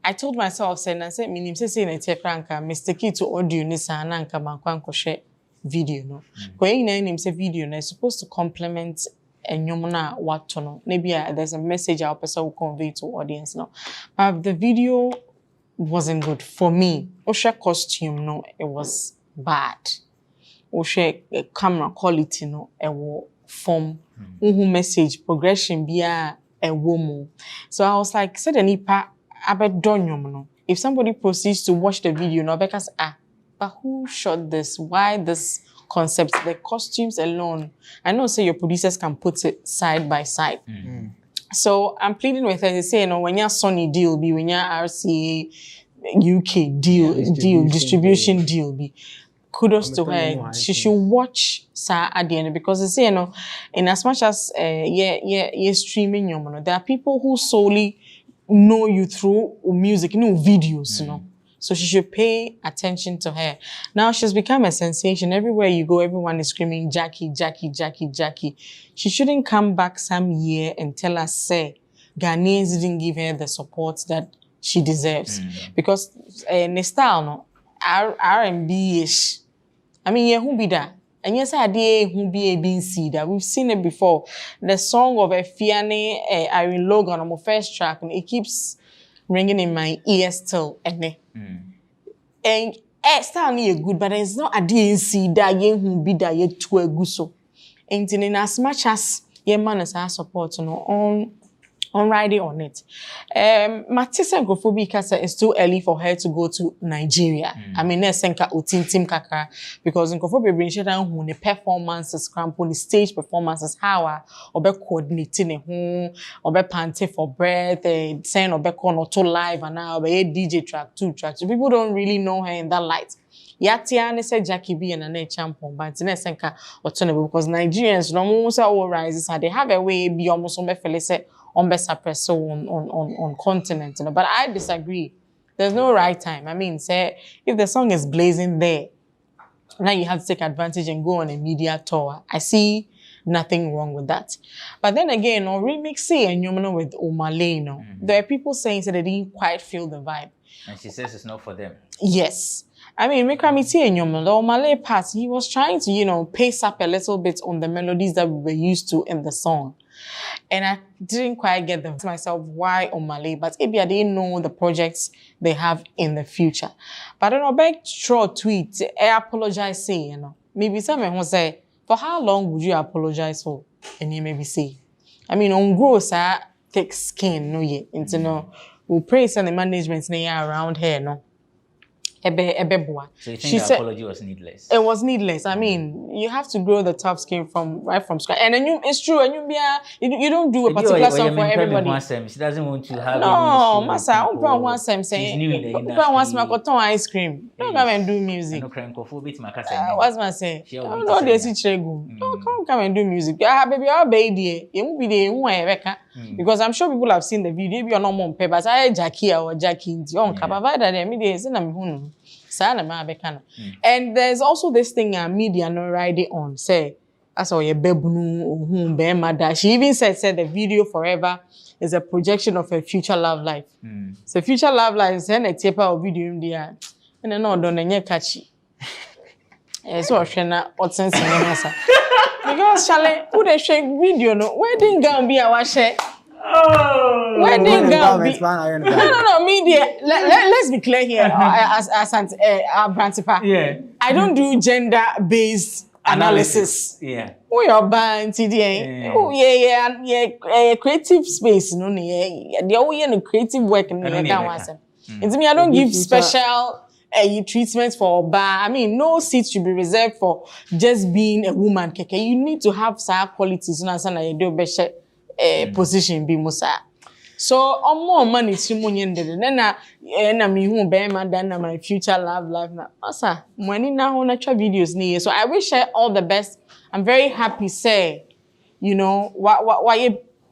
I told myself, I said, minim se say na mistake to audio ni sa na nka mankwanko share video no. Going na nim say video na supposed to complement enyom na wato no. Maybe there's a message our person will convey to audience no. But the video wasn't good for me. Osha costume no, it was bad. Or share camera quality no ewo form message progression be a woman. So I was like, said nipa abedonyum no. If somebody proceeds to watch the video no because but who shot this? Why this concept? The costumes alone. I know say your producers can put it side by side. So I'm pleading with her to say, when your Sony deal be, when your RCA UK deal, distribution deal be. Kudos to her. She should watch at the end because they say, in as much as streaming, there are people who solely know you through music, videos, So she should pay attention to her. Now she's become a sensation. Everywhere you go, everyone is screaming, Jackie, Jackie, Jackie, Jackie. She shouldn't come back some year and tell us, say, Ghanaians didn't give her the support that she deserves. Because the style, no, R&B-ish. I mean, who be that? And yes, I did who be a BC that we've seen it before. The song of Fiane, Irene Logan on my first track, and it keeps ringing in my ears still. And style me good, but it's not a DNC that who be that yet to a guso. And in as much as your man is our support, on riding on it. Matisa Nkofobika is too early for her to go to Nigeria. I mean, Nesenka Utintim Kaka, because Nkofobi bring down when the performances, cramp on the stage performances, how or be coordinating home, or be panting for breath, saying or be on to live and now be DJ track, 2 tracks. So people don't really know her in that light. Yatiane said Jackie B and Nana Echampong, but it's Nesenka or because Nigerians no more say all rises, they have a way be almost on say on best suppress on continent, you know. But I disagree. There's no right time. I mean, say if the song is blazing there, now you have to take advantage and go on a media tour. I see nothing wrong with that. But then again, on remixing and you know with Omale, you know, there are people saying that they didn't quite feel the vibe. And she says it's not for them. Yes. I mean, Mekramiti and Yomo, the Omale part, he was trying to, you know, pace up a little bit on the melodies that we were used to in the song. And I didn't quite get them myself why Omale, but maybe I didn't know the projects they have in the future. But I don't know, back short tweet, I apologize, say, you know. Maybe someone will say, for how long would you apologize for? And you maybe say, I mean, on gross, thick skin, no yet. And no, we'll praise the management around here, no. So you think the apology was needless? It was needless. I mean, you have to grow the tough skin right from scratch. And then it's true. And you don't do a particular song for everybody. She doesn't want to have no, Masa, I don't want to say. She's new in the industry. I want to make ice cream. Don't come and do music. What's my say? No, they see Chegu. Don't come and do music. Baby, I'll be there. You won't be there. Because I'm sure people have seen the video. Maybe you're not on paper. I Jackie or Jackie. And there's also this thing media no riding on. Say, as all your bebunu bema. She even said the video forever is a projection of a future love life. So future love life is a tape of video in there. And then no don't catchy. So Shana what sense in answer. Because Charlie, who they shake video no wedding gown be our share. Oh, wedding gown be no media. Let's be clear here. As Brantipa. Yeah. I don't do gender-based analysis. Yeah. Oh, you're banned today. Oh, yeah. Creative space, no, yeah. They're all in creative work and it's me. I don't give special treatment for bar. I mean, no seat should be reserved for just being a woman. You need to have some qualities. You do better position be musa. So on more money to then I mean who bear my than my future love life now. Asa money now on videos near. So I wish her all the best. I'm very happy say, you know, what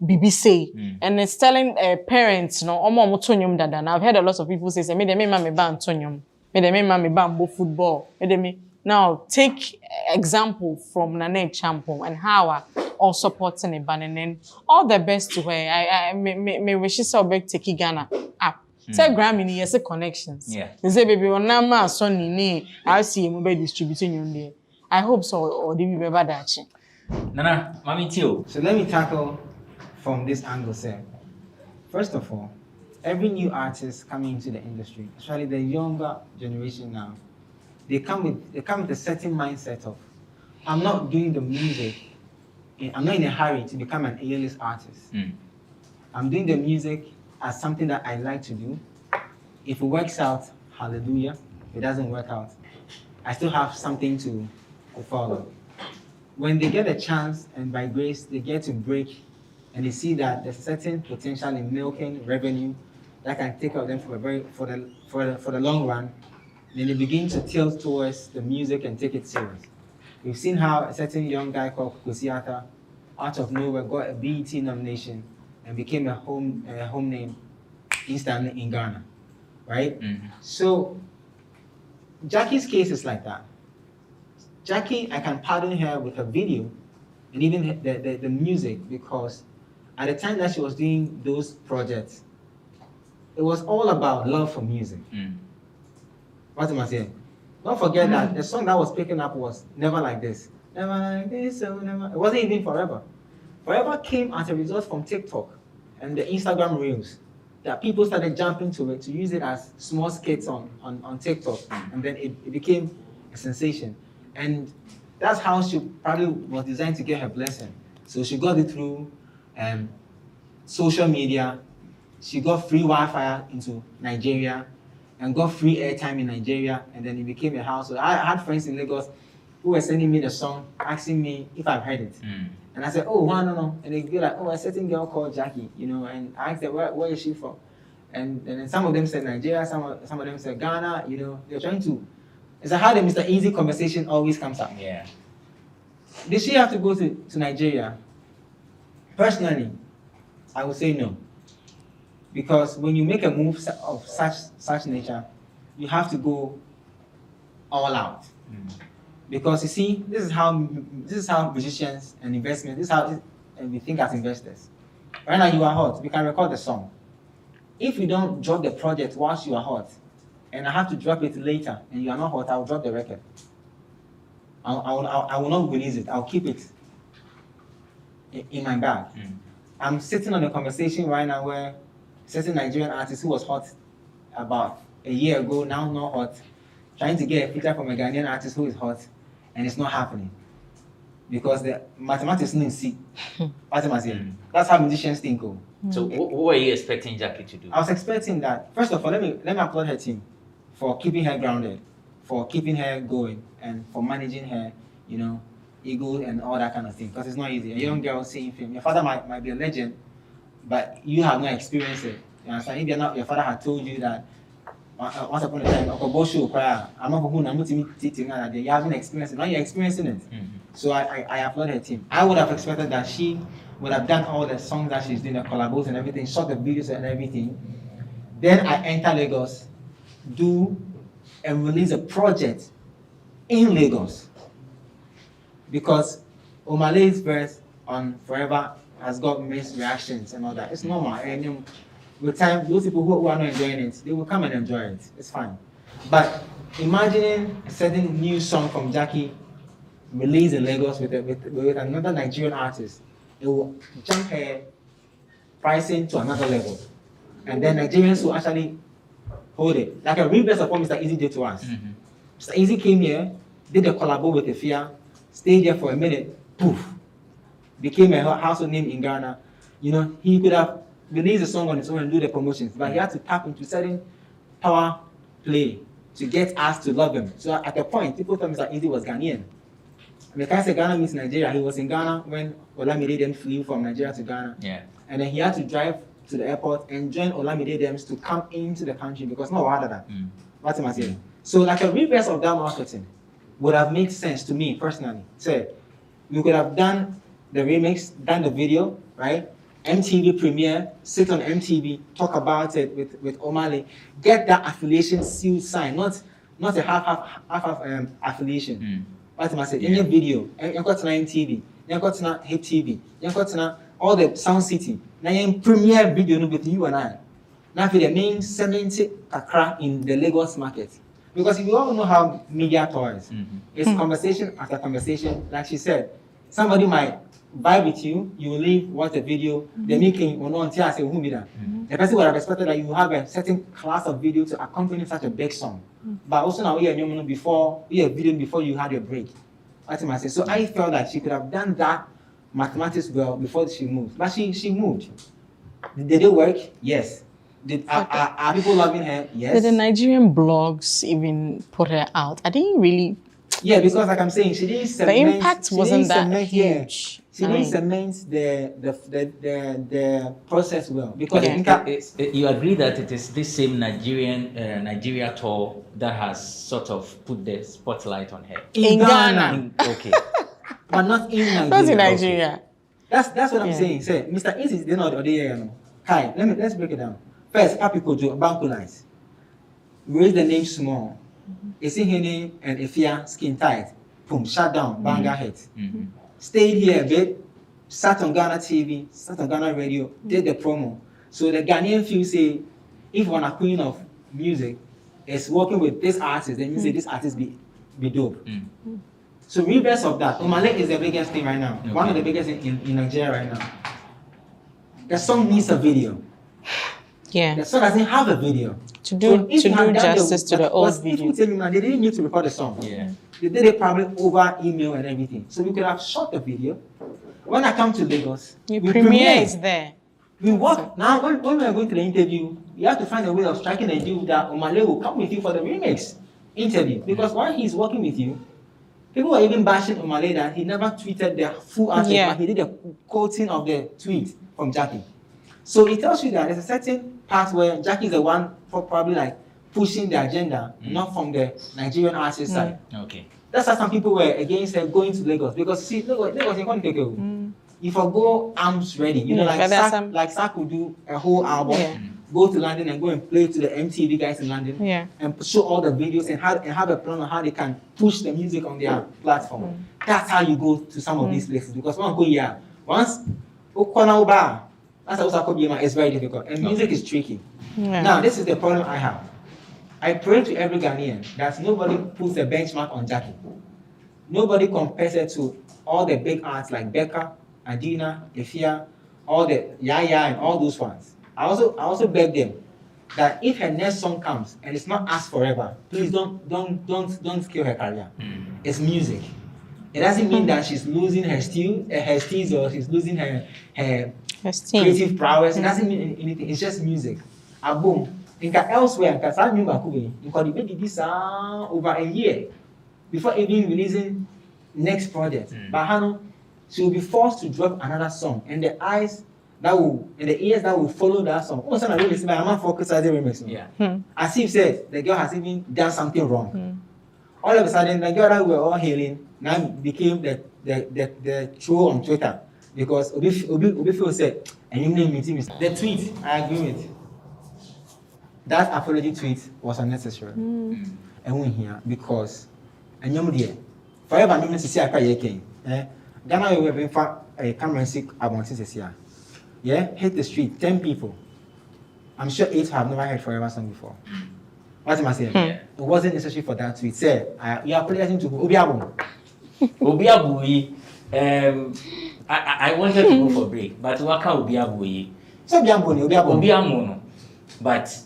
BBC and it's telling parents no omo motonyum dada. And I've heard a lot of people say me dem me ban tonyum. Me dem me ban football. Me dem now take example from Nane Champo and how all supporting a ban and then all the best to her. I me wish so big take Ghana up. Say Grammy yes connections. Yeah. They say baby on nama son ni I see him be distributing you there. I hope so or they will be that. Nana, Mami Tio. So let me tackle from this angle, sir. First of all, every new artist coming into the industry, especially the younger generation now, they come with a certain mindset of, I'm not doing the music, I'm not in a hurry to become an A-list artist. I'm doing the music as something that I like to do. If it works out, hallelujah. If it doesn't work out, I still have something to follow. When they get a chance and by grace they get to break and they see that there's certain potential in milking revenue that can take out them for the long run, then they begin to tilt towards the music and take it serious. We've seen how a certain young guy called Kosiata, out of nowhere, got a BET nomination and became a home name instantly in Ghana, right? So Jackie's case is like that. Jackie, I can pardon her with her video and even the music because at the time that she was doing those projects, it was all about love for music. What am I saying? Don't forget that the song that was picking up was Never Like This. Never like this, so never. It wasn't even Forever. Forever came as a result from TikTok and the Instagram Reels. That people started jumping to it to use it as small skits on TikTok. And then it became a sensation. And that's how she probably was designed to get her blessing. So she got it through social media. She got free Wi-Fi into Nigeria and got free airtime in Nigeria. And then it became a household. I had friends in Lagos who were sending me the song, asking me if I've heard it. And I said, oh, no. And they'd be like, oh, a certain girl called Jackie, you know, and I asked them, where is she from? And then some of them said Nigeria, some of them said Ghana, you know, they're trying to. It's like how the Mr. Easy conversation always comes up. Yeah. Did she have to go to Nigeria? Personally, I would say no. Because when you make a move of such nature, you have to go all out. Because you see, this is how musicians and investment, this is how we think as investors. Right now you are hot, we can record the song. If you don't drop the project whilst you are hot, and I have to drop it later, and you are not hot, I will drop the record. I will not release it. I'll keep it in my bag. I'm sitting on a conversation right now where certain Nigerian artist who was hot about a year ago, now not hot, trying to get a feature from a Ghanaian artist who is hot, and it's not happening. Because the mathematics didn't see. That's how musicians think. So what were you expecting Jackie to do? I was expecting that. First of all, let me applaud her team for keeping her grounded, for keeping her going, and for managing her, ego and all that kind of thing. Because it's not easy. A young girl seeing film. Your father might be a legend, but you have not experienced it. You understand? If your father had told you that once upon a time, I'm not who I'm you haven't experienced it. Now you're experiencing it. So I applaud her team. I would have expected that she would have done all the songs that she's doing, the collabos and everything, shot the videos and everything. Then I enter Lagos, do and release a project in Lagos. Because Omale's verse on Forever has got mixed reactions and all that. It's normal. And with time, those people who are not enjoying it, they will come and enjoy it. It's fine. But imagining a certain new song from Jackie released in Lagos with another Nigerian artist, it will jump her pricing to another level. And then Nigerians will actually hold it. Like a real best of what Mr. Easy did to us. Mr. Easy came here, did a collabo with Efia, stayed there for a minute, poof, became a household name in Ghana. He could have released a song on his own and do the promotions, but he had to tap into certain power play to get us to love him. So at a point, people thought Mr. Easy was Ghanaian. When I say Ghana means Nigeria, he was in Ghana when Olamide then flew from Nigeria to Ghana. Yeah. And then he had to drive to the airport and join Olamide Dems to come into the country because no harder than. What am I saying? So like a reverse of that marketing would have made sense to me personally. Say, we could have done the remix, done the video, right? MTV premiere, sit on MTV, talk about it with Omale, get that affiliation seal signed, not a half affiliation. What am I saying? In your video, you got to MTV, you got to Hip TV, you got to all the Sound City. Now you premiere video with you and I. Now for the main 70 Accra in the Lagos market. Because if you all know how media toys, it's conversation after conversation. Like she said, somebody might vibe with you, you will leave, watch the video, the making will not until I say who be that. The person would have expected that you have a certain class of video to accompany such a big song. But also now we are video before you had your break. What am I saying? So I felt that she could have done that mathematics well before she moved. But she moved. Did it work? Yes. Are people loving her? Yes. Did the Nigerian blogs even put her out? I didn't really. Yeah, because like I'm saying, she didn't cement. The impact wasn't that huge. She didn't cement the process well. Because you agree that it is this same Nigeria tour that has sort of put the spotlight on her in Ghana. Okay, but not in Nigeria. Not in Nigeria. Okay. That's what I'm saying. Say, Mr. Easy is not the day. Hi, let's break it down. First, Papi Kojo, Banku Lines. Raise the name small. Esi Hene and Efia skin tight. Boom, shut down, banger hit. Stayed here a bit, sat on Ghana TV, sat on Ghana radio, did the promo. So the Ghanaian feel say, if one a queen of music is working with this artist, then you say this artist be dope. So reverse of that, Omale is the biggest thing right now. Okay. One of the biggest in Nigeria right now. The song needs a video. Yeah. The song doesn't have a video. To do justice to the old video. If you tell me now, they didn't need to record the song. Yeah. They did it probably over email and everything. So we could have shot the video. When I come to Lagos, we premiere is there. We work. Now, when we are going to the interview, you have to find a way of striking a deal that Omale will come with you for the remix interview. Because while he's working with you, people are even bashing Omale that he never tweeted the full answer, but he did a quoting of the tweet from Jackie. So it tells you that there's a certain part where Jackie is the one for probably like pushing the agenda, not from the Nigerian artist side. Okay. That's why some people were against her going to Lagos because see, Lagos you can't take it. if I go arms ready, you know, like Sak would do a whole album, go to London and go and play to the MTV guys in London, and show all the videos and have a plan on how they can push the music on their platform. That's how you go to some of these places, because once it's very difficult, and music is tricky. Now, this is the problem I have. I pray to every Ghanaian that nobody puts a benchmark on Jackie. Nobody compares it to all the big arts like Becca, Adina, Efia, all the Yaya and all those ones. I also beg them that if her next song comes and it's not Us Forever, please don't kill her career. It's music. It doesn't mean that she's losing her steez or she's losing her creative prowess. It doesn't mean anything. It's just music. And boom. Elsewhere, because I knew Bakubi, did this over a year before even releasing next project. But Hano, she will be forced to drop another song, and the ears that will follow that song. Oh, son, I really listen. I'm not focused on the remix. As if said the girl has even done something wrong. All of a sudden, the girl that we were all hailing now became the troll on Twitter, because Obi said, and you name meeting the tweet. I agree with. That apology tweet was unnecessary. And we here because and you forever I'm going to see a car Ghana will be a camera sick about this year. Yeah, hit the street, 10 people. I'm sure 8 have never heard Forever song before. What am I saying? It wasn't necessary for that tweet. Say, you are apologizing to Obiabu. Obiabu, I wanted to go for a break, but Waka Obiabu. So Obiabu. But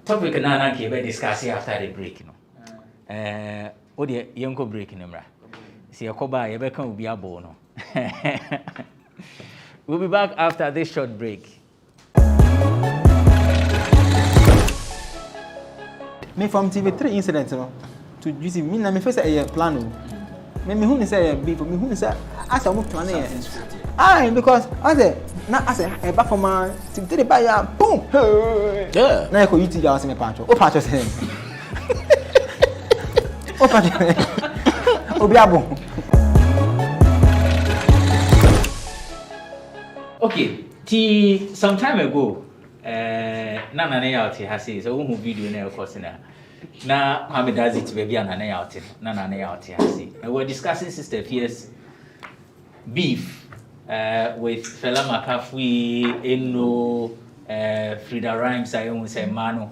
topic na ke be discuss after the break no. O de yenko break no mra. Se yakoba ye be kan obi abo no. We'll be back after this short break. Me from TV3 incident no to use me na me first a plan no. Me who say big me who say as am plan here. Because I say back from my TV3 buy ya boom. Yeah. Na ko YouTube ya me patcho. O patcho say. O patcho. Obi abo. Okay, some time ago, Nana Nayauti has said, so who video now, of course, now Kwame does it, baby, and Nayauti, Nana Nayauti has said. And we're discussing Sister Fierce beef with Fela Makafui, Eno, Frida Rhymes, I almost say Mano.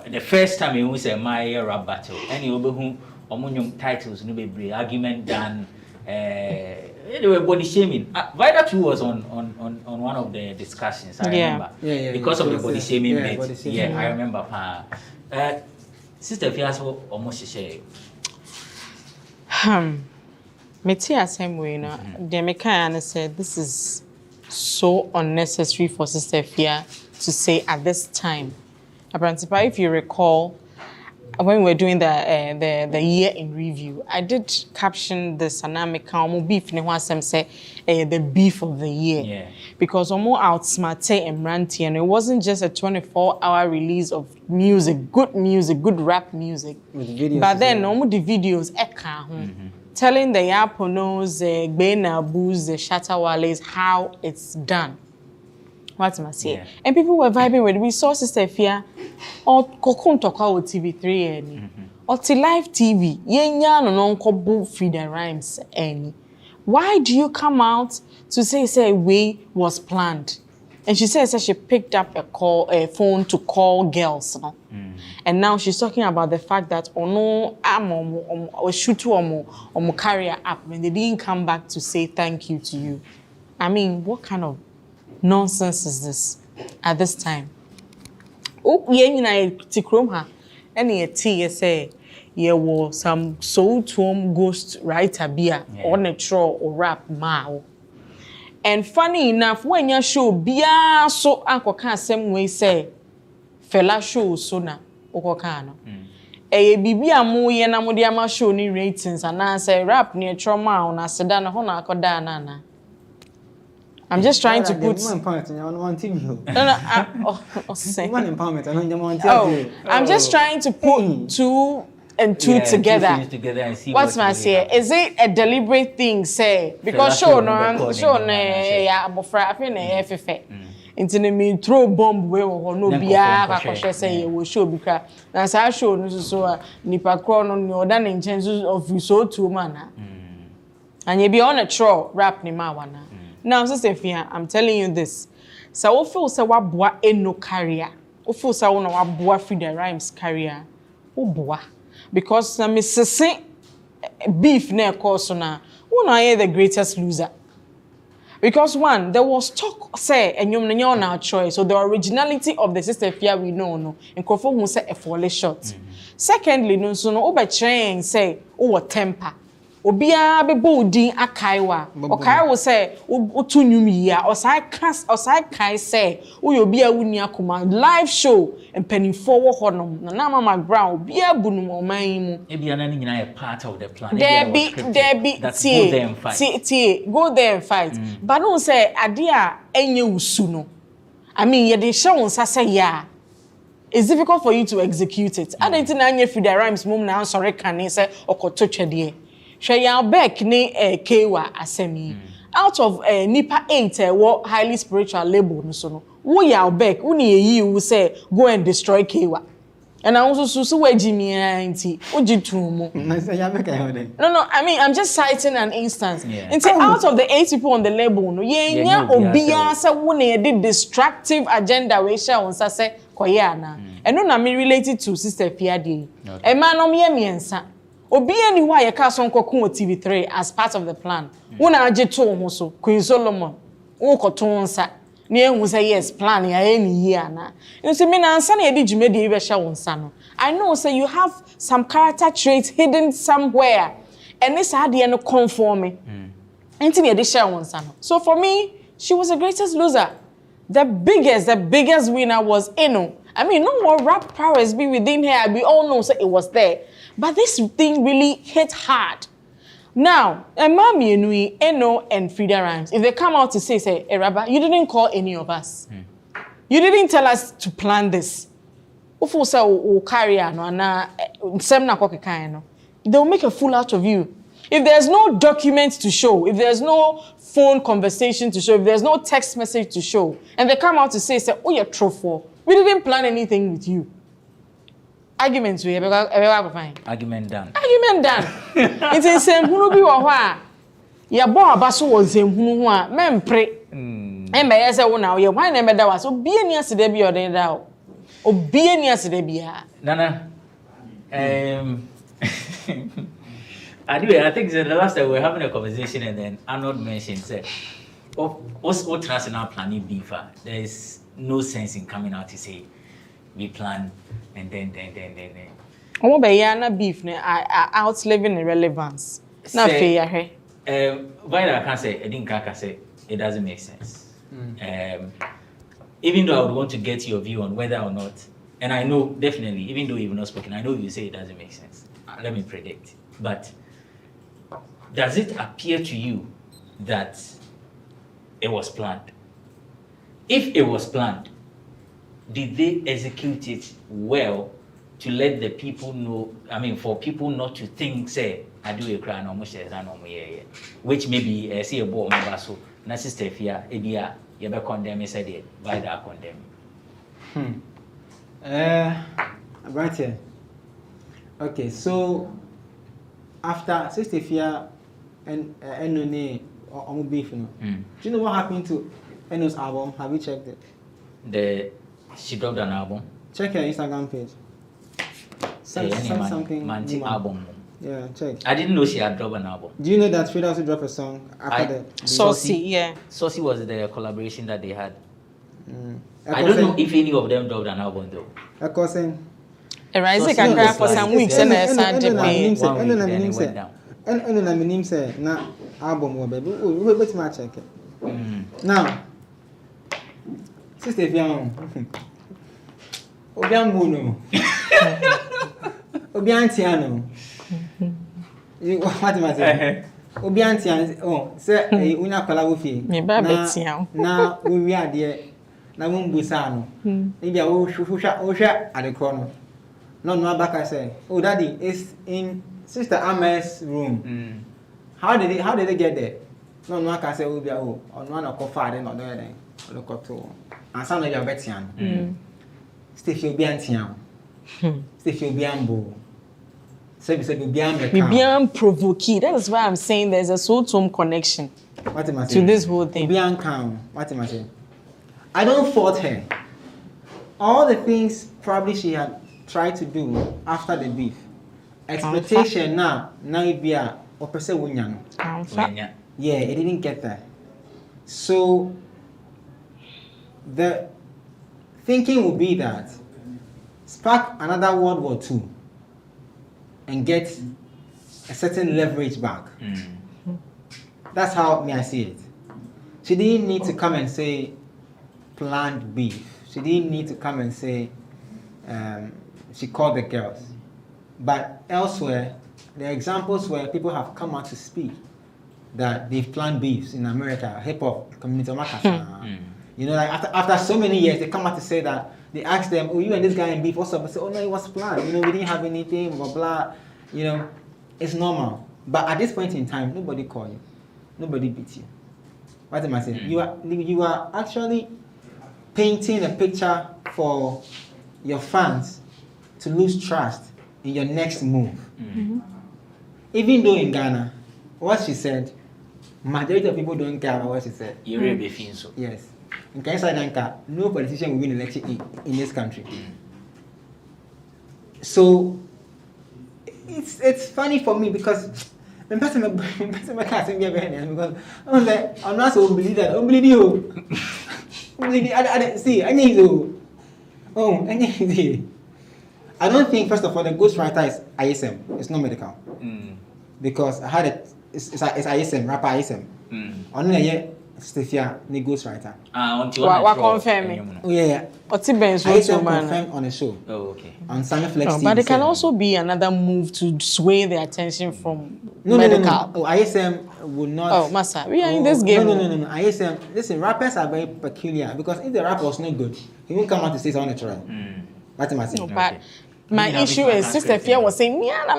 The first time he was a Maya rap battle, and you will whom Omonium titles, no be argument done. Anyway, body shaming. Vida 2 was on one of the discussions. I remember. Because of the body shaming bit. Yeah, I remember. Sister Fiasco almost share. Metia same way, no. The Mekana said this is so unnecessary for Sister Fia to say at this time. Abrantipa, if you recall, when we were doing the year in review, I did caption the Sanamika beef ne wasem say the beef of the year. Yeah. Because omo outsmarte and ranty, and it wasn't just a 24-hour release of music, good rap music. With videos, but then omo the videos telling the Yaponos, Gbena Boos, the Shatawales how it's done. What am I saying? Yeah. And people were vibing with it. We saw Sister Fia or Kokun Toka with TV3 or to live TV. Yenya no nko Frida Rhymes any. Why do you come out to say way was planned? And she says that she picked up a phone to call girls, no? And now she's talking about the fact that or shoot or carrier up when they didn't come back to say thank you to you. I mean, what kind of nonsense is this at this time? Oh, yeah, Tikroma. Any say was some soul to ghost writer beer or natural or rap mao. And funny enough, when you show beer so Uncle can same way say Fela show sooner Okokano. A bibia mo yena modiama show ni ratings and I say rap near trauma on a sedan hona kodana. I'm just trying to put I'm just trying to put two and two together. And see what's my say? Is it a deliberate thing? Say because show yeah, abofra I feel na fefe. Into me throw bomb we no bia akoshe say we show bi kra. Na sa show no so nipa kro no ni oda ne nchen of so two man. And you be on a troll rap ni ma wana. Now sister Fia, I'm telling you this. So we feel say waboa eno career. We feel say we waboa free the rhymes career. Oboa. Because na me sese beef na course na who na the greatest loser. Because one, there was talk say enyom na nyaw na choice, so the originality of the sister Fia we know no nkofo hu say e fall short. Secondly no so no oba train say o temper. Obia bebo din akaiwa okai wo say otu nwum yi a osai kai say wo obia wuni akoma live show empanifo wo honom na mama ground obia bunum oman mu ebia na nyina ye part of the plan there be go there and fight but no say ade a enye usu no I mean ye dey show unsa say ya it's difficult for you to execute it I don't think anya free the rhymes mum na answer kan say okoto twede Shaya back ni Kewa asemi. Out of nipa 8 what highly spiritual label no so no. Wo ya back uni yi wo say go and destroy Kewa. And I also so we Jimmy anti ojitumu. No, I mean I'm just citing an instance. Out of the 8 people on the label no ye nya obia say wo na did destructive agenda we share on say koya na. And no na me related to sister Fia dey. E ma no me miensa. Obi any why you cast on Kokun TV3 as part of the plan. Una ajeto ho so Queen Solomon. Wo koton sa. Na ehun say yes plan ya any year na. You see me na ansa na edi dwumedi e be hye won sa no. I know say you have some character traits hidden somewhere. And this had no conforming. Enti me edi hye won sa no. So for me, she was the greatest loser. The biggest winner was Eno. I mean, no more rap powers be within her. We all know so it was there. But this thing really hit hard. Now, Mami Enui, Eno, and Frida Rhymes, if they come out to say, Rabba, you didn't call any of us. You didn't tell us to plan this. They'll make a fool out of you. If there's no document to show, if there's no phone conversation to show, if there's no text message to show, and they come out to say, oh, you're truthful. We didn't plan anything with you. Arguments we fine. Argument done. It's in same hunu bi wo ho ya bon abaso wo same hunu ho a mempre embe ye se wo na ye hwan na emeda wa so bie ni asede bi odin da o obie ni asede bia Nana anyway, I think the last time we were having a conversation and then Arnold mentioned said what's national planning beefer. There is no sense in coming out to say we plan and then. Omo be ya na beef ne outliving irrelevance. Na fe ya he. Why I can say I didn't say it doesn't make sense. Even though I would want to get your view on whether or not, and I know definitely, even though you've not spoken, I know you say it doesn't make sense. Let me predict. But does it appear to you that it was planned? If it was planned, did they execute it well to let the people know, I mean, for people not to think, say, I do a crime almost which maybe see a boy, my so, na sister Fia, Ebia, you ever condemn, said it, why that condemn? Right here. Okay, so after Sister Fia and Enone on beef, do you know what happened to Eno's album? Have you checked it? She dropped an album. Check her Instagram page. Something album. Yeah, check. I didn't know she had dropped an album. Do you know that Frida also dropped a song after the Saucy? Yeah. Saucy was the collaboration that they had. I don't know if any of them dropped an album though. Of course, Rising can cry for some weeks and I say na album baby. Wait my check it. Now, Sister Fiam. Obian Muno. Obian Tiano. What am I saying? Obian Tiano. Say, una calabufi. Now, we are there. Na Mumbusano. Maybe I will shoot at the corner. No, back I say, oh, daddy, it's in Sister Ama's room. How did they get there? No, I say, oh, on one of father, not there. Look at two. And some of your Betian. Steve, you'll be antiam. Steve, you'll be ambo. So you said you'll be provoking. That is why I'm saying there's a soul-to-home connection to this whole thing. What am I saying? I don't fault her. All the things probably she had tried to do after the beef. Expectation now it be a yeah, it didn't get there. So the thinking would be that spark another World War II and get a certain leverage back. That's how I see it. She didn't need to come and say planned beef. She didn't need to come and say she called the girls. But elsewhere, there are examples where people have come out to speak that they've planned beefs in America, hip-hop, community, you know, like after so many years, they come out to say that they ask them, oh, you and this guy in beef, what's up? I say, oh, no, it was planned. You know, we didn't have anything, blah, blah. You know, it's normal. But at this point in time, nobody call you. Nobody beats you. What am I saying? You are actually painting a picture for your fans to lose trust in your next move. Even though in Ghana, what she said, majority of people don't care about what she said. You really feel so. Yes. In Kenya, no politician will win election in this country. So it's funny for me because I'm not so believe that. I don't believe you. See, I need you. Oh, I need you. I don't think, first of all, the ghostwriter is ISM. It's not medical. Because I had it. It's ISM, rapper ISM. Only Stefia, the ghostwriter. What confirming? Oh yeah. ISM confirmed on a show. Oh, okay. On Simon Flex TV. But it can also be another move to sway the attention from medical. medical. Oh, ISM would not. Oh, Massa, we are in this game. No. ISM, listen, rappers are very peculiar because if the rapper was not good, he won't come out to say something natural. What am I saying? No, but my issue is Sister Fia was saying, me and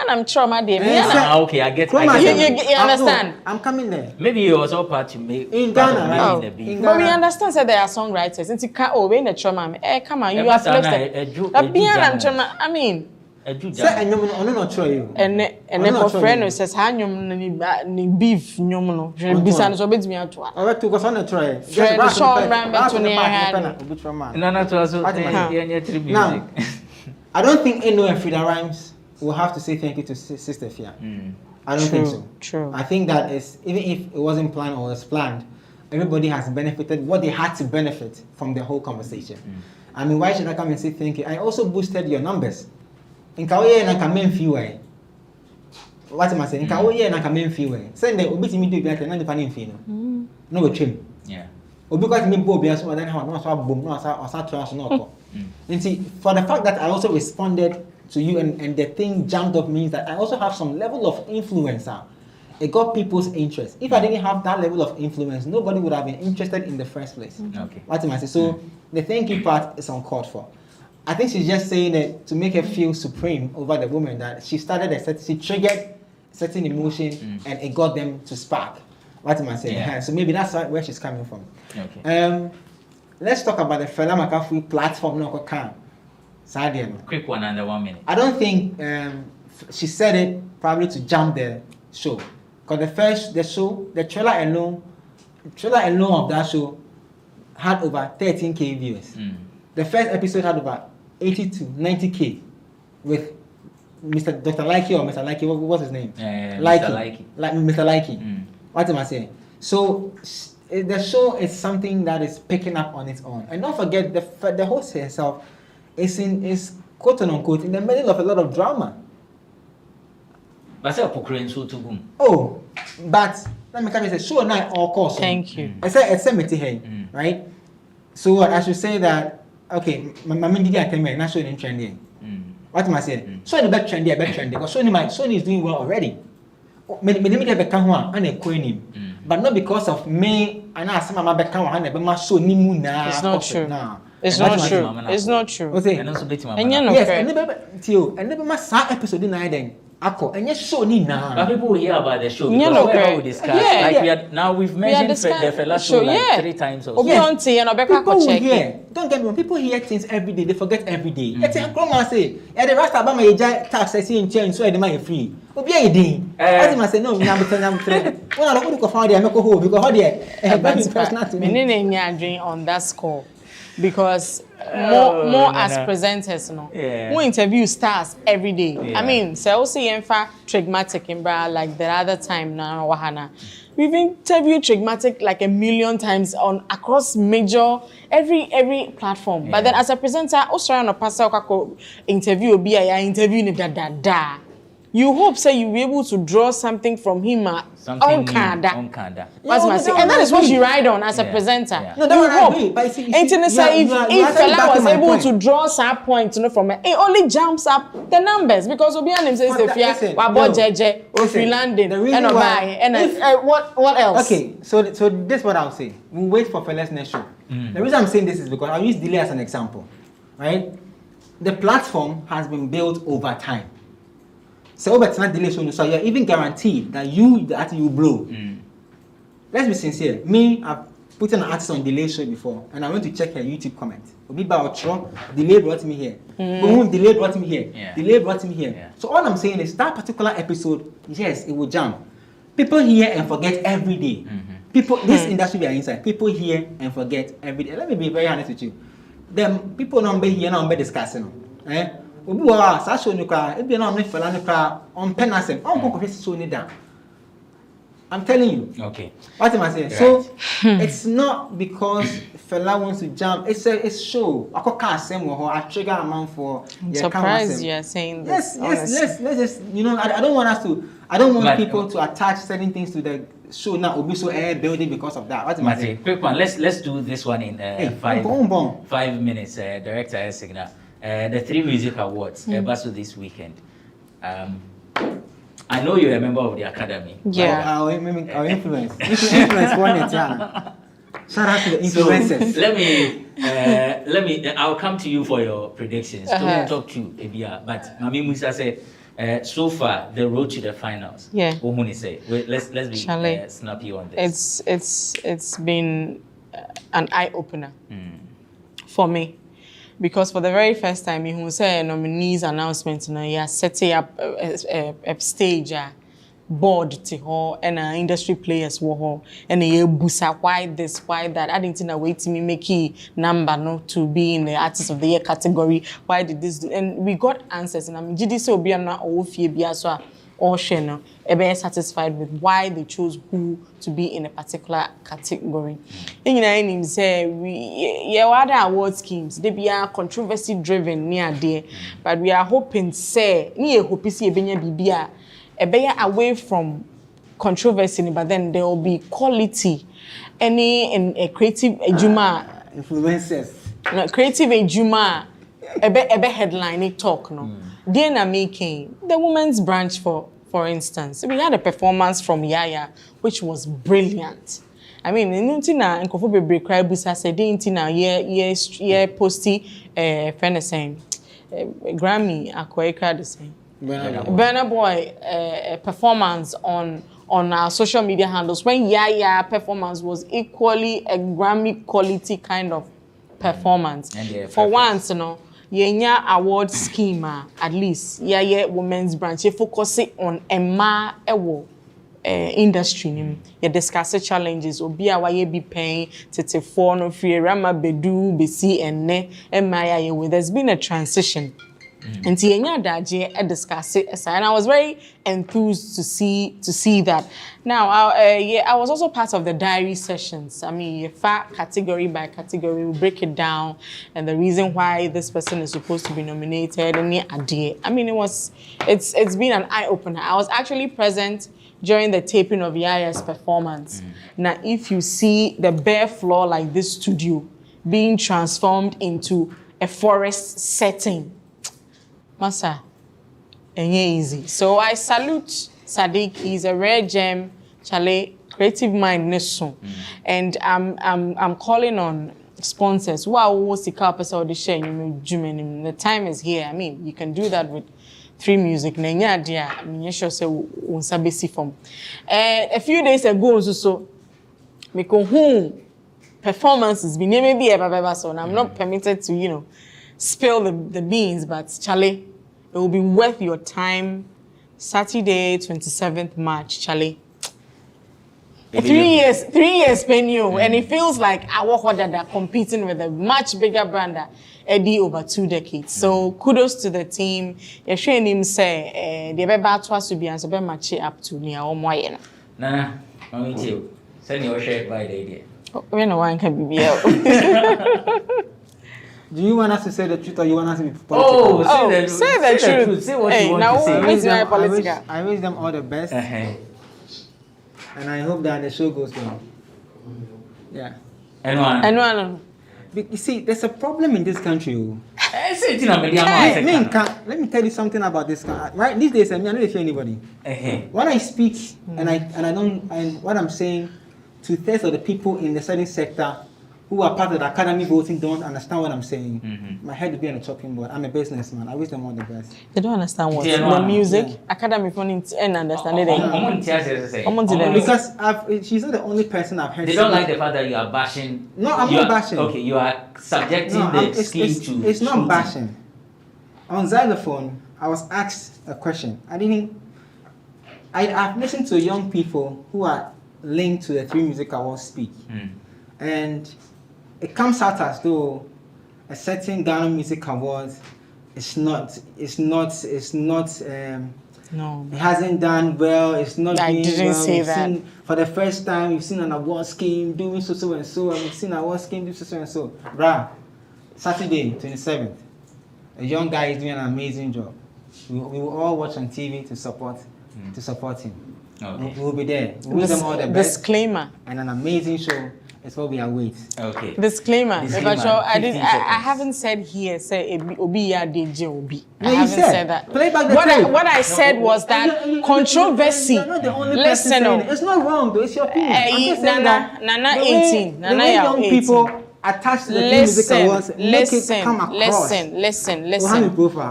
I'm trauma there. Okay, I get You understand? I'm coming there. Maybe you also part to make in Ghana, right? But we understand that there are songwriters. And in the trauma, come on, you are flexible. I mean, say I not try you. And then friend says, "Hanyum beef, nyumuno." Bisan so betimi ato. Alright, to go on a try. Friend show remember to Now, I don't think anyone Frida Rhymes will have to say thank you to Sister Fia. I don't think so. True. I think that is, even if it wasn't planned or was planned, everybody has benefited what they had to benefit from the whole conversation. I mean, why should I come and say thank you? I also boosted your numbers. In Kaoye na kamen fiwe. What am I saying? In Kaoye na kamen fiwe. Send the obiti mi do bi ake na nipa ni mfi no. No we trim. Yeah. Obi kwa mi bo bi aso then how no so bom no so trash no ko. And see, for the fact that I also responded to you and the thing jammed up means that I also have some level of influence. It got people's interest. If I didn't have that level of influence, nobody would have been interested in the first place. Okay. What am I saying? So the thank you part is uncalled for. I think she's just saying it to make her feel supreme over the woman, that she she triggered a certain emotion and it got them to spark. What am I saying? Yeah. So maybe that's where she's coming from. Okay. Let's talk about the Fela Makafui platform. Quick one under 1 minute. I don't think she said it probably to jump the show. Because the trailer alone of that show had over 13K viewers. The first episode had over 80 to 90K with Mr. Dr. Likey or Mr. Likey, what's his name? Likey. Mr. Likey. What am I saying? So the show is something that is picking up on its own. And don't forget, the host herself is quote unquote in the middle of a lot of drama. Oh, but let me come and say, show night all course. Thank you. It's a right? So what I should say that, okay, my did I tell me not showing trending. What am I saying? So the back trendy, because Sony is doing well already. But not because of me and I some my back and but my Sony muna. It's not true. It's not true. It's not true. Okay. And yes, and never my episode in Iden. And yes, so but people will hear about the show because wherever we discuss, we've mentioned the fella show like 3 times or so. People will hear. Don't get me wrong. People hear things every day. They forget every day. Let's say, I say, the rest about my tax I see in change, so I demand free. Obi a din. As I say, no, number 3. When I look for the American home because how there, personal to me. On that score. Because more as presenters, we interview stars every day. I mean, so also Yenfa Trigmatic in Bra like the other time now Wahana. We've interviewed Trigmatic like 1 million times on across major every platform. But then as a presenter, Australian pastor interview be I interview da. You hope say you be able to draw something from him on Kanda. And that is what you ride on as a presenter. Yeah. No, you hope. If fella was able to draw some point, from it only jumps up the numbers because Obianim says the fear Wabo Jeje, freelanding, and what else? Okay, so this is what I'll say. We'll wait for fella's next show. The reason I'm saying this is because I'll use delay as an example. Right? The platform has been built over time. So it's not delay, so you're even guaranteed that the artist will blow. Let's be sincere. Me, I've put an artist on delay show before, and I went to check her YouTube comment. Delay brought me here. Boom, delay brought me here. Delay brought me here. So all I'm saying is that particular episode, yes, it will jump. People hear and forget every day. People, this industry we are inside, people hear and forget every day. Let me be very honest with you. Them people not be here, not be discussing. I'm telling you. Okay. What am I saying? Right. So it's not because fella wants to jump. It's show. I trigger amount for. I'm surprised you are saying this. Yes. Let's just I don't want people to attach certain things to the show now. Will be so building because of that. What am I saying? Quick one. Let's do this one in 5 minutes. Director Esignal. The 3 music awards, Basso this weekend. I know you're a member of the academy. Yeah. Our influence. Influence one in Shout out to the influencers. So, let me. I'll come to you for your predictions. Don't talk to Ebia, but Mami Musa said, so far the road to the finals. Yeah. Let's be snappy on this. It's been an eye opener for me. Because for the very first time, you say a nominees announcement, you're setting up a stage, board to her, and industry players were and you busa why this, why that. I didn't know wait to me make number to be in the artist of the year category. Why did this do? And we got answers, and I'm GD so be na so or Shena, be satisfied with why they chose who to be in a particular category. And you know, say other award schemes, they be controversy driven near there, but we are hoping say away from controversy, but then there will be quality, any in a creative ejuma influencers, creative ejuma, a headline talk Then making the women's branch for instance, we had a performance from Yaya which was brilliant. I mean, Nuntina and Ankobra Beach Resort said Nuntina posty friend saying Grammy Akweka the same. Burna Boy performance on our social media handles when Yaya performance was equally a Grammy quality kind of performance. For once, Yenya award scheme at least women's branch focusing on Emma ewo industry you discuss challenges obi a waye be paying for no free rama bedu besi enne emma there's been a transition. And I discussed it, and I was very enthused to see that. Now, I was also part of the diary sessions. I mean, category by category, we break it down, and the reason why this person is supposed to be nominated. And I mean, it's been an eye opener. I was actually present during the taping of Yaya's performance. Now, if you see the bare floor like this studio being transformed into a forest setting. Masa, easy. So I salute Sadiq. He's a rare gem, Chale, creative mind neso. And I'm calling on sponsors. Wow, what's the car person the share? The time is here. I mean, you can do that with 3 Music. I mean, you sure say unsabesi form. A few days ago, so me go home. Performances be maybe so I'm not permitted to, spill the beans, but Charlie, it will be worth your time. Saturday, 27th March, Charlie. 3 years spend you, and it feels like our Wadada competing with a much bigger brand Eddie over 2 decades. So kudos to the team. You're showing him say the about twice to be and so much up to near Omoyena. Nana, mommy too. Send your share by the idea. We know one can be here. Do you want us to say the truth or you want us to be political? Say the truth. Say what you want to say. I wish them all the best. And I hope that the show goes well. Yeah. And you see, there's a problem in this country. Let me tell you something about this country. Right? These days, I don't hear anybody. When I speak and what I'm saying, 2/3 of the people in the studying sector who are part of the academy voting don't understand what I'm saying. My head will be on a chopping board. I'm a businessman. I wish them all the best. They don't understand what? The music? Yeah. Academy phone and understand it. Because she's not the only person I've heard. They don't like the fact that you are bashing. No, I'm not bashing. Okay, you are subjecting the scheme to. It's not bashing. On xylophone, I was asked a question. I've listened to young people who are linked to the 3 Music Awards speak. And it comes out as though a certain Ghana Music Awards no, it hasn't done well, it's not I doing didn't well. say that. For the first time, we've seen an award scheme doing so and so, and we've seen an award scheme doing so and so. Saturday, 27th, a young guy is doing an amazing job. We will all watch on TV to support him. Okay. We will be there. We wish them all the best. Disclaimer. And an amazing show. It's what we await. Okay. Disclaimer. I haven't said here, say, Obi. I haven't said that. What I said was that controversy. Listen, it's not wrong though. It's your opinion. Nana 18. Nana young people attached to the music awards listen.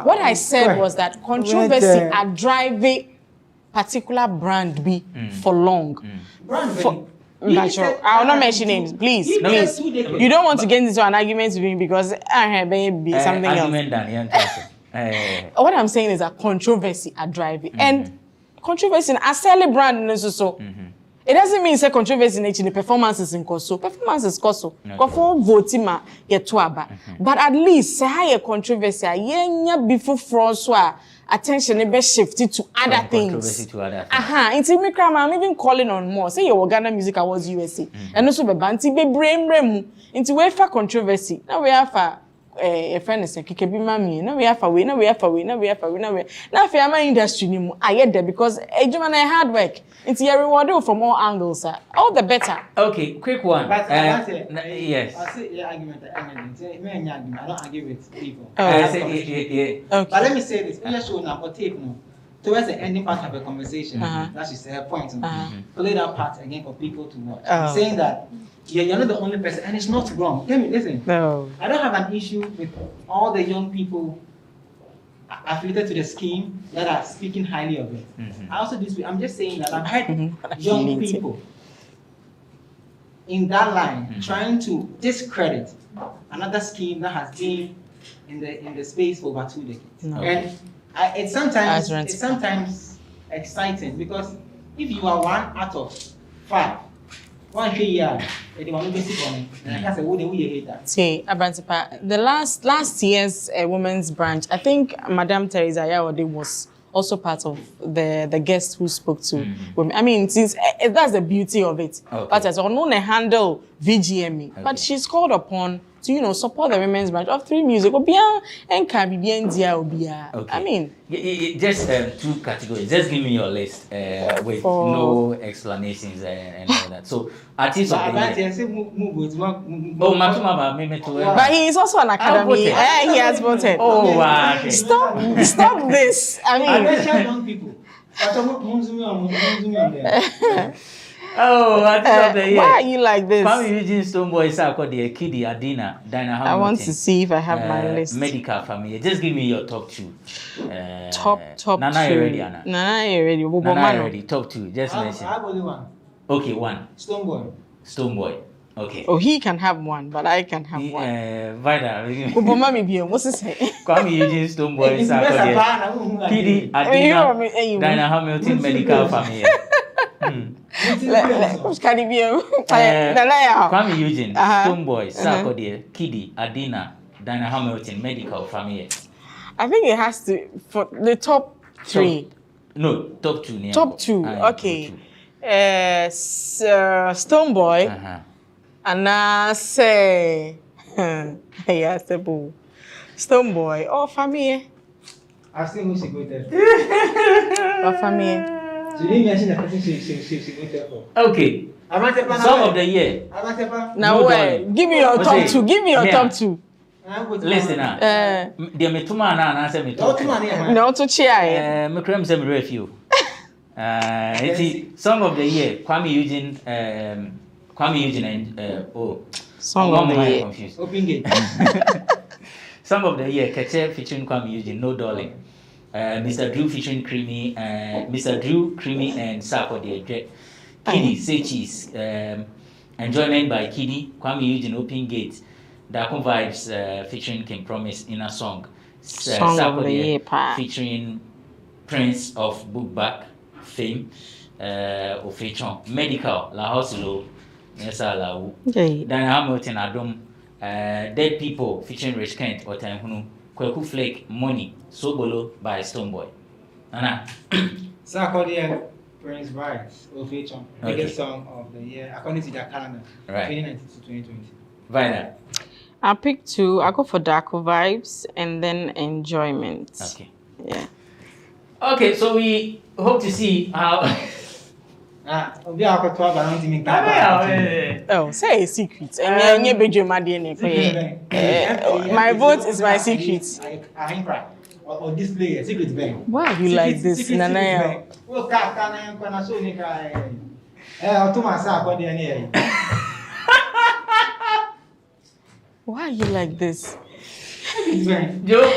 What I said was that controversy are driving particular brand be for long. I will not mention names, please. You don't want to get into an argument with me because I be something else. What I'm saying is that controversy are driving. And controversy, I sell a brand so. It doesn't mean say controversy in the performances in Koso. Performances Koso. Kofo voting ma get to aba. But at least say higher controversy before François attention be shifted to other things. I'm even calling on more. Say your Ghana Music Awards USA. And also be banti be brain into way for controversy. Now we have a friend is saying Kikebi Mami. Now we have a way. Now if I'm in industry anymore, I get there because Ejumana hard work. Into your reward from all angles, sir. All the better. Okay, quick one. But yes. I'll say your argument. I don't argue with people. Okay. But let me say this. We are showing up or tape now. Towards the ending part of the conversation, that is her point. Play that part again for people to watch. Saying that you're not the only person, and it's not wrong. Tell me, listen. No. I don't have an issue with all the young people affiliated to the scheme that are speaking highly of it. I also disagree. I'm just saying that I've heard young people in that line trying to discredit another scheme that has been in the space for over 2 decades. And it's sometimes exciting because if you are 1 out of 5, 1 year, see, Abrantipa, the last year's women's branch, I think Madame Teresa Yawode was also part of the guest who spoke to women. I mean, since that's the beauty of it. But as on handle VGME, but she's called upon to support the women's branch of 3 Music. I mean, just 2 categories. Just give me your list with no explanations and all that. So artists of the year. But he is also an academy. He has voted. Oh wow! Okay. Stop this. I mean, young people. Oh, at the end of the year. Why are you like this? Kwame Eugene Stoneboy is called the Kidi Adina, Dinah Hamilton. I want to see if I have my list. Medical family. Just give me your top 2. Top Nana 2. Already, Anna. Nana already. Nana already. Top 2. Just mention. I have only one. Okay, 1. Stoneboy. Okay. Oh, he can have one, but I can have one. Vida. What's it say? Kwame Eugene Stoneboy is called Kidi Adina, Dinah Hamilton Medical family. Kwame Eugene, Stoneboy, Sarkodie, Kidi, Adina, Dinah Hamilton, Medical family. I think it has to for the top 3. Top 2. Top 2. Okay. Stoneboy. And I say, yes, the boo. Stoneboy or family. I've seen who she go there. Or family. She didn't mention the person she went there for. Okay. Some of the year. Now, give me your top 2. Give me your top 2. Listen now. They me too man and answer me top 2. No to chair. Me crem say me review. Some of the year Kwame Eugene and some of the year. Confused. Open gate. Some of the year Keche featuring Kwame Eugene, No Darling. Mr. Drew featuring Creamy, Mr. Drew, Creamy, and Sako the Kiddy, Say Cheese, Enjoyment by Kiddy, Kwame Eugene, Open Gate, Darko Vibes featuring King Promise in a song, Sako the featuring Prince of Bookback fame, Ofechon, Medical, La Hosilo, Nessa Lau, Dinah Hamilton Adom, Dead People featuring Rich Kent or Tanhunu. Kweku Flake, Money, Sobolo by Stoneboy. Anna. Sarkodie, Prince Vibes, Ofechon, biggest song of the year according to their calendar, 2019 to 2020. Vida. I pick 2. I go for Darko Vibes and then Enjoyment. Okay. Yeah. Okay, so we hope to see how. Oh, say a secret. My vote is my secret. I ain't cry. Or display a secret bank. Why are you like this, Nana? Why are you like this? Joe,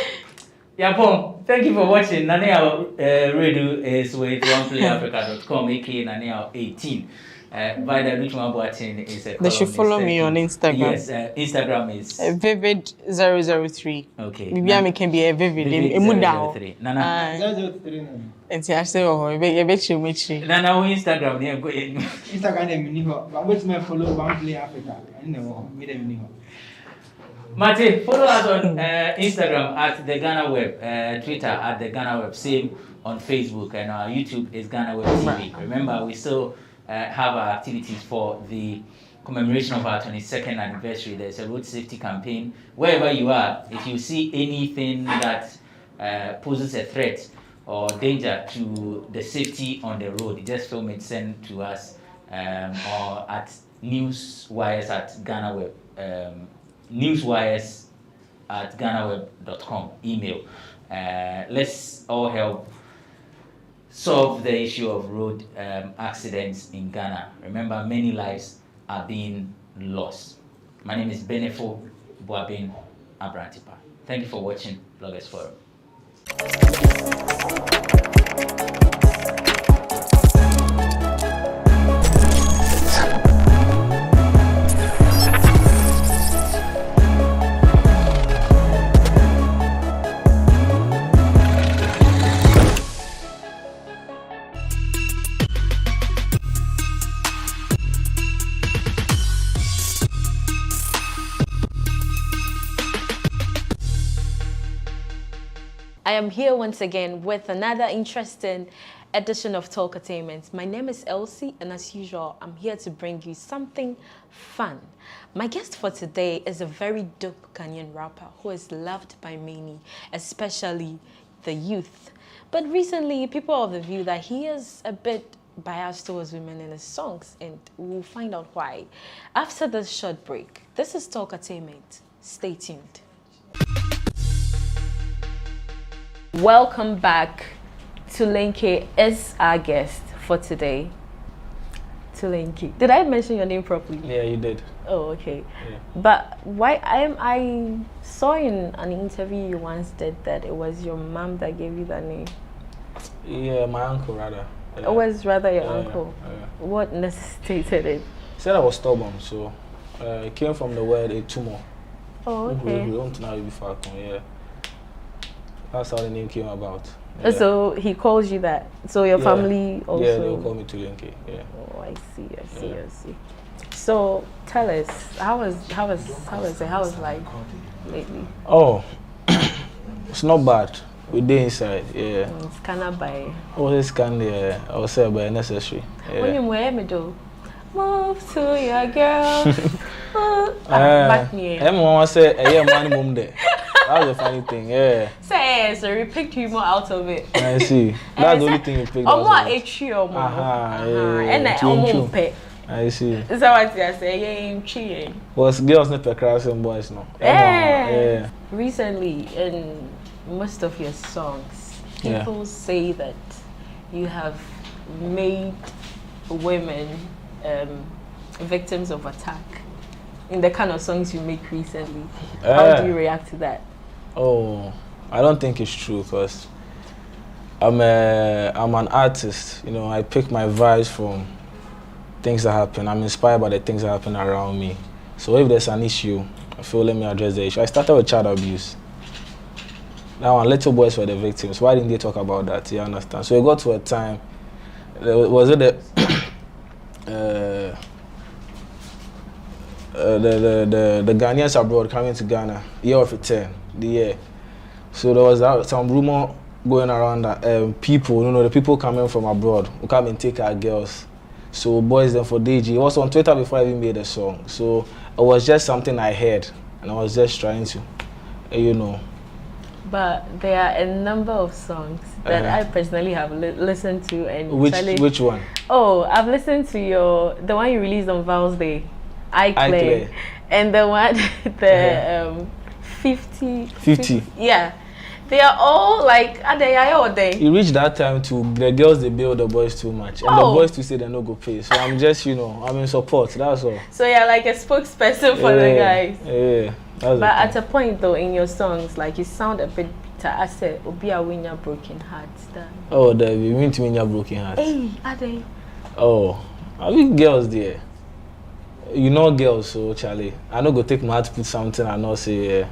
Yapon, thank you for watching. Nanea Radio is with OnePlayAfrica.com, aka Nanea 18. Vida Richmond Boatin is a they should follow me on Instagram. Yes, Instagram is Vivid003. Okay. Maybe I can be a Vivid. Vivid003. Nana. 003. And I say, oh, I bet you, Nana, Instagram, they go in. Instagram, but what's my follow OnePlayAfrica? I know, me them. Mate, follow us on Instagram at the GhanaWeb, Twitter at the GhanaWeb, same on Facebook, and our YouTube is GhanaWeb TV. Remember, we still have our activities for the commemoration of our 22nd anniversary. There's a road safety campaign. Wherever you are, if you see anything that poses a threat or danger to the safety on the road, just film it, send to us, or at newswires at GhanaWeb. Newswires at GhanaWeb.com email. Let's all help solve the issue of road accidents in Ghana. Remember, many lives are being lost. My name is Benefo Boabin Abrantipa. Thank you for watching Bloggers Forum. I am here once again with another interesting edition of Talkatainment. My name is Elsie, and as usual, I'm here to bring you something fun. My guest for today is a very dope Ghanaian rapper who is loved by many, especially the youth. But recently, people are of the view that he is a bit biased towards women in his songs, and we'll find out why. After this short break, this is Talkatainment. Stay tuned. Welcome back to Lenke as our guest for today. Tulenki. Did I mention your name properly? Yeah, you did. Oh, okay. Yeah. But why I saw in an interview you once did that it was your mom that gave you that name. Yeah, my uncle rather. It was rather your uncle. What necessitated it? He said I was stubborn, so it came from the word etumo. Oh, okay. We don't know before, yeah. That's how the name came about. Yeah. So he calls you that. So your family also. Yeah, they'll call me Tulenki. Yeah. Oh, I see. I see. So tell us, how was life lately? Oh, it's not bad. We did inside, yeah. It's kinda by. Oh, it's kinda, yeah. I would say by necessary. Yeah. When you move to your girl. Back me. Everyone say, "Hey, man, mum there." That was a funny thing, yeah. So you picked humor out of it. I see. That's the only thing you picked out of it. And I see. Is that what you say? Yeah, was girls not per crowd and boys no. Yeah. Recently, in most of your songs, people say that you have made women victims of attack in the kind of songs you make recently. How do you react to that? Oh, I don't think it's true because I'm an artist. You know, I pick my vibes from things that happen. I'm inspired by the things that happen around me. So if there's an issue, I feel let me address the issue. I started with child abuse. Now, little boys were the victims. Why didn't they talk about that? You understand? So it got to a time. Was it the Ghanaians abroad coming to Ghana, year of return, the year. So there was some rumor going around that people, the people coming from abroad will come and take our girls. So boys then for DG. It was on Twitter before I even made the song. So it was just something I heard, and I was just trying to, But there are a number of songs that I personally have listened to and which one? Oh, I've listened to the one you released on Val's Day, I Clay, and the one 50. Yeah, they are all like You reach that time to the girls they bill the boys too much, and the boys to say they no go pay. So I'm just I'm in support. That's all. So you're like a spokesperson for the guys. Yeah. But at a point though in your songs, like you sound a bit bitter. I said, "Obi a win your broken heart." Oh, you mean to win your broken heart? Hey, are they? Oh, I mean girls there. You know girls, so Charlie. I no go take my heart to put something and not say.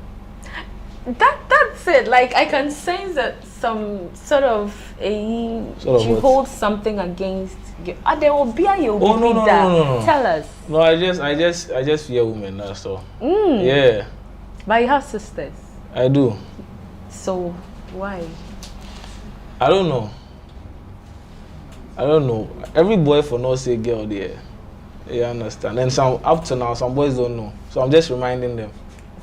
That's it. Like I can sense that some sort of you hold something against. Are they Obi a you? Oh no. Tell us. No, I just fear women. That's all. Yeah. But you have sisters. I do. So why? I don't know. Every boy for no say girl there. You understand? And some up to now, some boys don't know. So I'm just reminding them.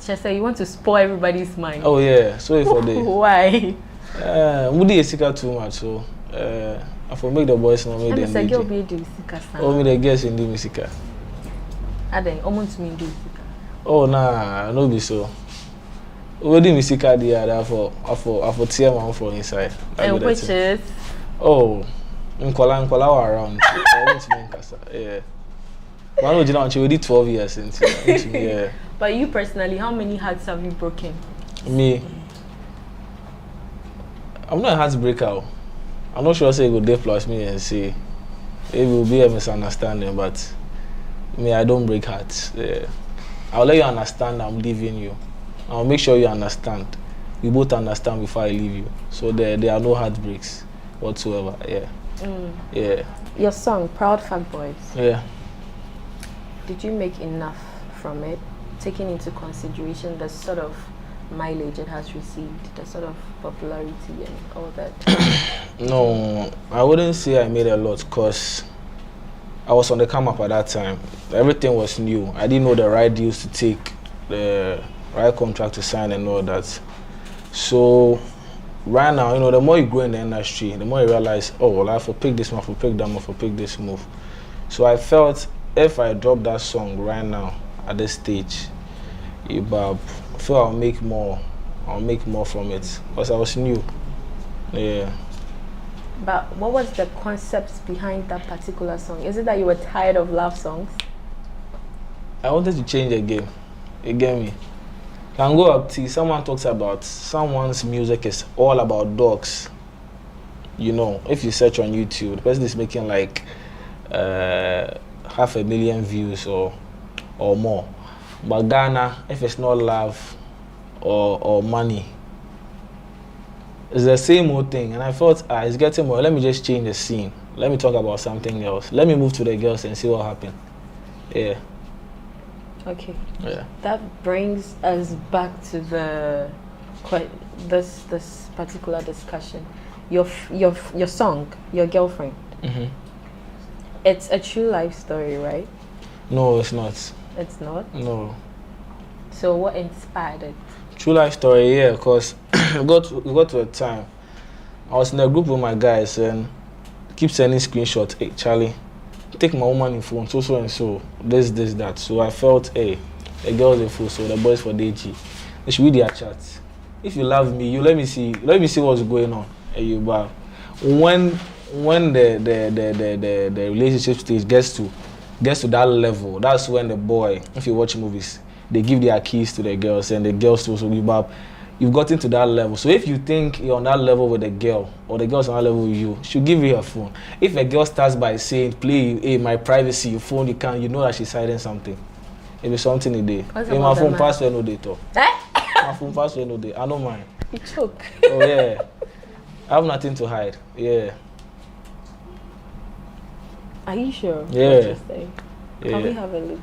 Chester, you want to spoil everybody's mind. Oh yeah. So for this. Why? Moody is sick too much. So I for make the boys know me then. Girl be do sika. Oh me the girls in the music. Aden, almost me do sika. Oh nah, no be so. Already music there for tear man for inside. And which is? Oh, Nkola around. Yeah. But I know you did 12 years since. Yeah. But you personally, how many hearts have you broken? Me? I'm not a heartbreaker. I'm not sure say you go there plus me and say it will be a misunderstanding, but me, I don't break hearts. Yeah. I'll let you understand I'm leaving you. I'll make sure you understand. We both understand before I leave you. So there are no heartbreaks whatsoever. Yeah. Yeah. Your song, Proud Fat Boys. Yeah. Did you make enough from it, taking into consideration the sort of mileage it has received, the sort of popularity and all that? No, I wouldn't say I made a lot because I was on the come up at that time. Everything was new. I didn't know the right deals to take, the right contract to sign and all that. So right now, the more you grow in the industry, the more you realize, oh, well, I have to pick this move, I have to pick that move, I have to pick this move. So I felt if I drop that song right now at this stage, I feel I'll make more from it because I was new. Yeah. But what was the concept behind that particular song? Is it that you were tired of love songs? I wanted to change the game. You get me? Can go up to someone talks about someone's music is all about dogs. You know, if you search on YouTube, the person is making like 500,000 views or more. But Ghana, if it's not love or money, it's the same old thing. And I thought, it's getting more. Let me just change the scene. Let me talk about something else. Let me move to the girls and see what happens. Yeah. Okay. Yeah. That brings us back to this particular discussion. Your song, Your Girlfriend. Mm-hmm. It's a true life story, right? No, it's not. It's not? No. So what inspired it? True life story, yeah, because we got to a time. I was in a group with my guys and keep sending screenshots. Hey, Charlie, take my woman in phone, so and so, this, that. So I felt, hey, the girls are full, so the boys for DG. They should read their chats. If you love me, you let me see what's going on. Hey, you back. When the relationship stage gets to that level, that's when the boy, if you watch movies, they give their keys to the girls and the girls also give up. You've gotten to that level. So if you think you're on that level with a girl or the girl's on that level with you, she'll give you her phone. If a girl starts by saying, play, hey, my privacy, your phone, you know that she's hiding something. If it's something in there. Hey, my phone password no day talk. My phone password no day. I don't mind. You choke. Oh yeah. I have nothing to hide. Yeah. Are you sure? Yeah. Can we have a look?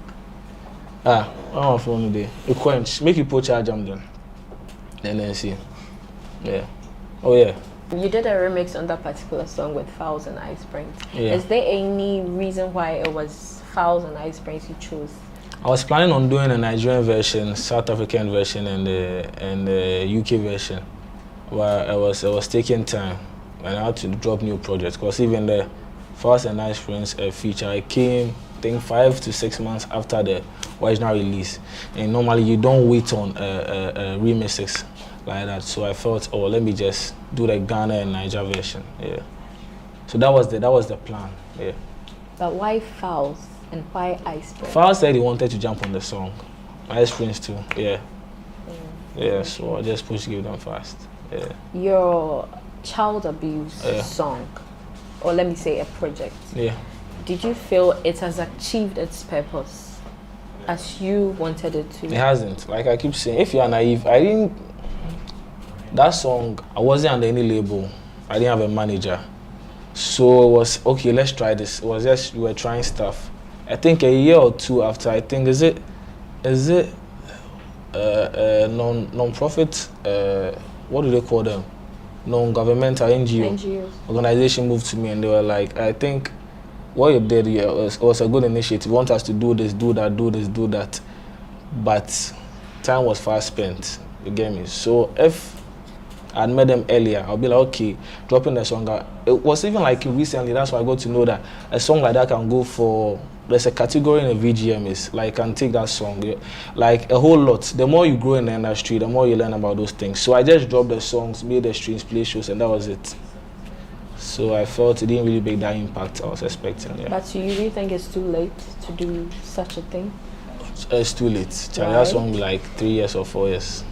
On my phone today. You quench. Make you put charge on them. Then see. Yeah. Oh yeah. You did a remix on that particular song with Fowls and Ice Springs. Yeah. Is there any reason why it was Fowls and Ice Springs you chose? I was planning on doing a Nigerian version, South African version, and the UK version. But it was taking time, and I had to drop new projects. Because even the Fowls and Ice Springs feature, I came, I think 5 to 6 months after the original release. And normally you don't wait on remixes like that. So I felt, oh, let me just do the Ghana and Niger version. Yeah. So that was the plan. Yeah. But why Fowls and why Ice Springs? Fowls said he wanted to jump on the song. Ice Springs too. Yeah. Yeah. So I just pushed to give them fast. Yeah. Your child abuse song, or let me say a project. Yeah. Did you feel it has achieved its purpose as you wanted it to? It hasn't. Like I keep saying, if you are naive, that song, I wasn't under any label. I didn't have a manager. So it was, okay, let's try this. It was just, we were trying stuff. I think a year or two after, I think, is it non-profit, what do they call them? Non-governmental NGO organization moved to me and they were like, I think what you did here was a good initiative. You want us to do this, do that, do this, do that. But time was fast spent, you get me? So if I'd met them earlier, I'll be like, okay, dropping the song. It was even like recently, that's why I got to know that a song like that can go for, there's a category in the VGM is like, can take that song, like a whole lot. The more you grow in the industry, the more you learn about those things. So I just dropped the songs, made the streams, play shows, and that was it. So I felt it didn't really make that impact I was expecting. Yeah. But do you really think it's too late to do such a thing? It's too late. Charlie, that's only like 3 years or 4 years.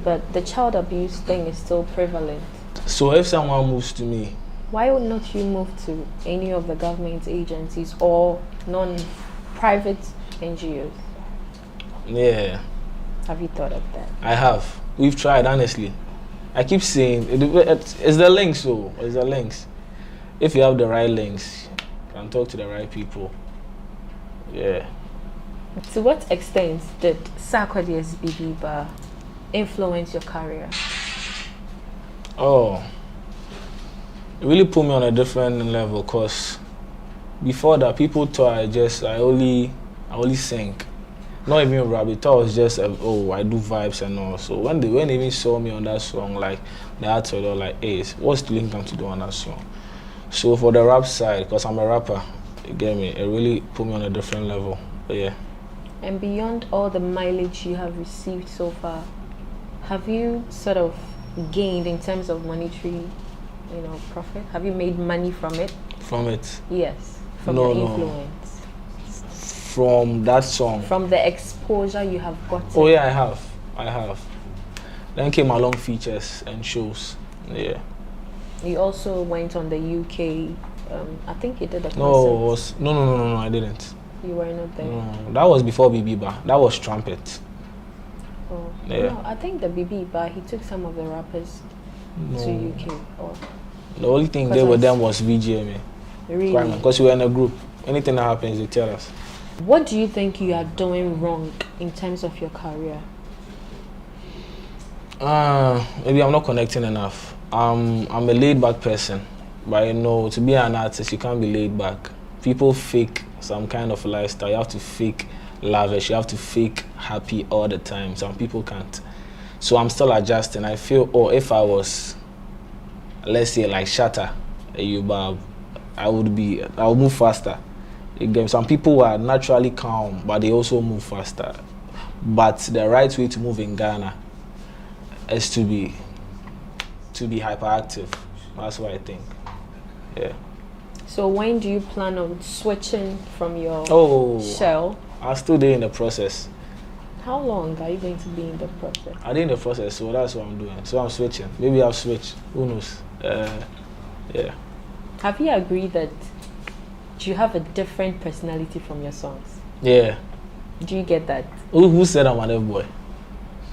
But the child abuse thing is still prevalent. So if someone moves to me, why would not you move to any of the government agencies or non-private NGOs? Yeah. Have you thought of that? I have. We've tried, honestly. I keep saying, it's the links though, it's the links. If you have the right links, you can talk to the right people. Yeah. To what extent did Sarkodie's Bibiba influence your career? Oh, it really put me on a different level because before that, people thought I only sing. Not even rap, they thought I was just, oh, I do vibes and all. So when they even saw me on that song, like, they had to like, hey, what's the link to do on that song? So for the rap side, because I'm a rapper, you get me, it really put me on a different level, but yeah. And beyond all the mileage you have received so far, have you sort of gained in terms of monetary profit? Have you made money from it? From it? Yes, from the influence. From that song. From the exposure you have gotten. Oh yeah, I have. Then came along features and shows. Yeah. You also went on the UK. I think you did a concert. No, I didn't. You were not there. No, that was before Bibiba. That was trumpet. Oh. Yeah. No, I think the Bibiba, he took some of the rappers to UK. Or the only thing there with them was VGMA. Really? Because we were in a group. Anything that happens, they tell us. What do you think you are doing wrong in terms of your career? Maybe I'm not connecting enough. I'm a laid back person, but to be an artist, you can't be laid back. People fake some kind of lifestyle. You have to fake lavish. You have to fake happy all the time. Some people can't. So I'm still adjusting. I feel, if I was, let's say like Shatta, I would move faster. Again, some people are naturally calm, but they also move faster. But the right way to move in Ghana is to be hyperactive. That's what I think. Yeah. So when do you plan on switching from your shell? I'm still there in the process. How long are you going to be in the process? I'm in the process, so that's what I'm doing. So I'm switching. Maybe I'll switch. Who knows? Yeah. Have you agreed that you have a different personality from your songs? Yeah. Do you get that? Who said I'm an F-boy?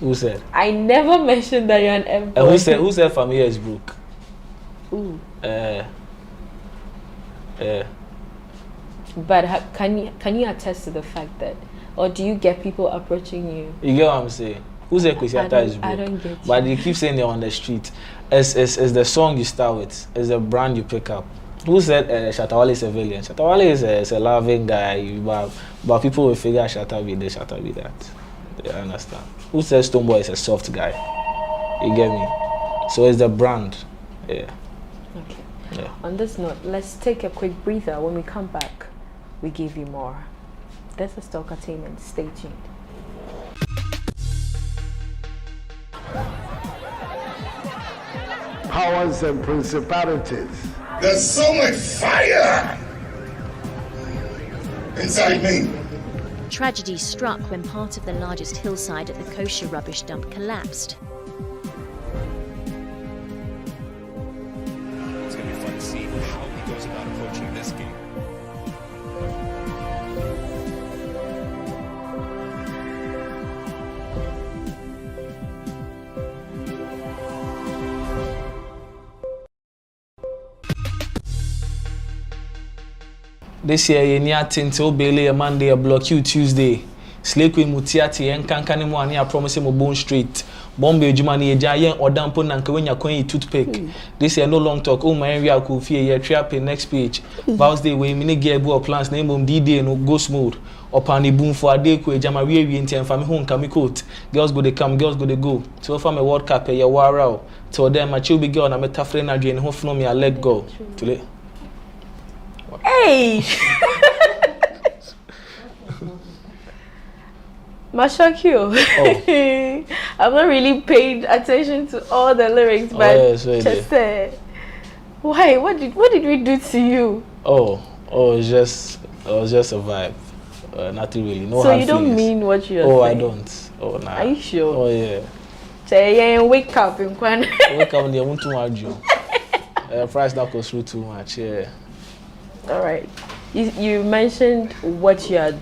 Who said? I never mentioned that you're an F-boy. Who said Familia is broke? Ooh. But can you attest to the fact that, or do you get people approaching you? You get what I'm saying? Who said Kwesiata is broke? I don't get you. But they keep saying they're on the street. It's the song you start with. It's the brand you pick up. Who said Shatta Wale is a villain? Shatta Wale is a loving guy, but people will figure Shatta be this, Shatta be that. They understand. Who says Stonebwoy is a soft guy? You get me? So it's the brand. Yeah. Okay. Yeah. On this note, let's take a quick breather. When we come back, we give you more. This is Talkatainment. Stay tuned. Powers and principalities. There's so much fire inside me. Tragedy struck when part of the largest hillside at the kosher rubbish dump collapsed. It's going to be fun to see how he goes about approaching this game. This year, you need to Bailey a Monday, a block you Tuesday. Slake with Mutiati and Kankani Moani, I promise him a bone straight. Bombay Jumani, a giant or dampen and Kawenya Queen toothpick. This year, no long talk. Oh, my area could fear your trap in next page. Vows day way, mini gear go plans, name them D-Day no go smooth. Upon the boom for a day, Jamari and Tian family home, Kamikot. Girls go they come, girls go they go. So from a World Cup, a war to them, my chubby girl, and I'm a tough friend again, hopefully me, I let go. Too late. Hey! Mashakio. I'm not really paying attention to all the lyrics, but just why? What did we do to you? It was just a vibe. Nothing really. No. So you don't feelings. Mean what you're saying? I don't. Nah. Are you sure? Oh yeah. Say wake up in Kwan. Wake up, they want too much. Price that goes through too much. Yeah. All right. You mentioned what you're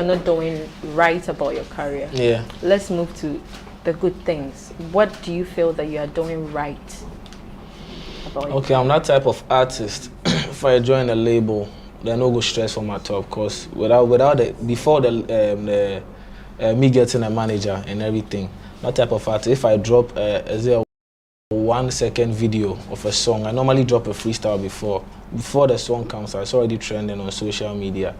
not doing right about your career. Yeah. Let's move to the good things. What do you feel that you are doing right about Okay, I'm that type of artist. If I join a label, then no go stress for my top. Cause without me getting a manager and everything, that type of artist. If I drop a 1 second video of a song, I normally drop a freestyle before the song comes out. It's already trending on social media.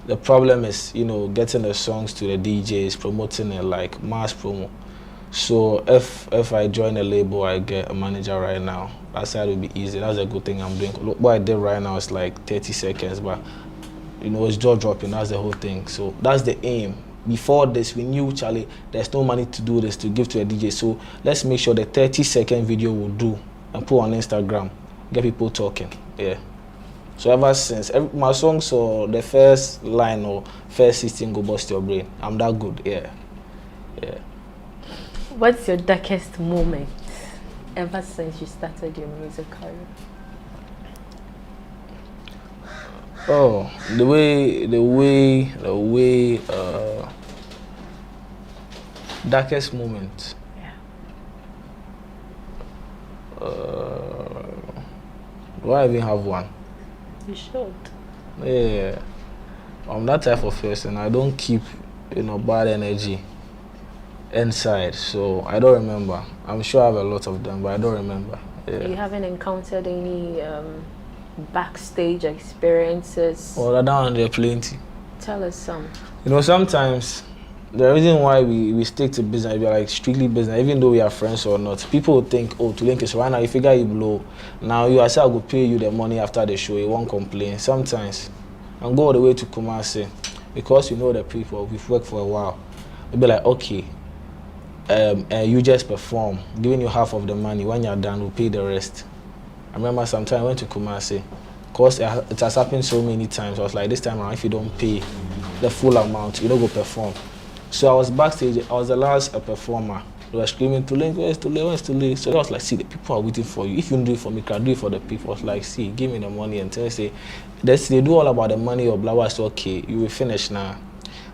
The problem is, getting the songs to the DJs, promoting it like mass promo. So if I join a label, I get a manager right now. That side will be easy. That's a good thing I'm doing. Look, what I did right now is like 30 seconds, but it's jaw dropping. That's the whole thing. So that's the aim. Before this, we knew, Charlie, there's no money to do this, to give to a DJ. So let's make sure the 30-second video will do. and put on Instagram, get people talking. Yeah. So ever since, my songs or the first line or first 16 go bust your brain. I'm that good. Yeah. Yeah. What's your darkest moment ever since you started your music career? Oh, the way darkest moment. Yeah. Do I even have one? You should. Yeah. I'm that type of person. I don't keep, bad energy inside, so I don't remember. I'm sure I have a lot of them, but I don't remember. Yeah. You haven't encountered any backstage experiences? Oh, that down there plenty. Tell us some. Sometimes the reason why we stick to business, we are like strictly business, even though we are friends or not. People think, oh, to link is right now, you figure you blow. Now you are saying I go pay you the money after the show, you won't complain. Sometimes, and go all the way to Kumasi, because you know the people, we've worked for a while. We'll be like, okay, you just perform, giving you half of the money. When you're done, we'll pay the rest. I remember sometime I went to Kumasi, because it has happened so many times. I was like, this time around, if you don't pay the full amount, you don't go perform. So I was backstage, I was the last performer. They were screaming, to link, where's to link, where's to link? So I was like, see, the people are waiting for you. If you don't do it for me, can do it for the people. I was like, see, give me the money and tell say, they do all about the money or blah, blah. I said, okay, you will finish now.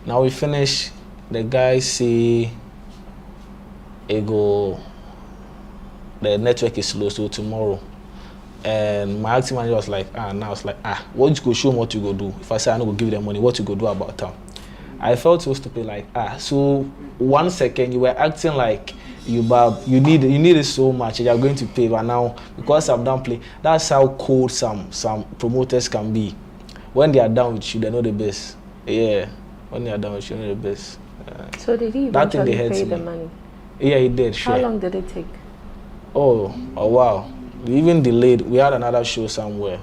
Now we finish, the guy say, the network is slow, so tomorrow. And my acting manager was like, now it's like, what you go show me what you go do? If I say I don't go give you the money, what you go do about them? I felt so stupid, like, so 1 second you were acting like you need it so much and you're going to pay, but now because I'm done playing, that's how cold some promoters can be. When they are down with you, they know the best. Yeah. When they are down with you, they know the best. So did he eventually pay the money? Yeah, he did, sure. How long did it take? Oh wow. We even delayed. We had another show somewhere.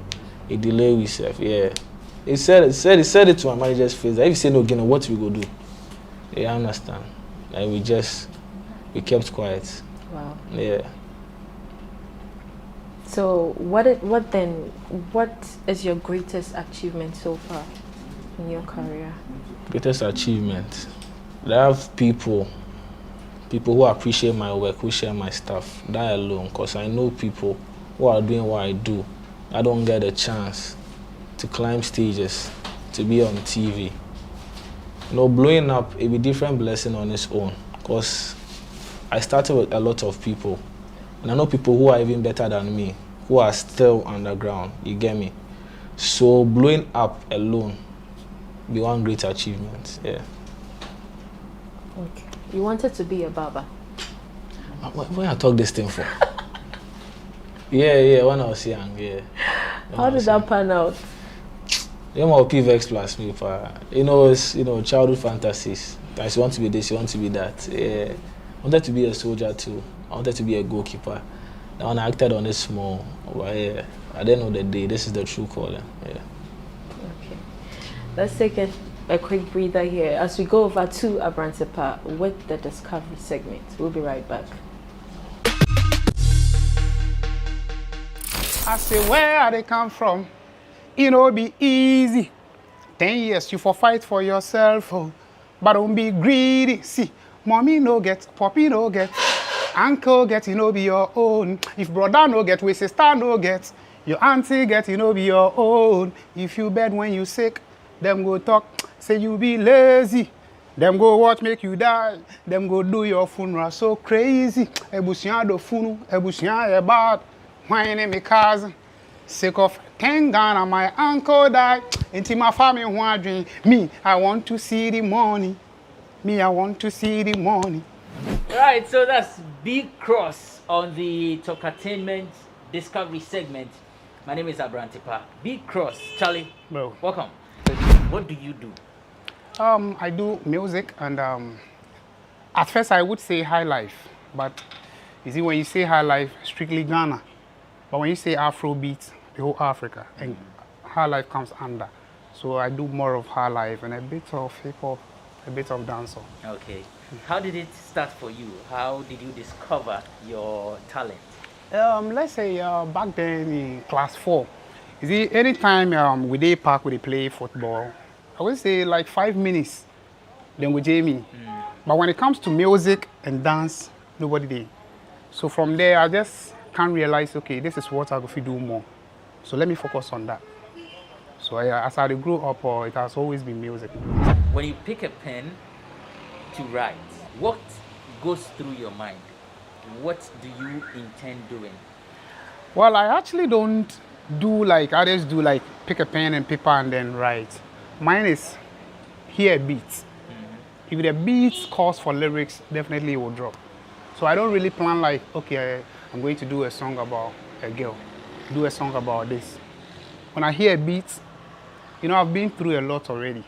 He delayed himself, yeah. He said it to my manager's face that if you say no again, what we go do? Yeah, I understand. And we kept quiet. Wow. Yeah. So what is your greatest achievement so far in your career? Greatest achievement. I have people who appreciate my work, who share my stuff. That alone, because I know people who are doing what I do. I don't get a chance to climb stages, to be on TV. Blowing up, it'll be a different blessing on its own, because I started with a lot of people, and I know people who are even better than me, who are still underground, you get me? So blowing up alone be one great achievement, yeah. Okay. You wanted to be a barber? When I talk this thing for? Yeah, when I was young, yeah. How did that pan out? Yeah, my PVX plus me, it's childhood fantasies. I just want to be this, you want to be that. Yeah. I wanted to be a soldier too. I wanted to be a goalkeeper. Now when I acted on this small, but yeah, at the end of the day, this is the true calling. Yeah. Okay. Let's take a quick breather here as we go over to Abrantepa with the Discovery segment. We'll be right back. I say, where they come from? It'll be easy. 10 years you for fight for yourself, oh. But don't be greedy. See, mommy no get, poppy no get, uncle get, be your own. If brother no get, we sister no get, your auntie get, be your own. If you bed when you sick, them go talk, say you be lazy. Them go watch make you die. Them go do your funeral so crazy. Ebusian do funu, ebusian e bad. Why me cousin? Sick of 10 Ghana, my uncle died. Into my family wondering. Me, I want to see the money. Me, I want to see the money. Right, so that's Big Cross on the Talkatainment Discovery segment. My name is Abrantepa. Big Cross, Charlie. Bro. Welcome. What do you do? I do music and at first I would say high life, but you see when you say high life, strictly Ghana. But when you say Afrobeat, the whole Africa, and high life comes under. So I do more of high life and a bit of hip hop, a bit of dancehall. Okay. How did it start for you? How did you discover your talent? Let's say back then in class 4, you see, anytime we day park, we play football, I would say like 5 minutes, then we Jamie. But when it comes to music and dance, nobody did. So from there, I just can't realize, okay, this is what I go to do more. So let me focus on that. So as I grew up, it has always been music. When you pick a pen to write, what goes through your mind? What do you intend doing? Well, I actually don't do like others do, like pick a pen and paper and then write. Mine is hear beats. If the beats calls for lyrics, definitely it will drop. So I don't really plan like, okay, I'm going to do a song about a girl, do a song about this. When I hear beats, you know, I've been through a lot already.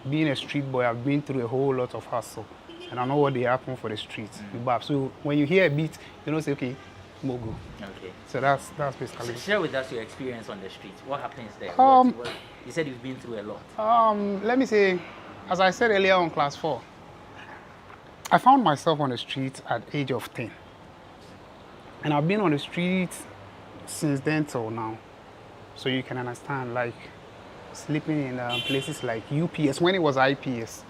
Being a street boy, I've been through a whole lot of hustle. And I know what they happen for the streets. So when you hear a beat, you know, say, okay, Mogo. Okay. So that's basically. So share with us your experience on the streets. What happens there? You said you've been through a lot. Let me say, as I said earlier on class 4, I found myself on the street at the age of 10. And I've been on the street since then till now. So you can understand, like, sleeping in places like UPS, when it was IPS,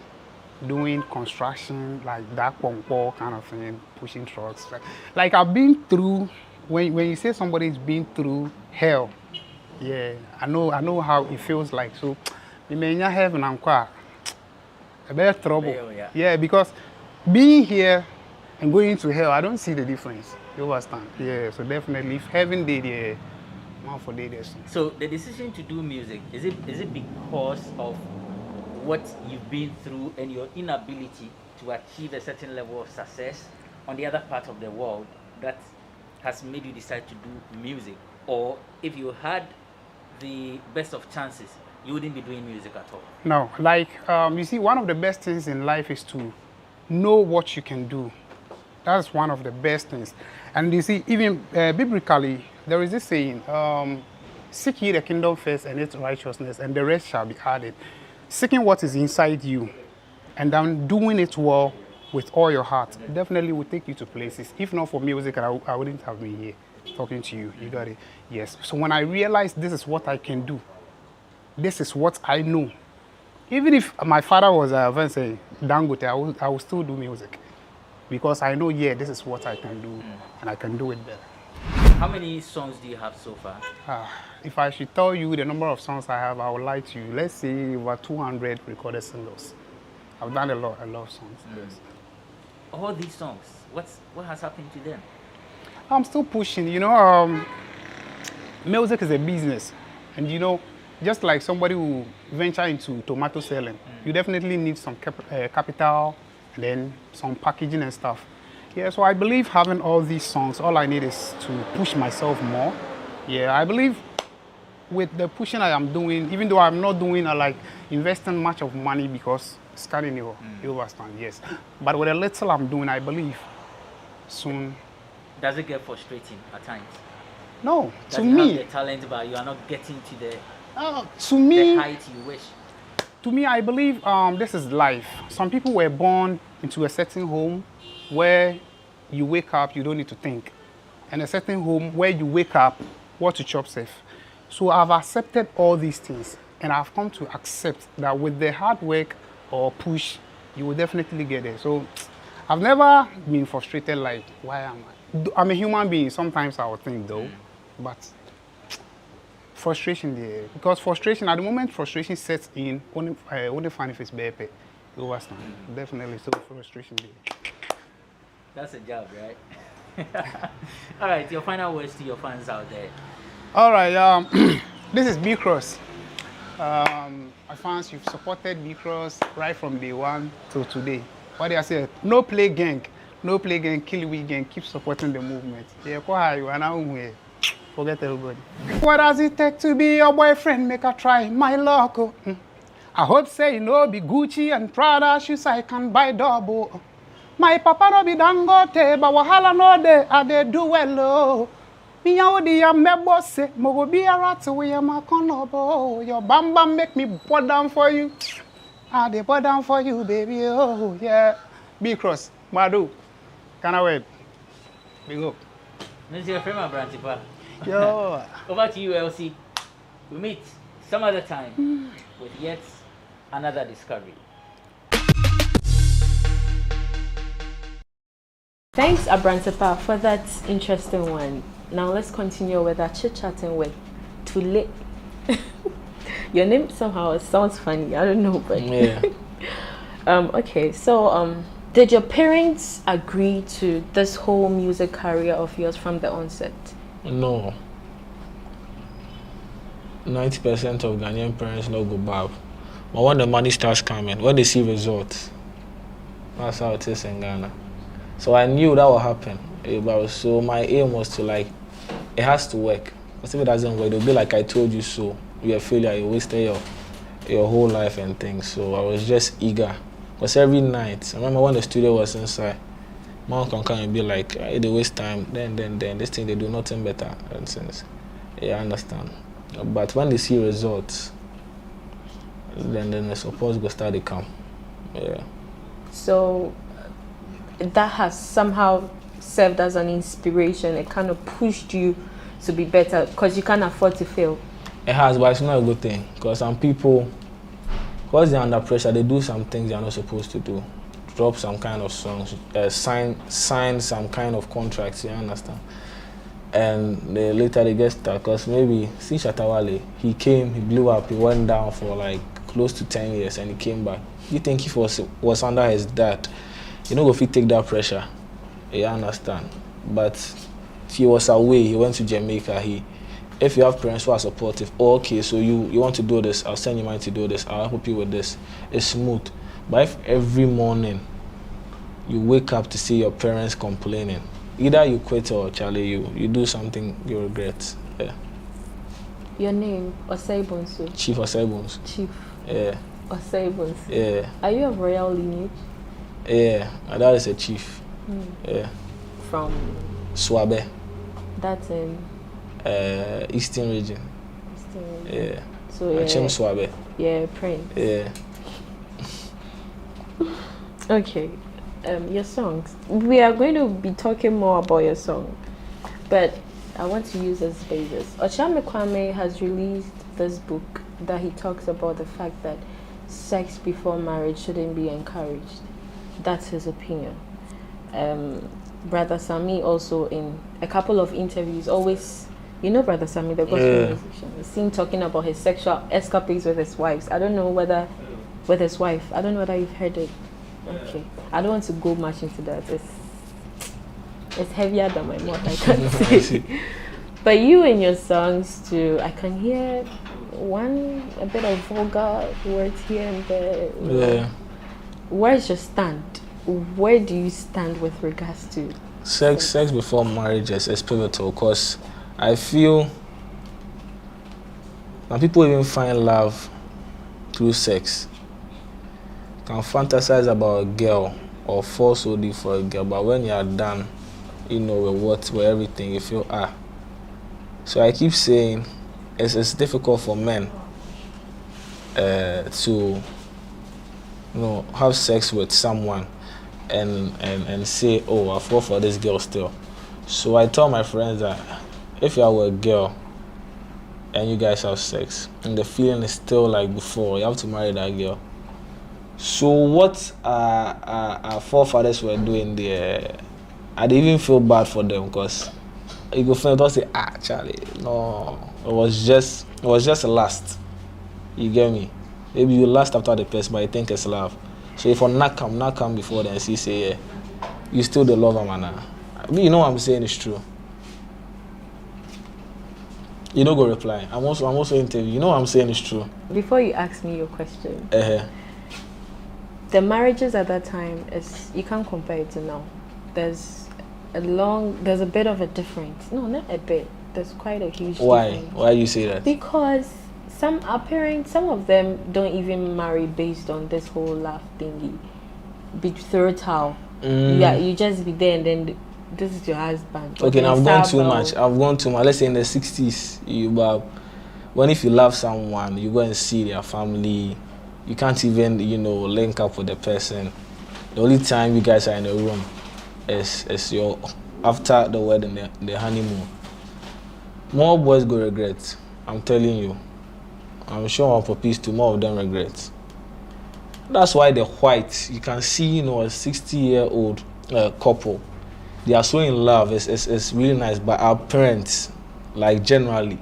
doing construction, like that pongpo kind of thing, pushing trucks. Like I've been through, when you say somebody's been through hell, yeah, I know how it feels like. So, you may not have an anchor, a better trouble. Yeah, because being here and going to hell, I don't see the difference. You understand? Yeah, so definitely, if heaven did, yeah, man for days. So the decision to do music, is it because of what you've been through and your inability to achieve a certain level of success on the other part of the world that has made you decide to do music? Or if you had the best of chances, you wouldn't be doing music at all? No, like, you see, one of the best things in life is to know what you can do. That's one of the best things. And you see, even biblically, there is this saying, seek ye the kingdom first and its righteousness, and the rest shall be added. Seeking what is inside you and then doing it well with all your heart definitely will take you to places. If not for music, I wouldn't have been here talking to you. You got it? Yes. So when I realized this is what I can do, this is what I know. Even if my father was say Dangote, I will still do music because I know, yeah, this is what I can do and I can do it better. How many songs do you have so far? If I should tell you the number of songs I have, I would lie to you. Let's say over 200 recorded singles. I've done a lot of songs. Yes. All these songs, what has happened to them? I'm still pushing. You know, music is a business, and you know, just like somebody who venture into tomato selling, you definitely need some capital, and then some packaging and stuff. Yeah, so I believe having all these songs, all I need is to push myself more. Yeah, I believe with the pushing I am doing, even though I'm not doing like investing much of money because it's kind of new, you understand, yes. But with the little I'm doing, I believe soon. Does it get frustrating at times? No, to me. You have the talent, but you are not getting to the height you wish. To me, I believe this is life. Some people were born into a certain home where you wake up, you don't need to think. And a certain home where you wake up, what to chop safe. So I've accepted all these things, and I've come to accept that with the hard work or push, you will definitely get there. So I've never been frustrated like, why am I? I'm a human being, sometimes I would think though, but frustration there. Because frustration, at the moment frustration sets in, only find if it's bepe. You understand? Definitely, so frustration there. That's a job, right? All right, your final words to your fans out there. All right, this is B-Cross. My fans, you've supported B-Cross right from day one till today. What do I say? No play gang, kill we gang, keep supporting the movement. Yeah, forget everybody. What does it take to be your boyfriend? Make a try, my luck. I hope say no be Gucci and Prada shoes I can buy double. My papa no be Dangote, but wahala no de, I de do well. Me yawdi ya me boss, mo go be a rat we am a konobo. Your bam bam make me pour down for you. I de pour down for you, baby. Oh yeah. B-Cross, Madu, GhanaWeb, big up. This is your friend, Abrantepa. Yo. Over to you, Elsie. We meet some other time with yet another discovery. Thanks, Abrantepa, for that interesting one. Now let's continue with our chit-chatting with Tule. Your name somehow sounds funny. I don't know, but yeah. Okay, so did your parents agree to this whole music career of yours from the onset? No. 90% of Ghanaian parents no go back. But when the money starts coming, when they see results, that's how it is in Ghana. So I knew that would happen. So my aim was to like, it has to work. Because if it doesn't work, it'll be like I told you so. You're a failure, you wasted your whole life and things. So I was just eager. Because every night, I remember when the studio was inside, mom can come and be like, hey, they waste time, then, this thing, they do nothing better. And since, yeah, I understand. But when they see results, then the support will start to come. Yeah. So that has somehow served as an inspiration. It kind of pushed you to be better because you can't afford to fail. It has, but it's not a good thing because some people, because they're under pressure, they do some things they're not supposed to do. Drop some kind of songs, sign some kind of contracts, you understand? And later they get stuck because maybe, see Shatawale, he came, he blew up, he went down for like close to 10 years and he came back. You think if he was under his dad, you know if he take that pressure, you understand? But he was away, he went to Jamaica, if you have parents who are supportive, oh, okay, so you want to do this, I'll send you money to do this, I'll help you with this, it's smooth. But if every morning you wake up to see your parents complaining, either you quit or Charlie, you do something you regret. Yeah. Your name, Osaibonsu? Chief Osaibonsu. Chief. Yeah. Osaibonsu. Yeah. Are you of royal lineage? Yeah, my dad is a chief. Yeah. From? Swabe. That's in? Eastern region. Eastern region. Yeah. So yeah. Achim Swabe. Yeah, Prince. Yeah. Okay. Your songs. We are going to be talking more about your song, but I want to use as basis. Ochame Kwame has released this book that he talks about the fact that sex before marriage shouldn't be encouraged. That's his opinion. Brother Sami also in a couple of interviews always, you know Brother Sami, the gospel musician, is seen talking about his sexual escapades with his wives. I don't know whether, with his wife, I don't know whether you've heard it. Okay. I don't want to go much into that. It's heavier than my mouth, I can't say. But you in your songs too, I can hear a bit of vulgar words here and there. Yeah. Where is your stand? Where do you stand with regards to sex before marriage is pivotal because I feel when people even find love through sex, can fantasize about a girl or fall so deep for a girl, but when you are done, with everything, you feel So I keep saying it's difficult for men to have sex with someone and say, oh, I fall for this girl still. So I tell my friends that if you are with a girl and you guys have sex and the feeling is still like before, you have to marry that girl. So what our forefathers were doing there, I didn't even feel bad for them because you go find out say, Charlie, no, it was just a lust. You get me? Maybe you lust after the person, but you think it's love. So if I not come before then, she say, yeah, you still the lover, man. You know what I'm saying is true. You don't go reply. I'm also interview. You know what I'm saying is true. Before you ask me your question, the marriages at that time you can't compare it to now. There's a bit of a difference. No, not a bit. There's quite a huge difference. Why you say that? Because some of them don't even marry based on this whole love thingy. Betrothal. Yeah, you just be there and then this is your husband. Okay, now I've gone too much. Let's say in the 60s, when if you love someone, you go and see their family. You can't even, link up with the person. The only time you guys are in a room is your after the wedding, the honeymoon. More boys go regret. I'm telling you. I'm sure on puppies too, more of them regret. That's why the whites, you can see, you know, a 60-year-old couple. They are so in love. It's really nice. But our parents, like generally,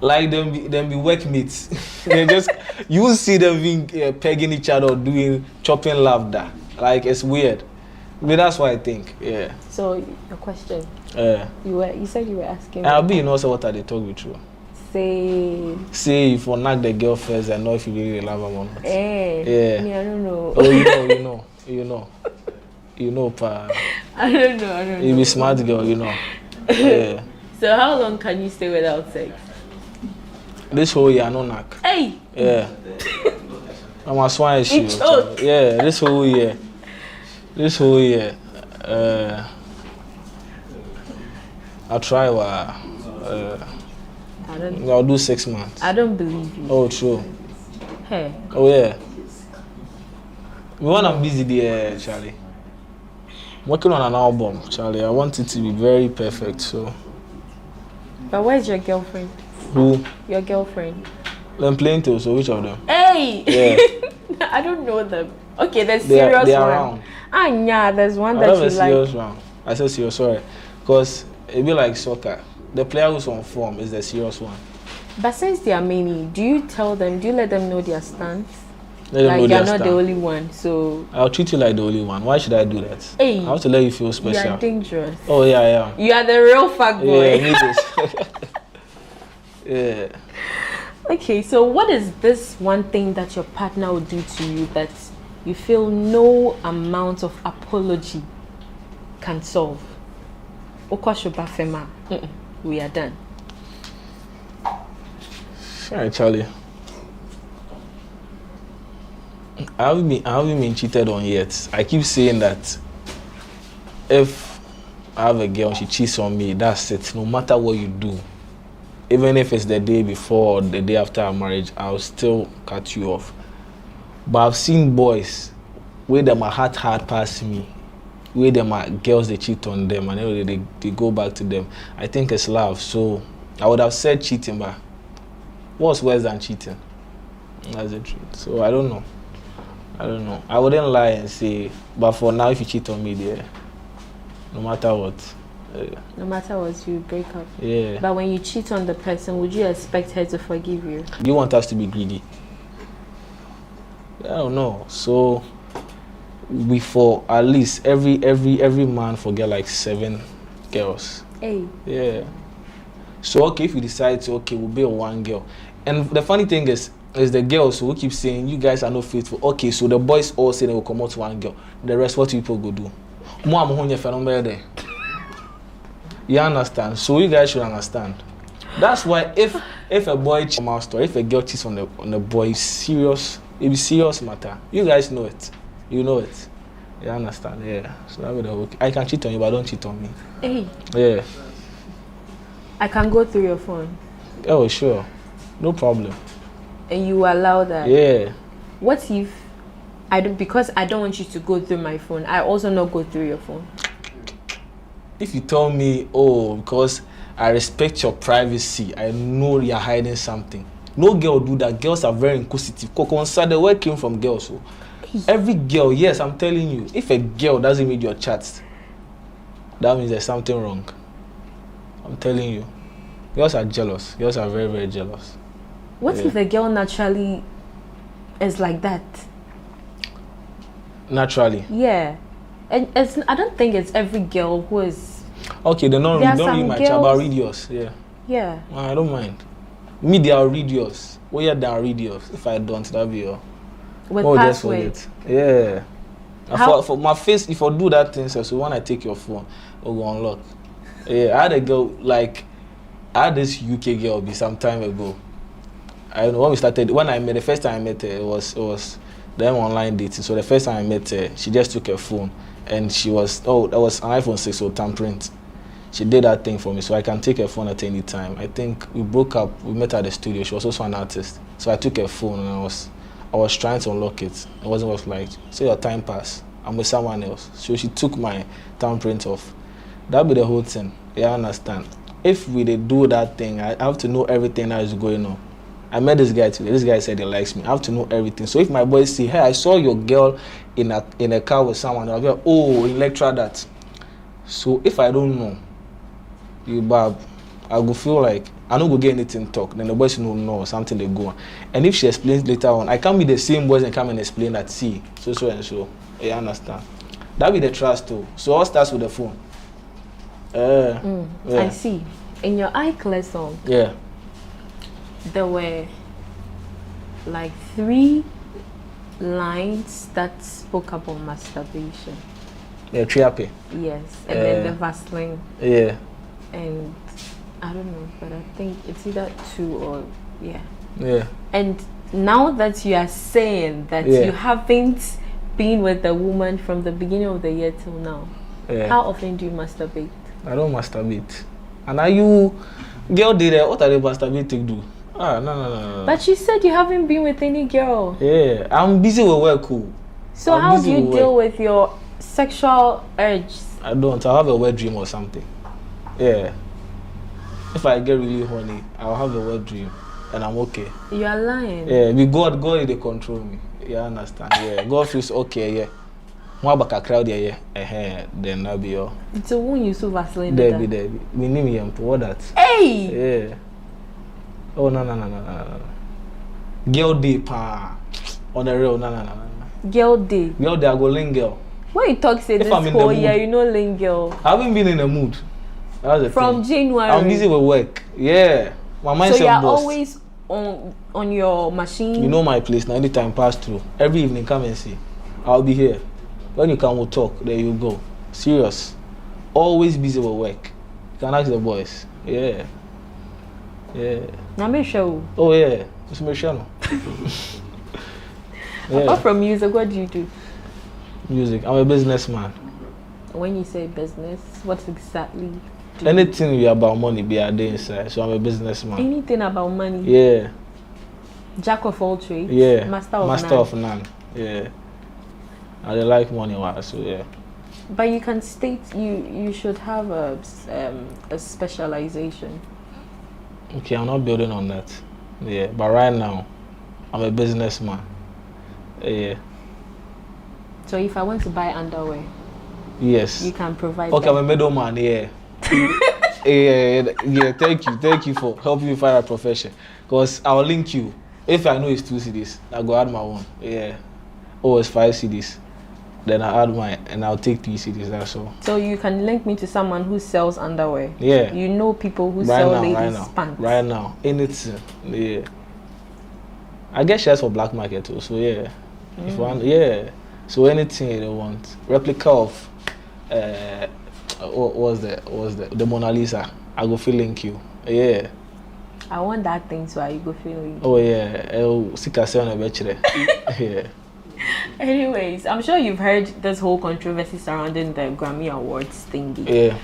like them be workmates. They just, you see them being pegging each other or doing chopping laughter. Like it's weird. But that's what I think. Yeah. So your question. You said you were asking. I'll be, you know, so what are they talking with you? Say if you knock the girl first and know if you really love her or not. Yeah. Me, I don't know. Oh, you know, pa. I don't know. You be smart girl, you know. Yeah. So how long can you stay without sex? This whole year, no knock. Hey. Yeah. I'm a swine issue. Yeah. This whole year. I'll try. I'll do 6 months. I don't believe you. Oh, true. Hey. Oh, yeah. When I'm busy there, Charlie. I'm working on an album, Charlie. I want it to be very perfect, so. But where's your girlfriend? Who? Your girlfriend. I'm playing too, so which of them? Hey! Yeah. I don't know them. Okay, there's serious they are one. Around. Ah, yeah, there's one that you like. Serious round. I said serious, sorry. Because it be like soccer. The player who's on form is the serious one. But since they are many, do you let them know their stance? Like you're not the only one, so... I'll treat you like the only one. Why should I do that? Hey, I have to let you feel special. You are dangerous. Oh, yeah. You are the real fuck boy. Yeah, I need this. Yeah. Okay, so what is this one thing that your partner will do to you that you feel no amount of apology can solve? We are done. Sorry, Charlie. I haven't been cheated on yet. I keep saying that if I have a girl and she cheats on me, that's it. No matter what you do, even if it's the day before or the day after our marriage, I'll still cut you off. But I've seen boys where them are hard past me, where them are girls they cheat on them and they go back to them. I think it's love. So I would have said cheating, but what's worse than cheating? That's the truth. So I don't know. I wouldn't lie and say, but for now, if you cheat on me, there, no matter what. No matter what, you break up. Yeah. But when you cheat on the person, would you expect her to forgive you? Do you want us to be greedy? I don't know. So we for at least every man forget like 7 girls. Hey. Yeah. So okay, if we decide to we'll be on one girl. And the funny thing is the girls who keep saying you guys are not faithful. Okay, so the boys all say they will come out to one girl. The rest what people go do? You understand? So you guys should understand. That's why if a boy cheats master, if a girl cheats on the boy, it's serious. It be serious matter. You guys know it. You know it. You understand? Yeah. So that would okay. I can cheat on you, but don't cheat on me. Hey. Yeah. I can go through your phone. Oh sure, no problem. And you allow that? Yeah. What if because I don't want you to go through my phone, I also not go through your phone? If you tell me, because I respect your privacy, I know you're hiding something. No girl do that. Girls are very inquisitive. The word came from girls. So every girl, yes, I'm telling you, if a girl doesn't read your chats, that means there's something wrong. I'm telling you. Girls are jealous. Girls are very, very jealous. What if a girl naturally is like that? Naturally? Yeah. And I don't think it's every girl who is... Okay, don't read my chat, but read yours. Yeah. Yeah. I don't mind. Me, they are read yours. Well, yeah, they are read yours. If I don't, that'll be your... With password? Yeah. For my face, if I do that thing, so when I take your phone, it'll go unlock. Yeah, I had a girl, I had this UK girl some time ago. I know when I met, the first time I met her, it was them online dating. So the first time I met her, she just took her phone and that was an iPhone 6 or tampering. She did that thing for me, so I can take her phone at any time. I think we broke up, we met at the studio. She was also an artist. So I took her phone and I was trying to unlock it. It wasn't like, so your time passed. I'm with someone else. So she took my thumbprint off. That be the whole thing. You understand? If we dey do that thing, I have to know everything that is going on. I met this guy today. This guy said he likes me. I have to know everything. So if my boys say, hey, I saw your girl in a car with someone, I'll be like, oh, Electra that. So if I don't know, you Bob, I go feel like I don't go get anything talk. Then the boys know something they go on. And if she explains later on, I can't be the same boys and come and explain that, see, so and so. You understand? That be the trust too. So all starts with the phone. Yeah. I see. In your iClass song, yeah, there were like 3 lines that spoke about masturbation. Yeah, Triape. Yes, and then the Vaseline. Yeah. And I don't know, but I think it's either 2 or yeah. Yeah. And now that you are saying that you haven't been with a woman from the beginning of the year till now, how often do you masturbate? I don't masturbate. And are you girl did it? What are they masturbating do? No. But you said you haven't been with any girl. Yeah, I'm busy with work. So how do you deal with your sexual urges? I don't. I have a wet dream or something. Yeah. If I get really horny, I'll have a wet dream, and I'm okay. You are lying. Yeah, God they control me. You understand? Yeah, God feels okay. Yeah. More about a crowd here. Then that'll be all. So when you so Vaseline. Debbie. Me name him. What that? Hey. Yeah. Oh no. Girl day pa. On the real no. Girl day. Girl day I go ling girl. When you talk say this whole year, you know ling girl. I haven't been in the mood. That's the From thing. January. I'm busy with work. Yeah. My mind's so you're boss. always on your machine. You know my place now. Anytime pass through. Every evening come and see. I'll be here. When you come, we'll talk. There you go. Serious. Always busy with work. You can ask the boys. Yeah. Now make sure. Oh yeah. Just make sure. Apart from music, what do you do? Music. I'm a businessman. When you say business, what exactly do anything you about money be a day inside. So I'm a businessman. Anything about money? Yeah. Jack of all trades? Yeah. Master of none. Yeah. I like money, so yeah. But you can state you should have a specialization. Okay, I'm not building on that. Yeah, but right now, I'm a businessman. Yeah. So if I want to buy underwear, yes, you can provide. Okay, I'm a middleman. Yeah. yeah. Thank you for helping me find a profession. Cause I'll link you. If I know it's 2 CDs, I'll go add my own. Yeah. Oh, it's 5 CDs. Then I add mine and I'll take 3 CDs. That's all. So you can link me to someone who sells underwear. Yeah. You know people who sell ladies' pants. Right now, anything. Yeah. I get shares for black market too. So yeah. If one, yeah. So anything they want, replica of, what was the Mona Lisa? I go feel link you. Yeah. I want that thing, so I go feel link. Oh yeah. Yeah. Anyways, I'm sure you've heard this whole controversy surrounding the Grammy Awards thingy. Yeah.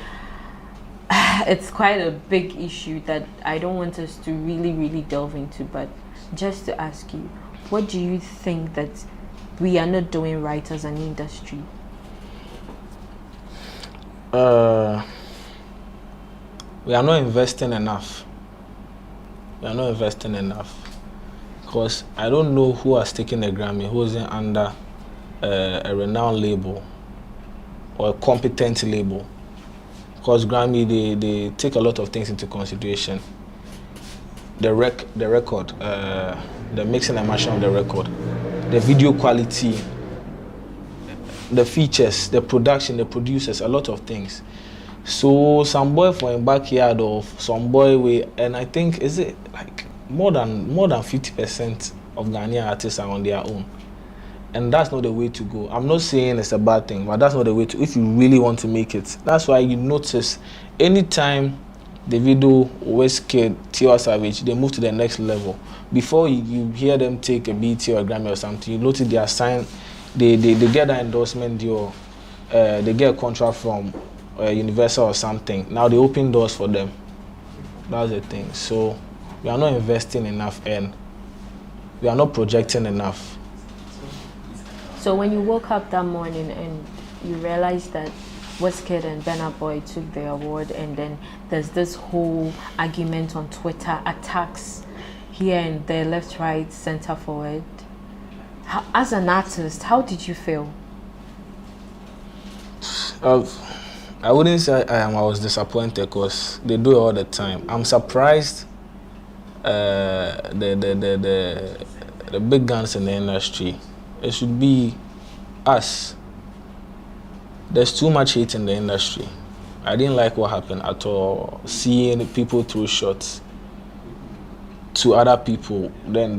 It's quite a big issue that I don't want us to really delve into, but just to ask you, what do you think that we are not doing right as an industry? We are not investing enough. Because I don't know who has taken a Grammy, who isn't under a renowned label or a competent label. Because Grammy, they take a lot of things into consideration. The record, the mixing and mashing of the record, the video quality, the features, the production, the producers, a lot of things. So some boy from a backyard of some boy and I think is it like more than 50% of Ghanaian artists are on their own, and that's not the way to go. I'm not saying it's a bad thing, but that's not the way to. If you really want to make it, that's why you notice anytime Davido, Wizkid, Tiwa Savage, they move to the next level. Before you hear them take a BET or a Grammy or something, you notice they are signed, they get an endorsement deal, they get a contract from Universal or something. Now they open doors for them. That's the thing. So we are not investing enough and we are not projecting enough. So when you woke up that morning and you realized that Wizkid and Burna Boy took the award, and then there's this whole argument on Twitter, attacks here and there, left, right, center, forward. As an artist, how did you feel? I wouldn't say I was disappointed because they do it all the time. I'm surprised the big guns in the industry, it should be us. There's too much hate in the industry. I didn't like what happened at all. Seeing people throw shots to other people, then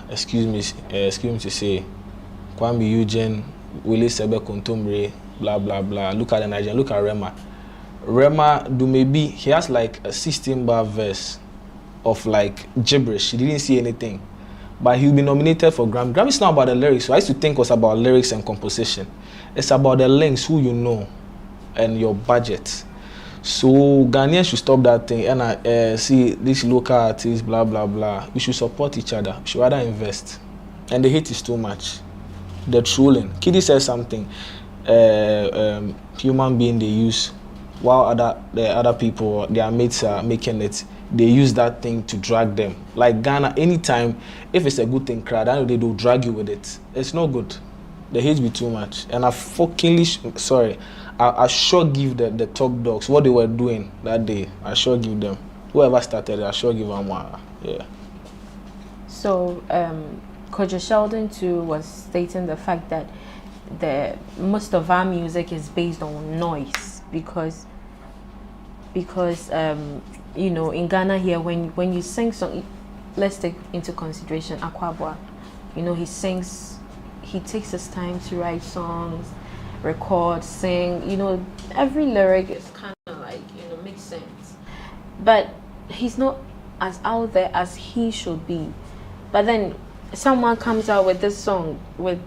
excuse me to say, Kwame Eugene, Willie Sebe Kuntumre, blah blah blah. Look at the Nigerian, look at Rema. Rema do maybe he has like a 16-bar verse of like gibberish. He didn't see anything, but he'll be nominated for Grammy. Grammy's not about the lyrics. So I used to think it was about lyrics and composition. It's about the links, who you know, and your budget. So Ghanaians should stop that thing and see these local artists, blah blah blah. We should support each other. We should rather invest. And the hate is too much. The trolling. Kiddy says something. Human being they use, while the other people, their mates are making it. They use that thing to drag them. Like Ghana, anytime if it's a good thing, crowd, I know they do drag you with it. It's not good. The hate be too much, and I sure give the top dogs what they were doing that day. I sure give them. Whoever started it, I sure give them one. Yeah. So, Kojo Sheldon too was stating the fact that most of our music is based on noise because you know, in Ghana here, when you sing song, let's take into consideration Akwabwa. You know, he takes his time to write songs, record, sing. You know, every lyric is kind of like, you know, makes sense. But he's not as out there as he should be. But then someone comes out with this song with,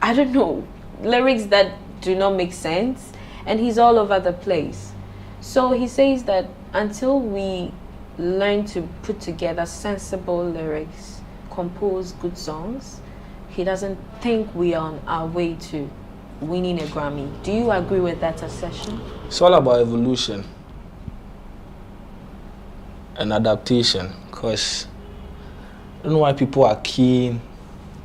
I don't know, lyrics that do not make sense, and he's all over the place. So he says that until we learn to put together sensible lyrics, compose good songs, he doesn't think we are on our way to winning a Grammy. Do you agree with that assertion? It's all about evolution and adaptation, because I don't know why people are keen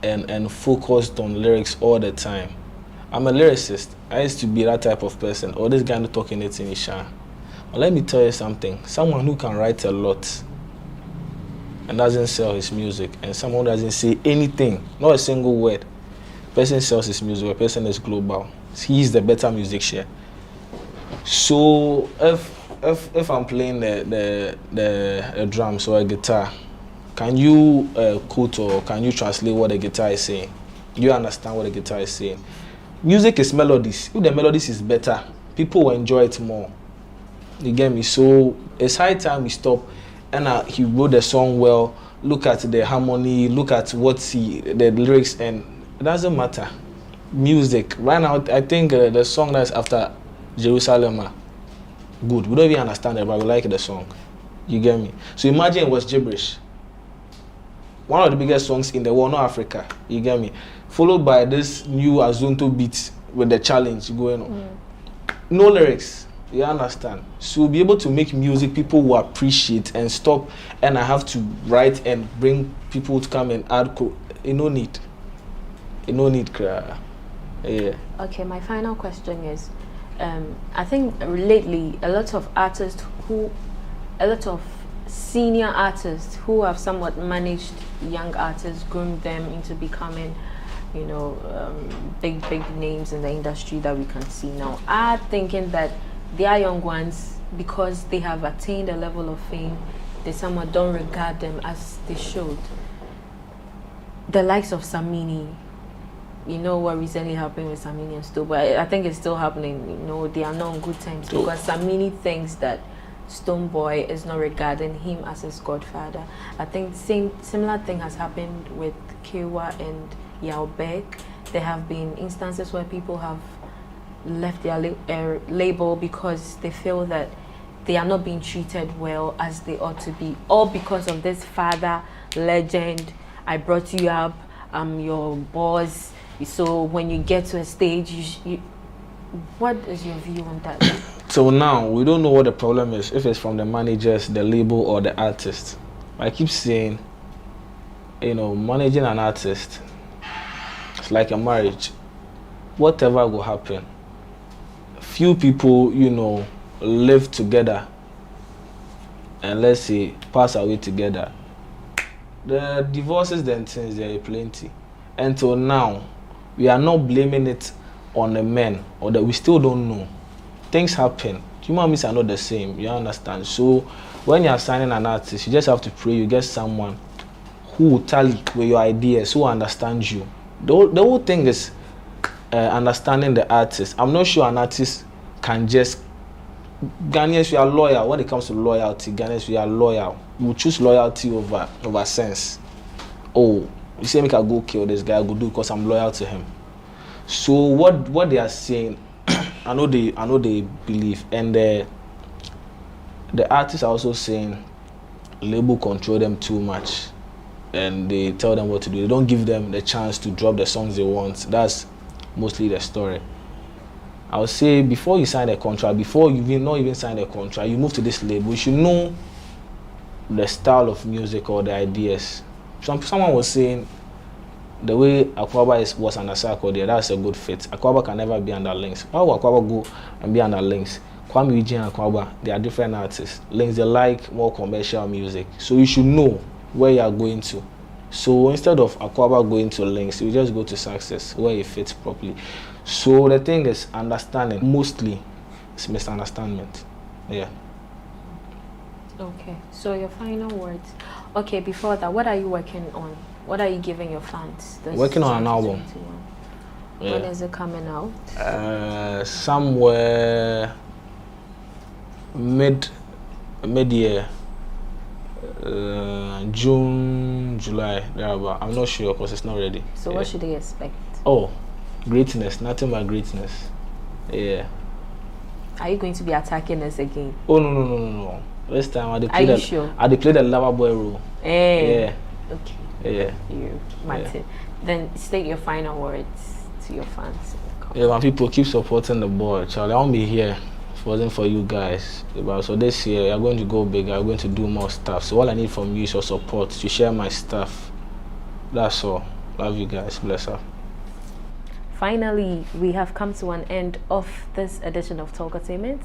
and focused on lyrics all the time. I'm a lyricist. I used to be that type of person. Oh, this guy not talking it in Isha. But let me tell you something. Someone who can write a lot and doesn't sell his music, and someone who doesn't say anything, not a single word. Person sells his music, a person is global. He's the better musician. So if I'm playing the drums or a guitar, can you quote or can you translate what the guitar is saying? You understand what the guitar is saying? Music is melodies. If the melodies is better, people will enjoy it more. You get me? So it's high time we stop. And he wrote the song well. Look at the harmony. Look at the lyrics, and it doesn't matter. Music right now. I think the song that's after Jerusalem, good. We don't even understand it, but we like the song. You get me? So imagine it was gibberish. One of the biggest songs in the world, not Africa. You get me? Followed by this new Azonto beat with the challenge going on. No lyrics. You understand? So be able to make music people will appreciate and stop, and I have to write and bring people to come and add code. No need. No need. Yeah. Okay, my final question is, I think lately a lot of senior artists who have somewhat managed young artists, groomed them into becoming, you know, big names in the industry that we can see now, are thinking that their young ones, because they have attained a level of fame, they somewhat don't regard them as they should. The likes of Samini, you know what recently happened with Samini and Stone, but I think it's still happening. You know, they are not on good terms because Samini thinks that Stonebwoy is not regarding him as his godfather. I think similar thing has happened with Kewa and Yao Bek. There have been instances where people have left their label because they feel that they are not being treated well as they ought to be, all because of this father legend. I brought you up, I'm your boss. So when you get to a stage, What is your view on that? So now, we don't know what the problem is, if it's from the managers, the label, or the artist. I keep saying, you know, managing an artist, it's like a marriage. Whatever will happen, few people, you know, live together and let's say pass away together. The divorces then things there are plenty. Until now, we are not blaming it on the men, or that we still don't know. Things happen. Human beings are not the same, you understand? So when you are signing an artist, you just have to pray you get someone who will tally with your ideas, who understands you. The whole thing is understanding the artist. I'm not sure an artist can just... Ghanaians, we are loyal. When it comes to loyalty, Ghanaians, we are loyal. We choose loyalty over sense. Oh, you say make I go kill this guy, I go do because I'm loyal to him. So what they are saying, I know they believe, and the artists are also saying label control them too much, and they tell them what to do. They don't give them the chance to drop the songs they want. That's mostly the story. I would say before you sign a contract, before you not even sign a contract, you move to this label, you should know the style of music or the ideas. Someone was saying the way Ankobra was under Circle there, that's a good fit. Ankobra can never be under Links. Why would Ankobra go and be under Links? Kwame Eugene and Ankobra, they are different artists. Links, they like more commercial music. So you should know where you are going to. So instead of Ankobra going to Links, you just go to Success, where it fits properly. So the thing is understanding. Mostly, it's misunderstanding. Yeah. Okay. So your final words. Okay. Before that, what are you working on? What are you giving your fans? Working on an album. Yeah. When is it coming out? Somewhere mid-year. June, July, thereabout. I'm not sure because it's not ready. So what should they expect? Oh, greatness, nothing but greatness. Yeah. Are you going to be attacking us again? Oh no. This time I Are you sure? I played the lover boy role. Yeah. Okay. Yeah. You, Martin. Yeah. Then state your final words to your fans. Yeah, when people keep supporting the boy, Charlie, I won't be here if it wasn't for you guys. So this year, we are going to go bigger, we're going to do more stuff. So all I need from you is your support, to share my stuff. That's all. Love you guys. Bless up. Finally, we have come to an end of this edition of Talkatainment.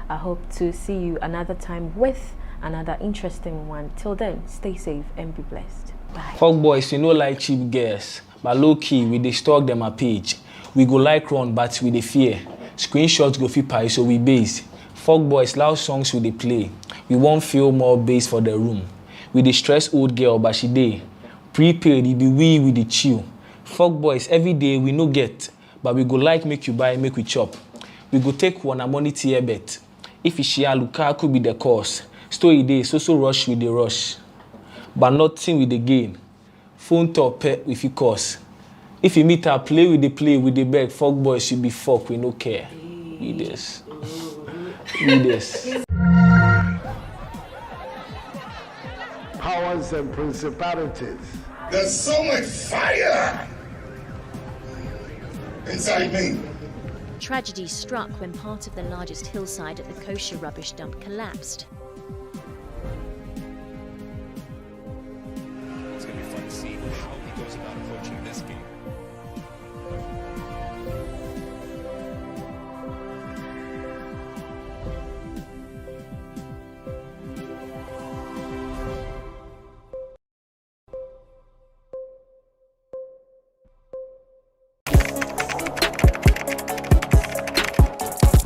I hope to see you another time with another interesting one. Till then, stay safe and be blessed. Bye. Fuck boys, you know like cheap girls, but low key, we dey stalk them a page. We go like run, but we dey fear. Screenshots go fit pie, so we base. Fuck boys, loud songs we dey play. We won't feel more bass for the room. We dey stress old girl, but she dey. Prepaid, it be we dey chill. Fuck boys, every day we no get, but we go like make you buy, make we chop. We go take one money tier bet. If you share Lukaku be the cause. Story day, so rush with the rush. But nothing with the gain. Phone top pet with your course. If you meet her, play with the bag. Fuck boys should be fuck, we no care. We this. We this. Powers and principalities. There's so much fire inside me. Tragedy struck when part of the largest hillside at the kosher rubbish dump collapsed. It's going to be fun to see how he goes about approaching this game.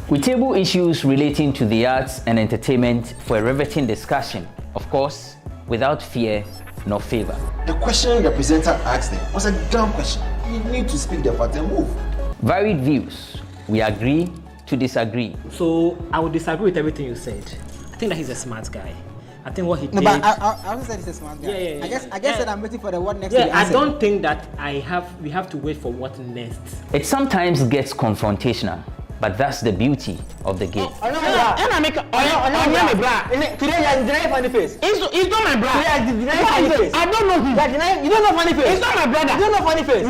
We table issues relating to the arts and entertainment for a riveting discussion, of course, without fear nor favor. The question the presenter asked them was a dumb question. You need to speak the fact and move. Varied views. We agree to disagree. So I would disagree with everything you said. I think that he's a smart guy. I think what he did... No, but I also said he's a smart guy. Yeah. I guess that I'm waiting for the what next. Yeah, I don't think that we have to wait for what next. It sometimes gets confrontational, but that's the beauty of the game. Today you are denying funny face. It's not my brother. You are denying funny face. I don't know him. You don't know funny face. It's not my brother. You don't know funny face.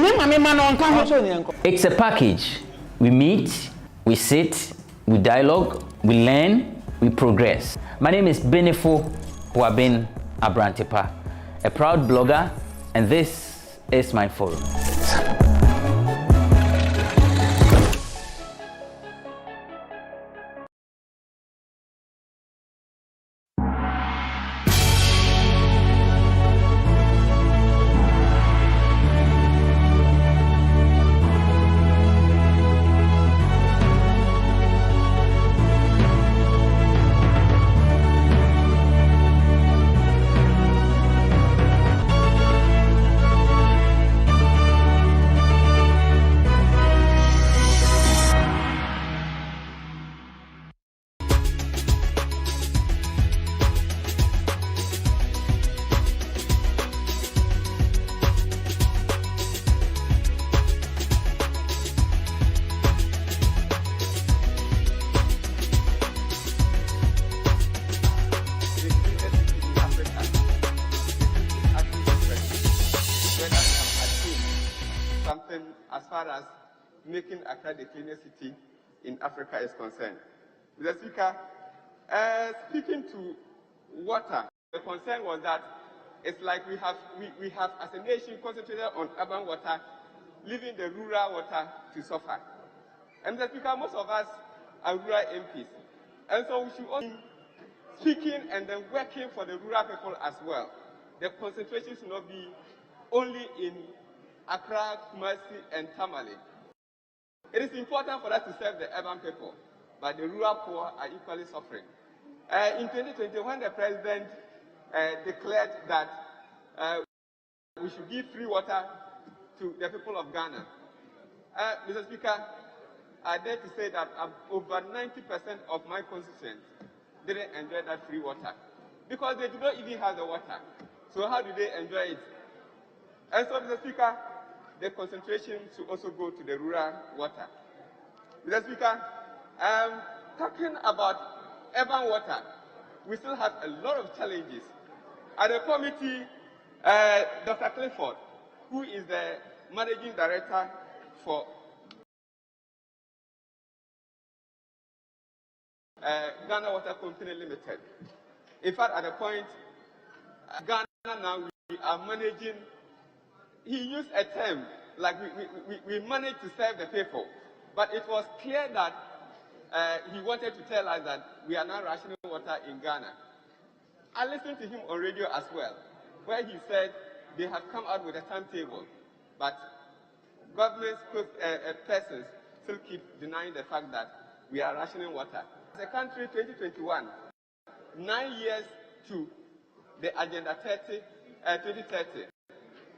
It's a package. We meet, we sit, we dialogue, we learn, we progress. My name is Benefo Huabin Abrantepa, a proud blogger, and this is my forum. Making Accra the cleanest city in Africa is concerned. Mr. Speaker, speaking to water, the concern was that it's like we have as a nation concentrated on urban water, leaving the rural water to suffer. And Mr. Speaker, most of us are rural MPs, and so we should also be speaking and then working for the rural people as well. The concentration should not be only in Accra, Kumasi, and Tamale. It is important for us to serve the urban people, but the rural poor are equally suffering. In 2020, when the president declared that we should give free water to the people of Ghana, Mr. Speaker, I dare to say that over 90% of my constituents didn't enjoy that free water because they do not even have the water. So how do they enjoy it? And so, Mr. Speaker, the concentration should also go to the rural water. Mr. Speaker, talking about urban water, we still have a lot of challenges. At the committee, Dr. Clifford, who is the managing director for Ghana Water Company Limited. In fact, at the point, Ghana now we are managing. He used a term like we managed to serve the people, but it was clear that he wanted to tell us that we are now rationing water in Ghana. I listened to him on radio as well, where he said they have come out with a timetable, but government persons still keep denying the fact that we are rationing water. As a country, 2021, 9 years to the Agenda 2030,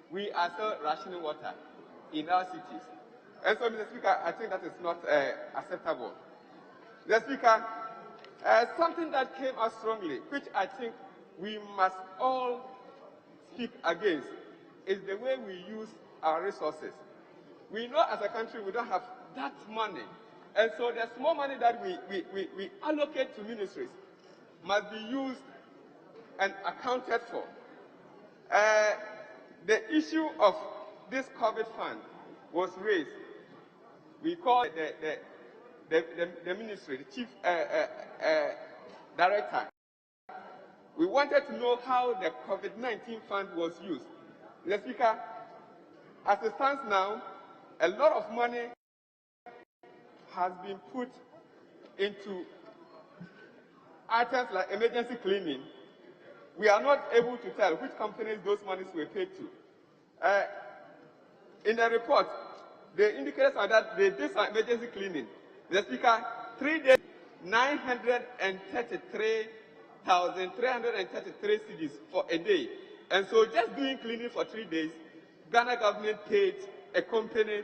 we are still rationing water in our cities. And so, Mr. Speaker, I think that is not acceptable. Mr. Speaker, something that came out strongly, which I think we must all speak against, is the way we use our resources. We know as a country we don't have that money. And so the small money that we allocate to ministries must be used and accounted for. The issue of this COVID fund was raised. We called the ministry, the chief director. We wanted to know how the COVID-19 fund was used. Mr. Speaker, as it stands now, a lot of money has been put into items like emergency cleaning. We are not able to tell which companies those monies were paid to. In the report, the indicators are that they did some emergency cleaning. The Speaker, 3 days, 933,333 cedis for a day. And so just doing cleaning for 3 days, Ghana government paid a company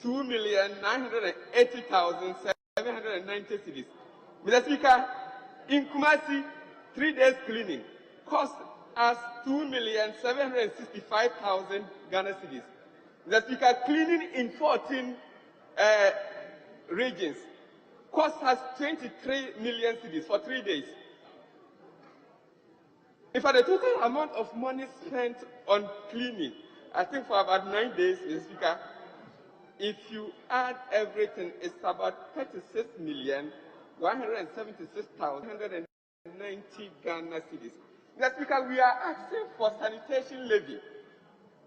2,980,790 cedis. Mr. Speaker, in Kumasi, 3 days cleaning cost us 2,765,000 Ghana cedis. Mr. Speaker, cleaning in 14 regions cost us 23 million cedis for 3 days. In fact, the total amount of money spent on cleaning, I think for about 9 days, Mr. Speaker, if you add everything, it's about 36,176,190 Ghana cedis. Mr. Speaker, we are asking for sanitation levy.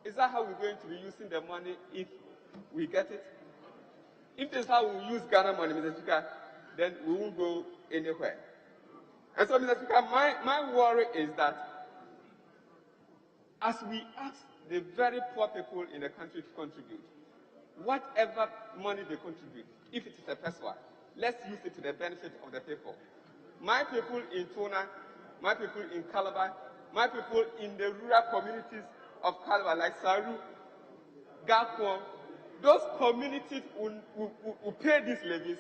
Is that how we're going to be using the money if we get it? If this is how we use Ghana money, Mr. Speaker, then we won't go anywhere. And so, Mr. Speaker, my worry is that as we ask the very poor people in the country to contribute, whatever money they contribute, if it is a peswa, let's use it to the benefit of the people. My people in Tuna, my people in Calabar, my people in the rural communities of Calabar, like Saru, Gakwon, those communities will pay these levies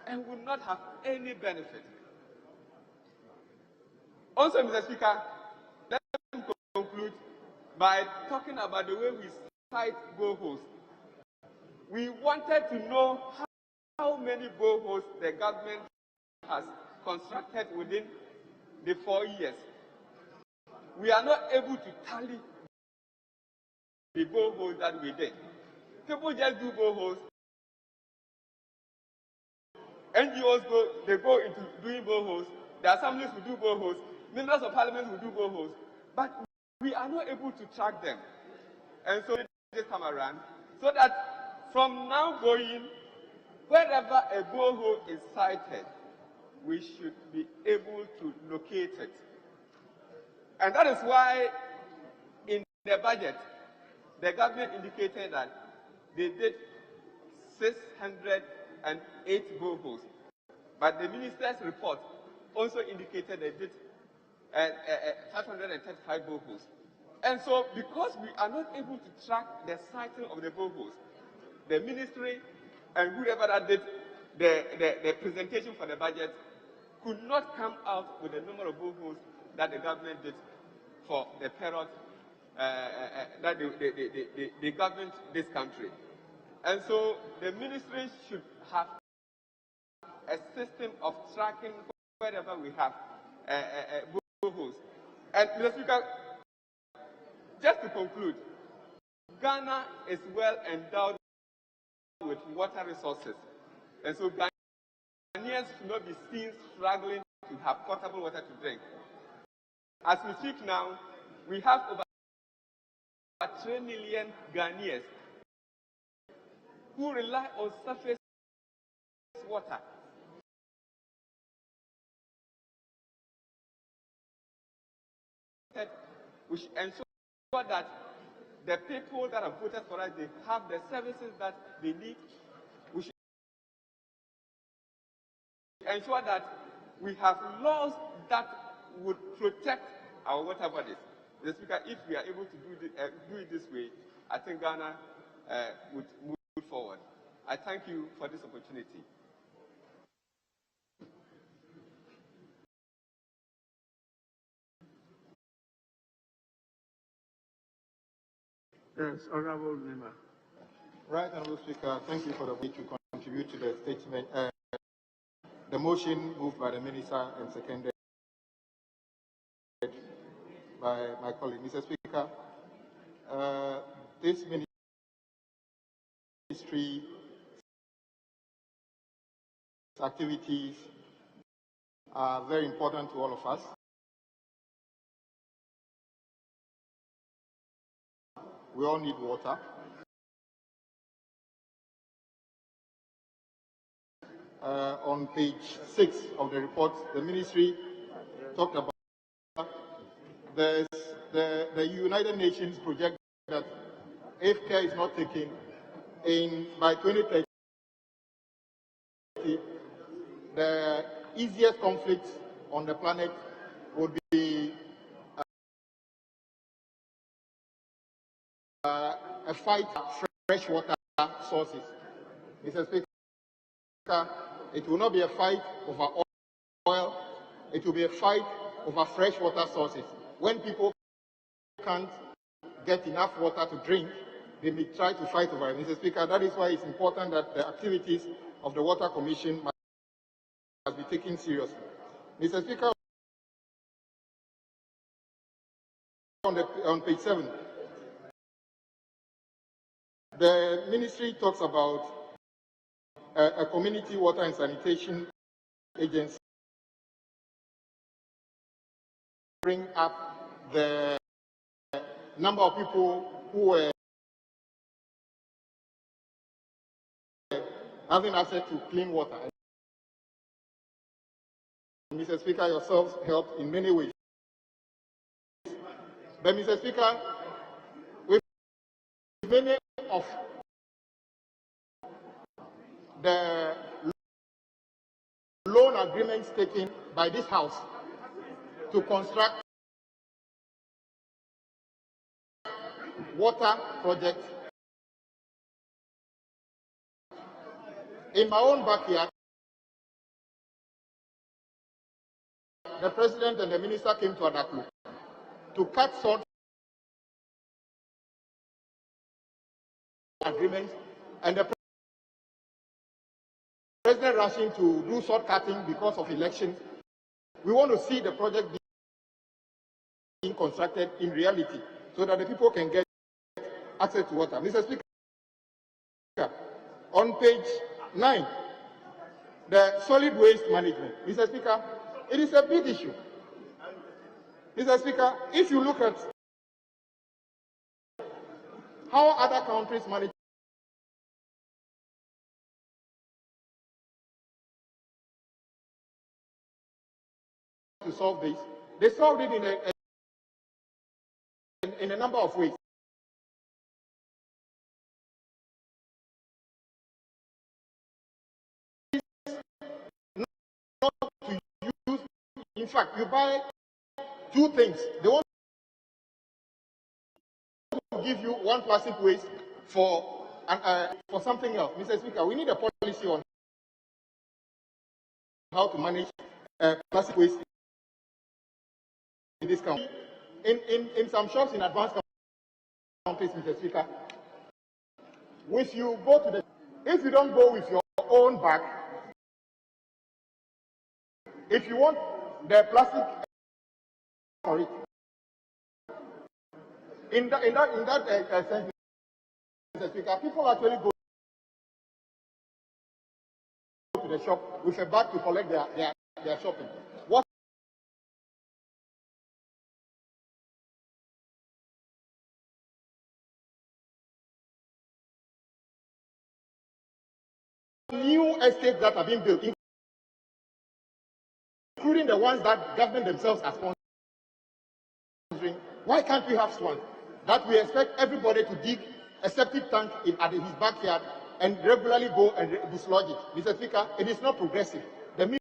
and will not have any benefit. Also, Mr. Speaker, let me conclude by talking about the way we site boreholes. We wanted to know how many boreholes the government has constructed within the 4 years. We are not able to tally the boreholes that we did. People just do boreholes. NGOs go into doing boreholes. The assemblies will do boreholes. Members of parliament will do boreholes. But we are not able to track them. And so this time around, so that from now going, wherever a borehole is sited, we should be able to locate it. And that is why in the budget, the government indicated that they did 608 boreholes. But the minister's report also indicated they did 535 boreholes. And so, because we are not able to track the siting of the boreholes, the ministry and whoever that did the presentation for the budget could not come out with the number of boreholes that the government did for the period that they governed this country. And so the ministry should have a system of tracking wherever we have boreholes. And Mr. Speaker, just to conclude, Ghana is well endowed with water resources. And so Ghanaians should not be seen struggling to have potable water to drink. As we speak now, we have over 3 million Ghanaians who rely on surface water. We should ensure that the people that have voted for us, they have the services that they need. We should ensure that we have laws that would protect our water bodies. Mr. Speaker, if we are able to do it this way, I think Ghana would move forward. I thank you for this opportunity. Yes, Honorable Member. Right, Honorable Speaker, thank you for the opportunity to contribute to the statement. The motion moved by the Minister and seconded by my colleague. Mr. Speaker, this ministry activities are very important to all of us. We all need water. On page 6 of the report, the ministry talked about the United Nations project that if care is not taken, by 2030, the easiest conflict on the planet would be a fight for freshwater sources. Mr. Speaker, it will not be a fight over oil, it will be a fight over freshwater sources. When people can't get enough water to drink, they may try to fight over it. Mr. Speaker, that is why it's important that the activities of the Water Commission must be taken seriously. Mr. Speaker, on page 7, The ministry talks about a community water and sanitation agency bring up the number of people who were having access to clean water. Mr. Speaker, yourselves helped in many ways. But Mr. Speaker, with many of the loan agreements taken by this House to construct water projects in my own backyard, the President and the Minister came to Adaklu to cut short agreements, and the President rushing to do short cutting because of elections. We want to see the project being constructed in reality so that the people can get access to water. Mr. Speaker, on page 9, the solid waste management. Mr. Speaker, it is a big issue. Mr. Speaker, if you look at how other countries manage to solve this, they solved it in a number of ways. Not to use, in fact, you buy two things. They want to give you one plastic waste for something else. Mr. Speaker, we need a policy on how to manage plastic waste in this country. In some shops in advanced countries, Mr. Speaker, if you don't go with your own bag, if you want the plastic for it, in that sense, Mr. Speaker, people actually go to the shop with a bag to collect their shopping. What new estates that are being built, including the ones that government themselves are sponsoring, why can't we have swans that we expect everybody to dig a septic tank at his backyard and regularly go and dislodge it? Mr. Speaker, it is not progressive. The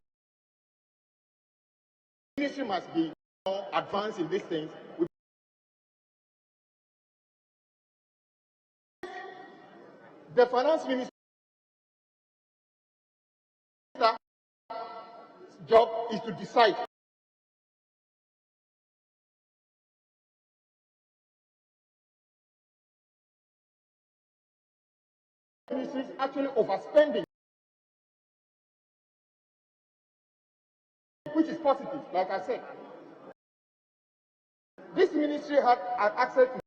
ministry must be more advanced in these things. The finance minister job is to decide ministries actually overspending, which is positive. Like I said, this ministry had access to